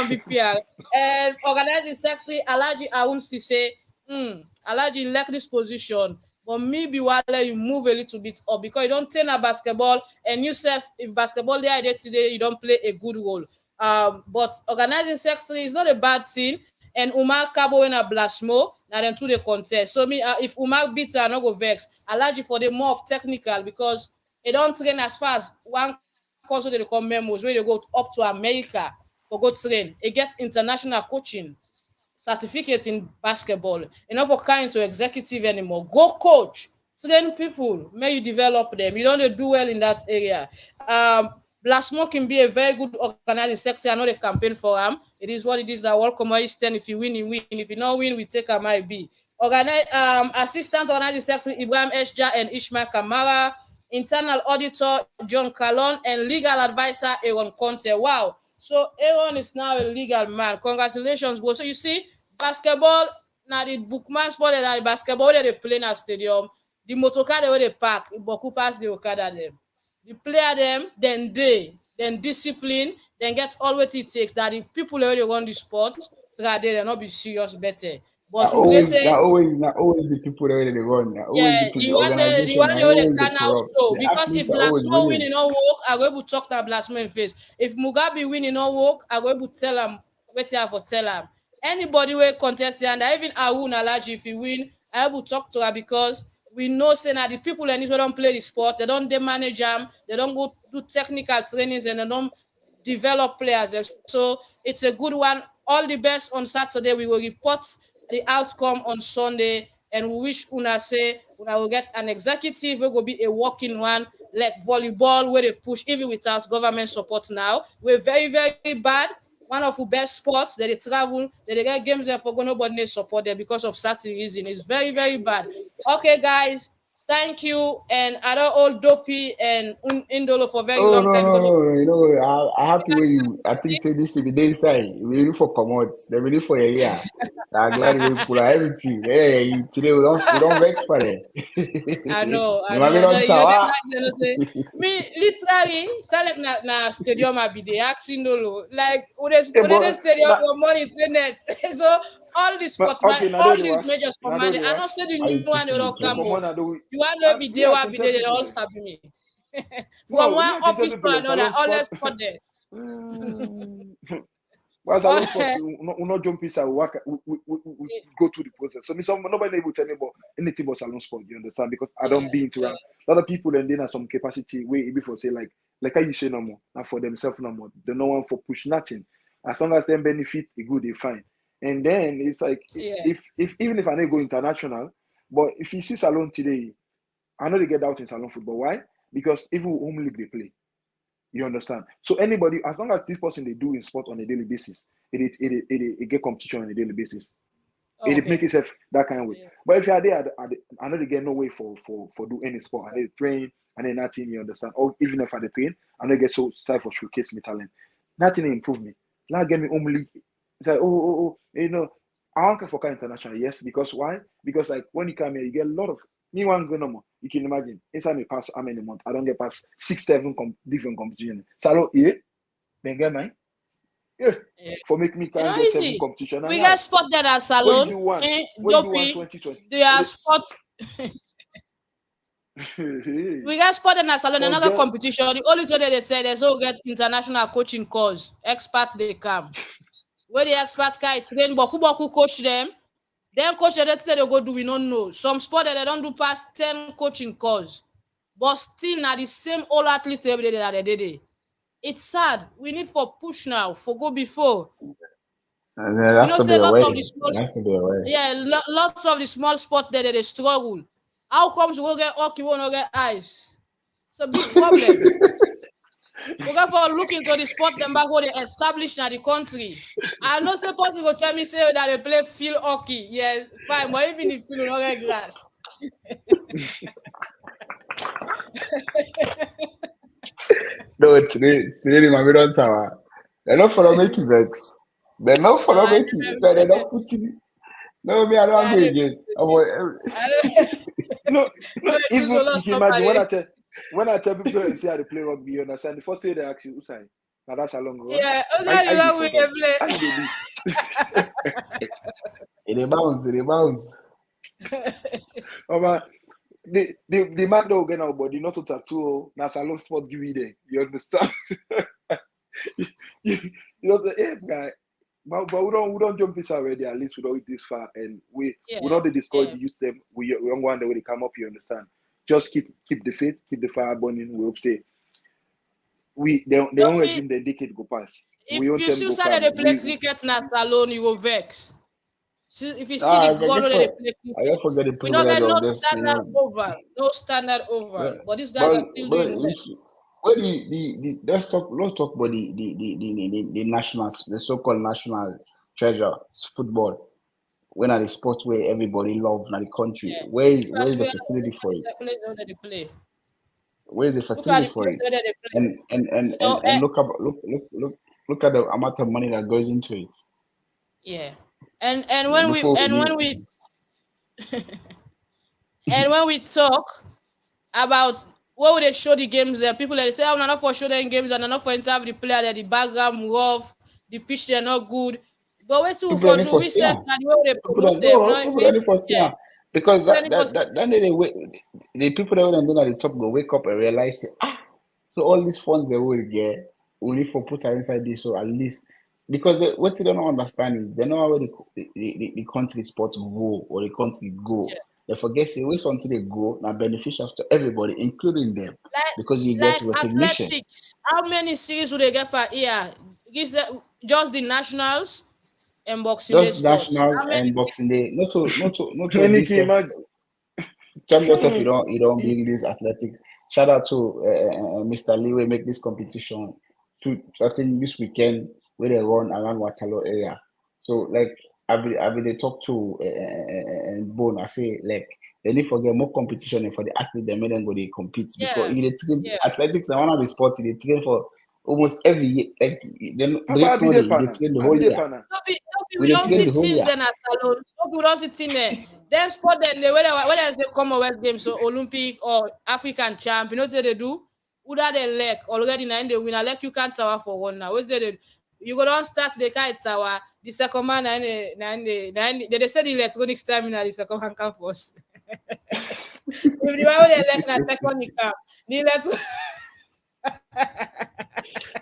BPR. And organizing secretary Alaji Aoun Sise. Alaji like this position. But maybe while you move a little bit up because you don't turn a basketball and you self if basketball there today you don't play a good role. But organizing secretary is not a bad thing. And Umar Kabo in a Blasmo, now then to the contest. So me, if Umar beats her, I not go vex. Allergy for the more of technical because they don't train as far as one course they call memos where they go up to America for go train. It gets international coaching certificate in basketball. You're not for kind to executive anymore. Go coach, train people, may you develop them. You don't do well in that area. Blasmo can be a very good organizing sector. I know they campaign for him. It is what it is. That welcome is 10. If you win, you win. If you not win, we take a might be. Assistant organizing secretary Ibrahim Eshja and Ishmael Kamara, internal auditor John Calon, and legal advisor Aaron Conte. Wow. So Aaron is now a legal man. Congratulations, bro. So you see, basketball, now the bookman sport and the basketball where they play in a stadium, the motorcar where they park, Boku pass the Okada them. The player them, then discipline, then get all what it takes that the people where they run the sport, so that they not be serious better. But we say, not always the people that they run. Not always yeah, the people, the the one organization. the Not way they always the can now corrupt. show, The because if athletes are always Blasmo winning. winning all work, I go able to talk that Blasmo in face. If Mugabe winning all work, I go able to tell him what you have for tell him. Anybody will contest and even Awun Alaji, if he win, I will talk to her, because we know say now the people in Israel don't play the sport, they manage them, they don't go do technical trainings, and they don't develop players. So it's a good one. All the best on Saturday. We will report the outcome on Sunday, and we wish Una say Una will get an executive. It will be a working one, like volleyball, where they push even without government support. Now we're very, very bad. One of the best sports that they travel, that they get games there for go, nobody support them because of certain reason. It's very, very bad. Okay, guys. Thank you, and I don't hold Dopey and Indolo for very Oh long no time no because of no! You know, I happy when you. I think say this is the day sign. We ready for promotes. They ready for a year. So I'm glad we pull out everything. Hey, today we don't vex for it. I know, I You might be know. on You get tower. like you know say me literally start like na stadium I be the asking no like when Hey, they but stadium for money internet. So all the sports man, okay, now all do the the was. major Now sport do man, the I don't was. say the How new you one they twisting the don't No, come truth? but up. more now do. You want to And be me, there, I one can be tell there, they people all there. sabi me. From No, me, one I can tell office people to like another, salon all sport. let's spot there. Well, salon sport, Oh, we not jump inside, we go through the process. So me, nobody able to tell me about anything about salon sport. You understand? Because I yeah, don't be into yeah, a lot of people, and then have some capacity way before say like how you say no more, not for themselves no more. They no one for push nothing. As long as them benefit, it good, they fine. And then it's like yeah. if even if I need go international, but if you see salon today, I know they get out in salon football. Why? Because even home league they play. You understand? So anybody, as long as this person they do in sport on a daily basis, it get competition on a daily basis. It make Okay. itself that kind of way. Yeah. But if you are there, I know they get no way for do any sport. And they train and then nothing, you understand? Or even if I they train, I know get so time for showcase me talent. Nothing improve me. Like get me only it's like you know, I want for international, yes, because why? Because like when you come here, you get a lot of me one go no more. You can imagine inside me pass how many months? I don't get past 6, 7 different competitions. So I don't then get mine. Yeah. Yeah. For make me You know, can't get 7 easy. competition and We get life. spot that at What you salon. do one? What you do one Dopey, 2020? they are spot. We get spot that at salon. Another Forget. competition. The only thing that they say there's all get international coaching course. Experts they come. Where the expert guy train, but who coach them? Then coach them, they say they go do, we don't know. Some sport that they don't do past 10 coaching course. But still now the same old athletes every day that they did. It's sad. We need for push now, for go before. And there We has know to be say a lots way. of the small, There has to be a way. yeah, lots of the small sport there they struggle. How comes we go get hockey, we won't get ice? It's a big problem. We got for look into the sport them back where they established in the country. I know some person will tell me say that they play field hockey. Yes, fine, but even if you don't get grass. No, today my middle tower. They're not for the make you vex. They're not for No, the I make you. They're not putting. No, me, I don't I agree don't again. I want I don't No, no use a even lot you can stop imagine at when I tell people and see how they play rugby, you understand? The first thing they ask you, Usai, now that's a long run. yeah, How only you dey the way for dog? How they you dey do? it rebounds, it rebounds. play. Man, the man don't get our body, not to tattoo, now salon sport give you there. You understand? you, you know the guy. But we don't jump this already, at least we don't reach this far, and we Yeah, not the discourage yeah. the youth them. We don't want the way they come up, you understand? Just keep the faith, keep the fire burning. We hope say they Don't won't be assume the decade go pass. if We want you them see go Saturday come. they play cricket in salon, you will vex. See, if you see the Ah, ground where they play I just cricket, forget the we don't privilege get no of this, standard over, no standard over. but But these guys but, are still but doing well. if what the let's talk about the nationals, the so-called national treasure football. When are the sports where everybody loves in the country? Yeah. Where Because is the facility for it? the place where they play. Where is the Look at facility the for place it? where they play. And look at the amount of money that goes into it. Yeah. And when we Before and when you, we and when we talk about where would they show the games there, people they say, oh, not for show them games and not for interview the player that the background rough, the pitch they're not good. But wait till People for don't need do for we self Siam. na the way they People promote don't them. no. No, People don't we need for yeah. Siam because People don't need for that day they wait. The people that when they're at the top go wake up and realize, so all these funds they will get, we need for put her inside this, so at least because what they don't understand is they know where the country sports go or the country go. yeah. They forget say wait until they go now beneficial to everybody, including them, Like because you get like recognition. athletics. How many series would they get per year? Is that just the nationals and boxing day Just sports? national How many and series? Boxing Day, not to Any this. came out. Tell yourself you don't bring this athletic. Shout out to Mr. Lee we make this competition I think this weekend where they run around Waterloo area. So like I be they talk to and Bone. I say like they need forget more competition for the athlete they make them go they compete because Yeah, if they train yeah. athletics na one of the sports they train for almost every year. Like they Papa break no Abide day they Pana. train the whole Abide year. Pana. No be, we We they don't train see the whole things year. then at salon. No be we don't see things there. Then sport them the when they say Commonwealth Games, so Olympic or African champ, you know what they do? Either they leg already now they win. I like you can't tower for one now. What they do? You go down start the kite tower. The second man and they say the electronic stamina the second man come first. If the one they like na second he come. The electro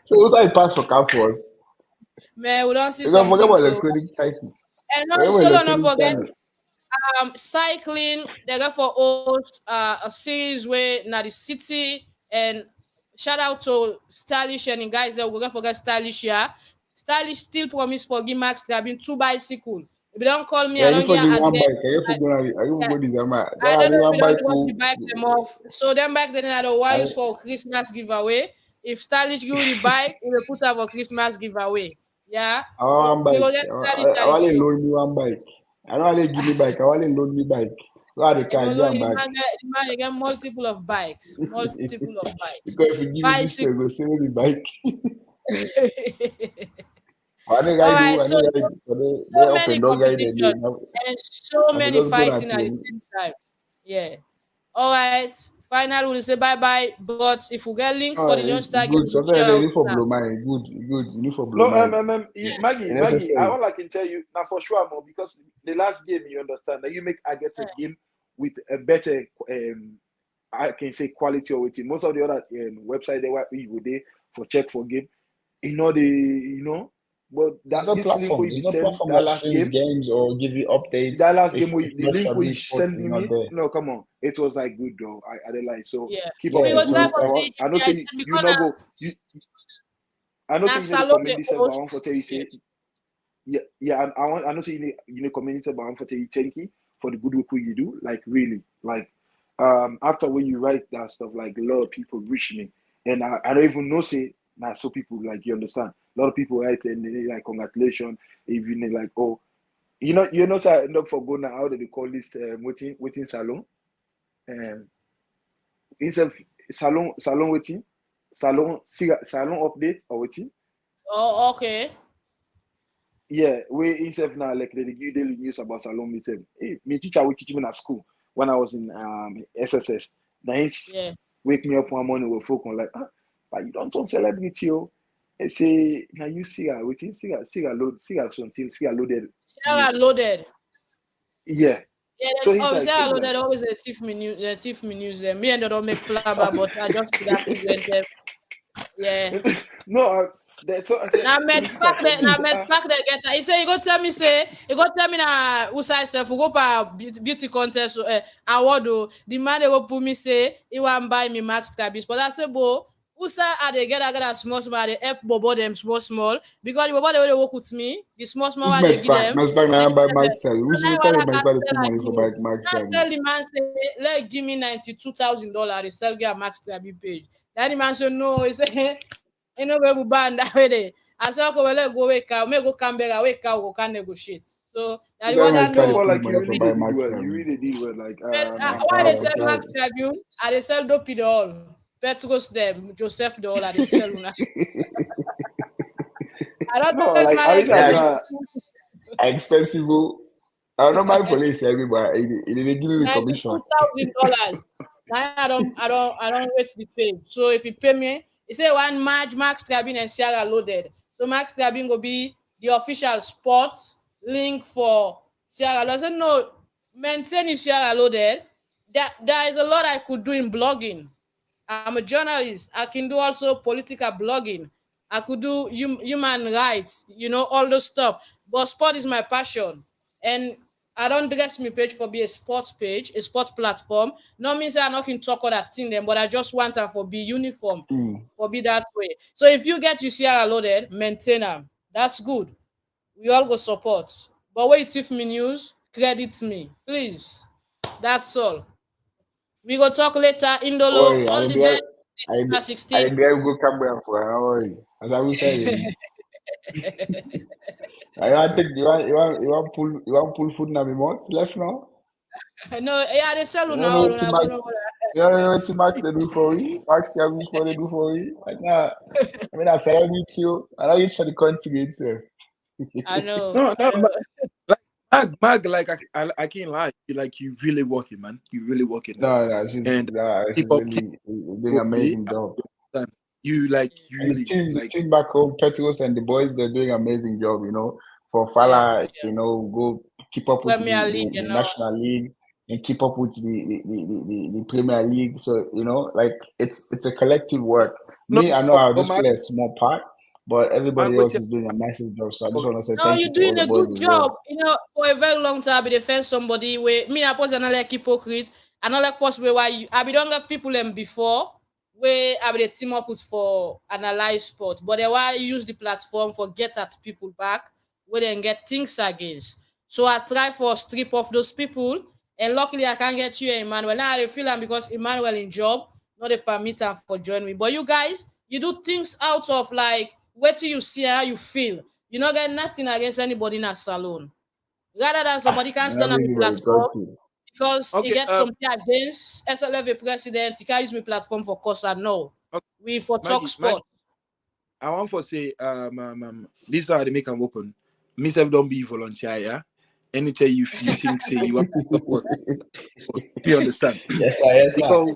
So what's that pass for campus? man, we don't see You don't forget something about so. electronic cycle. And Forget about also don't electronic forget cycle. cycling they got for host a series where now the city and shout out to Stylish and the guys that we gonna forget Stylish here. Stylish still promise for give Max there have been 2 bicycle. If you don't call me, Yeah, I you don't get forget one address. bike. You forget you Yeah. forget this amount. I Don't don't have know if one you don't bike. want to buy them off. So then back then I don't want use for Christmas giveaway. If Stylish give you the bike, we will put up for Christmas giveaway. Yeah. I want one We will bike. get Stylish I at the want to show. loan me one bike. I don't want to give me bike. I want to loan me bike. So I If can get back. the man get multiple of bikes, multiple of bikes, Because if you give me this, you bicycle. go sell me bike. I don't All guide you. right, I so, know so they so up many and down guide them. competition and so I for many just go that fighting at the team. same time. Yeah. All right. Final, we'll say bye bye. But if we get link for the Leone Star game, Good. we'll Sometimes share they out need for now. blow mine. Good. You need for blow No, mine. Maggie, Necessary. all I can tell you now for sure more because the last game you understand that you make I get a game with a better I can say quality or waiting. Most of the other website they were you go there for check for game. But There's that no this link platform. where you There's no send platform that that last streams game, games or give you updates if the link where you Sports send is not me, there. no, come on, it was like good though. I didn't like so Yeah. keep up We Yeah, the will so try good. for see I know if say you because not go you I know na say you need to salon comment the this but I host. want to tell you say I know say you need community but I want to tell you thank you for the good work you do. Like really. Like after when you write that stuff, like a lot of people reach me and I don't even know say now so people like you understand. A lot of people write and they like congratulations, even they like oh so I end up for go now how do they call this waiting salon? Instead of salon waiting, salon update or waiting. Oh, okay. Yeah, we instead now like they give daily news about salon meeting. Hey, my teacher will teach me at school when I was in SSS. Now he Yeah. wake me up one morning with folk on like but you don't turn celebrity oh. I say now you see her waiting, see her loaded Sarah news. loaded. Yeah. Yeah, So he's like, Sarah loaded always a thief me news. Me and they don't make flabber, but I just see that present them. Yeah. no, so I said, Now can met you teach her pack the something? He said, get her. He say you go tell me na Usai self we go for beauty contest award o. The man they go put me say he want buy me Max Cabis. But I say bo Usai they get small they help bobo them small because the bobo they work with me, the small who's one they give them. Max Bank now buy Max Cell. Who's Now tell I him Max can Bank sell put and money for give buy you. Max Now Cell? tell the man say let give me $92,000. They sell get a Max Trabi page. Then the man say no. He say you know where we ban that way there. I say okay, well let go wake up, me go Canberra, wake up, we can negotiate. So now Who's the telling other Max Bank no. but put like you money for really buy did Max well. Cell? You really did well. Like But I'm why they proud of sell you. Max Tribune? And they sell Dopey the all. Petros them, Joseph the all, and they sell una. I don't No, tell the like man I like think I'm Yeah, not. expensive. I don't mind police everybody. They give me the commission. $92,000. Now I don't waste the pay. So if you pay me, you say one Max Tribune and Sierra loaded. So Max Tribune will be the official sports link for Sierra Leone. I said, no, maintain Sierra Leone. There is a lot I could do in blogging. I'm a journalist. I can do also political blogging. I could do human rights, all those stuff. But sport is my passion. And I don't dress my page for be a sports page, a sport platform. No means I'm not can talk other thing them, but I just want them for be uniform, for be that way. So if you get your Sierra loaded, maintain them. That's good. We all go support. But wait, if me news, credit me. Please. That's all. We go talk later. Indolo, Worry, all the best. I December 16. be able to come back for. Don't worry. As I will say, I want take you want pull food now. Me month left now. No, yeah, they sell You now. know what Max? You know what Max they do for you? Max they do for you. Like nah, I mean I celebrate you. I know you try to contribute. I know. No, I know. Mag, like I can't lie. Like you really working, man. You really working hard. No, she's And keep up, really doing keep amazing job. you like you And really the like. team back home, Petros and the boys, they're doing amazing job. For Fala, go keep up with Premier League, the National League and keep up with the Premier League. So like it's a collective work. No, Me, I know I'll just Mag, play a small part, but everybody go else tell is doing a massive job. So I just want to say No, thank you're you to all doing the a boys good as job. well. For a very long time, I be defend somebody where me, I was another like hypocrite. Another post where I be don't get people them before where I be the team up with for analyze sport, but they why use the platform for get at people back where they can get things against. So I try for strip off those people, and luckily I can get you, Emmanuel. Now I feel am because Emmanuel in job, not a permit am for join me. But you guys, you do things out of like where till you see how you feel. You not get nothing against anybody in a salon. Rather than somebody can Not stand on the everybody got platform it. because he okay. gets something against SLFA president, he can't use my platform for cause I know. Okay, We for talk sport. I want to say this is how they make them open. Me self don't be volunteer, yeah. Anytime you think say you want to support, you understand? Yes, sir. Yes, sir. Because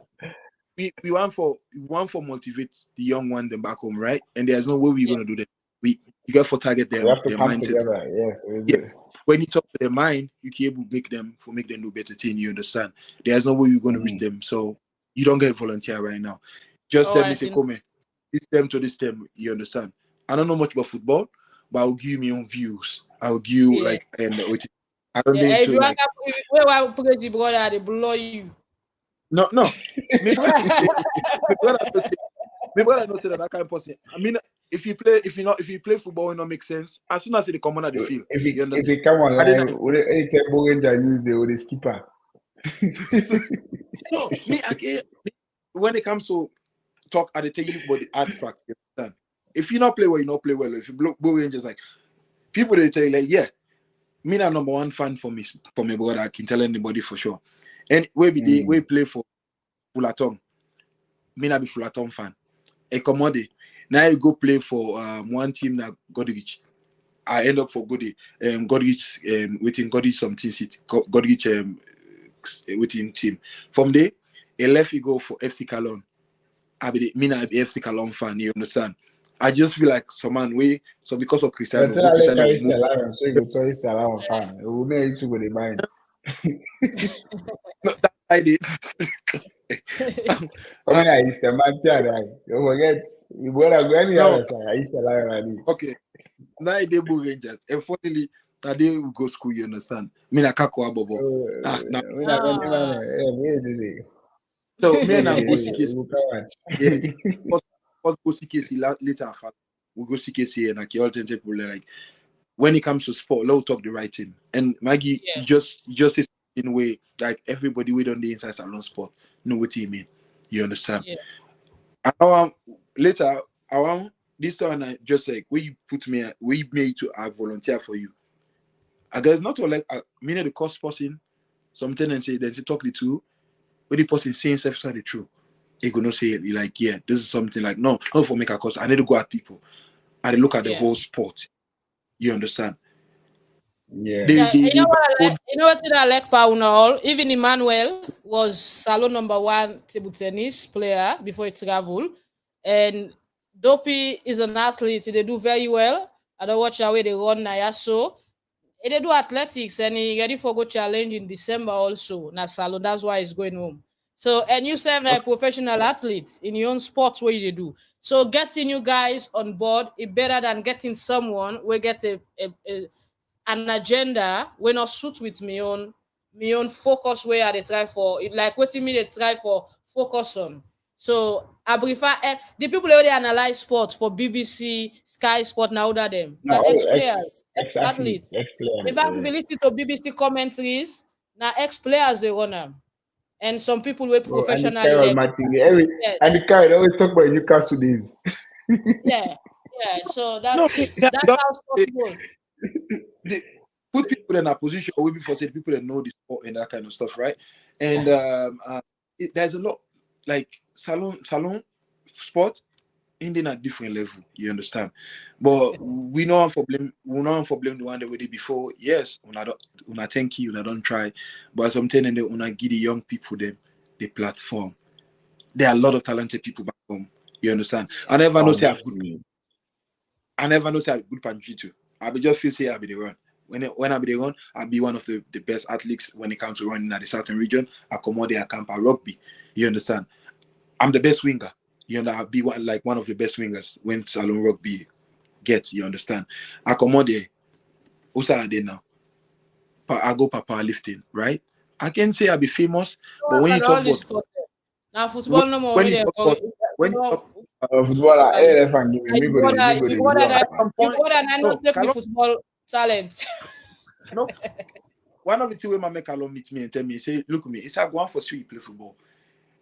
we want for motivate the young one them back home, right? And there's no way we're gonna do that. You got to target We them, have to their come mindset. together. Yes, we Yeah. do. When you talk to their mind, you can able to make them do better thing. You understand? There's no way you're gonna reach them. So you don't get volunteer right now. Just Oh, tell I me say see. come this term to this term. You understand? I don't know much about football, but I'll give you my own views. I'll give you Yeah. like and I don't Yeah, need if to you want like to where I put your brother, they blow you. no. Me brother, me brother don't say me brother don't say that kind of person. I mean, if you play football, it don't make sense. As soon as they come on at the field, you If understand? you come I didn't. online, anytime Ranger news, they will skipper. No, when it comes to talk, I tell you about the art fact. You understand? If you not play well, you not play well. If you blow Rangers, like people they tell you like, yeah, me not number one fan for my brother. I can tell anybody for sure. And we play for Fullerton. Me not be Fullerton fan. A commodity. Now you go play for one team that Godrich. I end up for Godrich, within Godrich something city, Godrich within team. From there, he left he go for FC Cologne. I be FC Cologne fan. You understand? I just feel like so because of But Cristiano, tell her Cristiano carry move. Stella, so you go tell Stella fan. It will make you two with the mind. No, that I did. I mean, I used to man tell that. You forget. You better go any No, other side. I used to lie already. okay. Now they Blue Rangers. And finally, today we go school. You understand? Me na kako abobo. Now, We not going to so me and I go see case. Yeah, first go see case later. We go see case and like all things people like when it comes to sport, let's talk the right thing. And Maggie, you just say in a way like everybody we on the inside salon sport know what you mean. You understand? Yeah. I want later. I want this one. I just like where you put me, where you made to volunteer for you. I guess not to like me the cost person. Something and say then say talk the two. When the person saying self the truth, he gonna say it like yeah, this is something like no, not for make a cost. I need to go at people. I look at the whole sport. You understand? Yeah. You know what I like? You know what I like Paunol? Even Emmanuel was salon number one table tennis player before he traveled. And Dopey is an athlete. They do very well. I don't watch how they run now. So they do athletics and he ready for go challenge in December also. Now Salone, that's why he's going home. So and you serve a professional athlete in your own sport where you do. So getting you guys on board is better than getting someone we get an agenda when not suit with me own focus where they try for it like what me they try for focus on. So I prefer the people who they analyze sport for BBC, Sky Sport now that them. No, Ex players, ex athletes, athletes. ex-players. If I be listening to BBC commentaries, now ex players they run them. And some people were Bro, and the professionally Carol like Martin, yes. and the Carol always talk about Newcastle days. Yeah, yeah. So No, that's it. yeah, That's how sport goes. they put people in a position where before say people that know the sport and that kind of stuff, right? And there's a lot like salon sport ending at different level, you understand? But we know for blame the one that we did before. Yes, una thank you, una don't try. But sometimes they una give the young people them the platform. There are a lot of talented people back home. You understand? I never know say I have good Jiu-Jitsu. I be just feel say I be the run. When I be the run, I'll be one of the best athletes when it comes to running at the southern region. I come out there, I camp at rugby. You understand? I'm the best winger. You know, I'll be one of the best wingers when Salon Rugby gets, you understand? I come out there. Also I did now. I go powerlifting, right? I can say I'll be famous, but when you talk about now football no more when you talk about footballer, elephant give me. You go there and not take me football talent. No. One of the two when my make alone meet me and tell me, say, look at me, it's like one for sweet play football.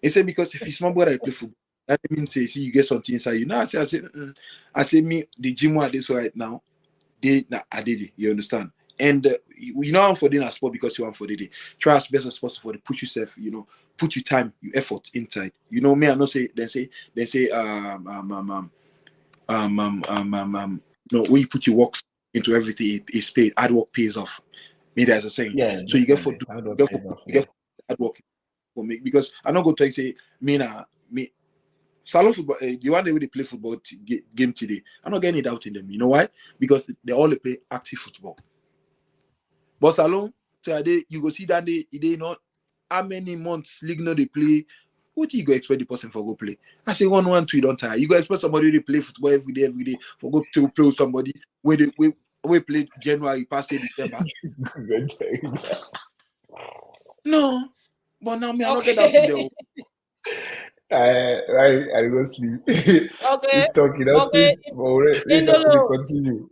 He said because if you small boy that play football, that means say see you get something inside you. Now I say me the gym one this right now, I did it. You understand? And you know I'm for doing a sport because you want for the day. Try as best as possible to put yourself, you know, put your time, your effort inside. You know me, I know say you know, when you put your works into everything, it's paid. Hard work pays off. Me that's a saying. Yeah. So you get for hard work for me because I'm not going to say me salon football. The one day they play football game today, I'm not getting it out in them. You know why? Because they all play active football. But salon today you go see that they not how many months league no they play. What do you go expect the person for go play? I say 1-1-2 don't tire. You go expect somebody to play football every day for go to play with somebody where we play January past December. No, but now me I not get out in there. I go sleep. Okay. It's talking. Okay. Let's actually continue.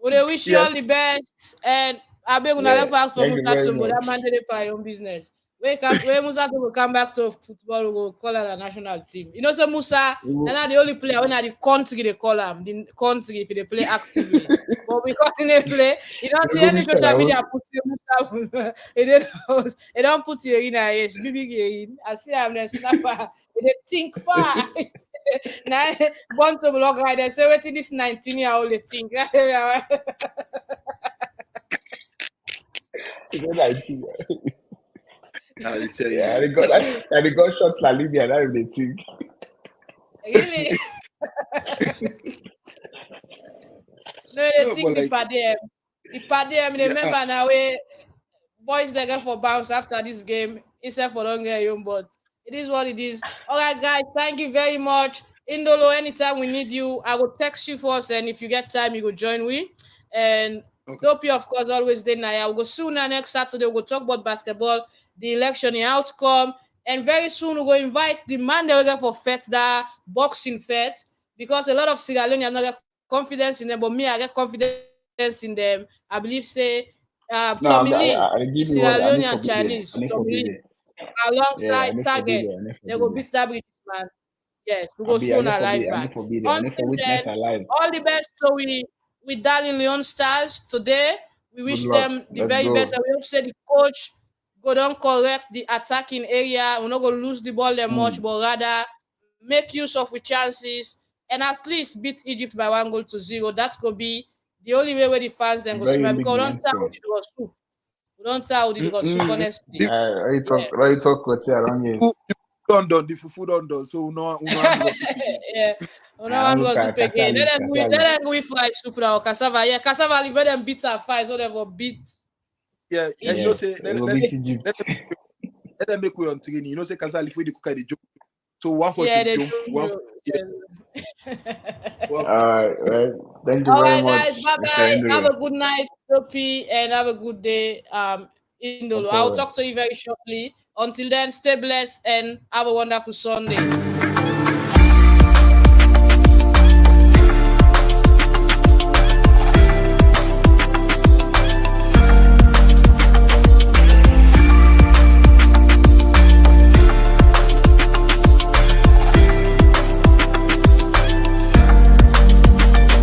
We wish you all the best, and I beg una never ask for thank you Musa very Tumbo. That much. man did it for your own business. When Musa Tumbo come back to football, we will call her a national team. You know, so Musa, they're not the only player when the country they call him. The country if they play actively, but because they play, you don't see any social media put Musa. They don't put you in a yes, big. I see I'm the snapper. They think far. Now, born to blog right. They say, "Wait till this 19-year-old they think." I tell you. Yeah, they got shots like Libya. That's what they think. Really? No, they think the padem. The padem, they remember now where boys they get for bounce after this game, instead for don't get home, but it is what it is. All right, guys, thank you very much. Indolo, anytime we need you, I will text you first, and if you get time, you go join me. And Dopey, of course, always day night. I will go sooner next Saturday. We'll talk about basketball, the election, the outcome, and very soon we'll go invite the man that we get for FET, that boxing FET, because a lot of Sierra Leoneans not get confidence in them, but me, I get confidence in them. I believe, say, Tommy Lee, Sierra Leonean Chinese, Tommy Lee, alongside Target, they will beat that British man. Yes, we go soon alive back. Until then, all the best to we darling Leone Stars today. We wish them the very best. And we hope say the coach go down correct the attacking area. We're not gonna lose the ball that much, but rather make use of the chances and at least beat Egypt by 1-0. That's gonna be the only way where the fans then go smile because we don't tell it was soup. We don't tell it was soup, honestly. Right talk what's around here. done. The fufu done. So no one soup again. Yeah. No I one look was at soup again. Let cassava. them go with fried soup now. Cassava. Yeah, cassava. Let them beat and fry so they will beat. Yeah, and Yes, you know say it will beat Egypt. let them make way on training. You know say Kansas if we cook at the joke. So one for Yeah, they jump, one for All right, well, thank you All very right, much, guys. Bye Mr. bye. Have Indolo. a good night, Sophie, and have a good day. Indolo. No I'll problem. talk to you very shortly. Until then, stay blessed and have a wonderful Sunday.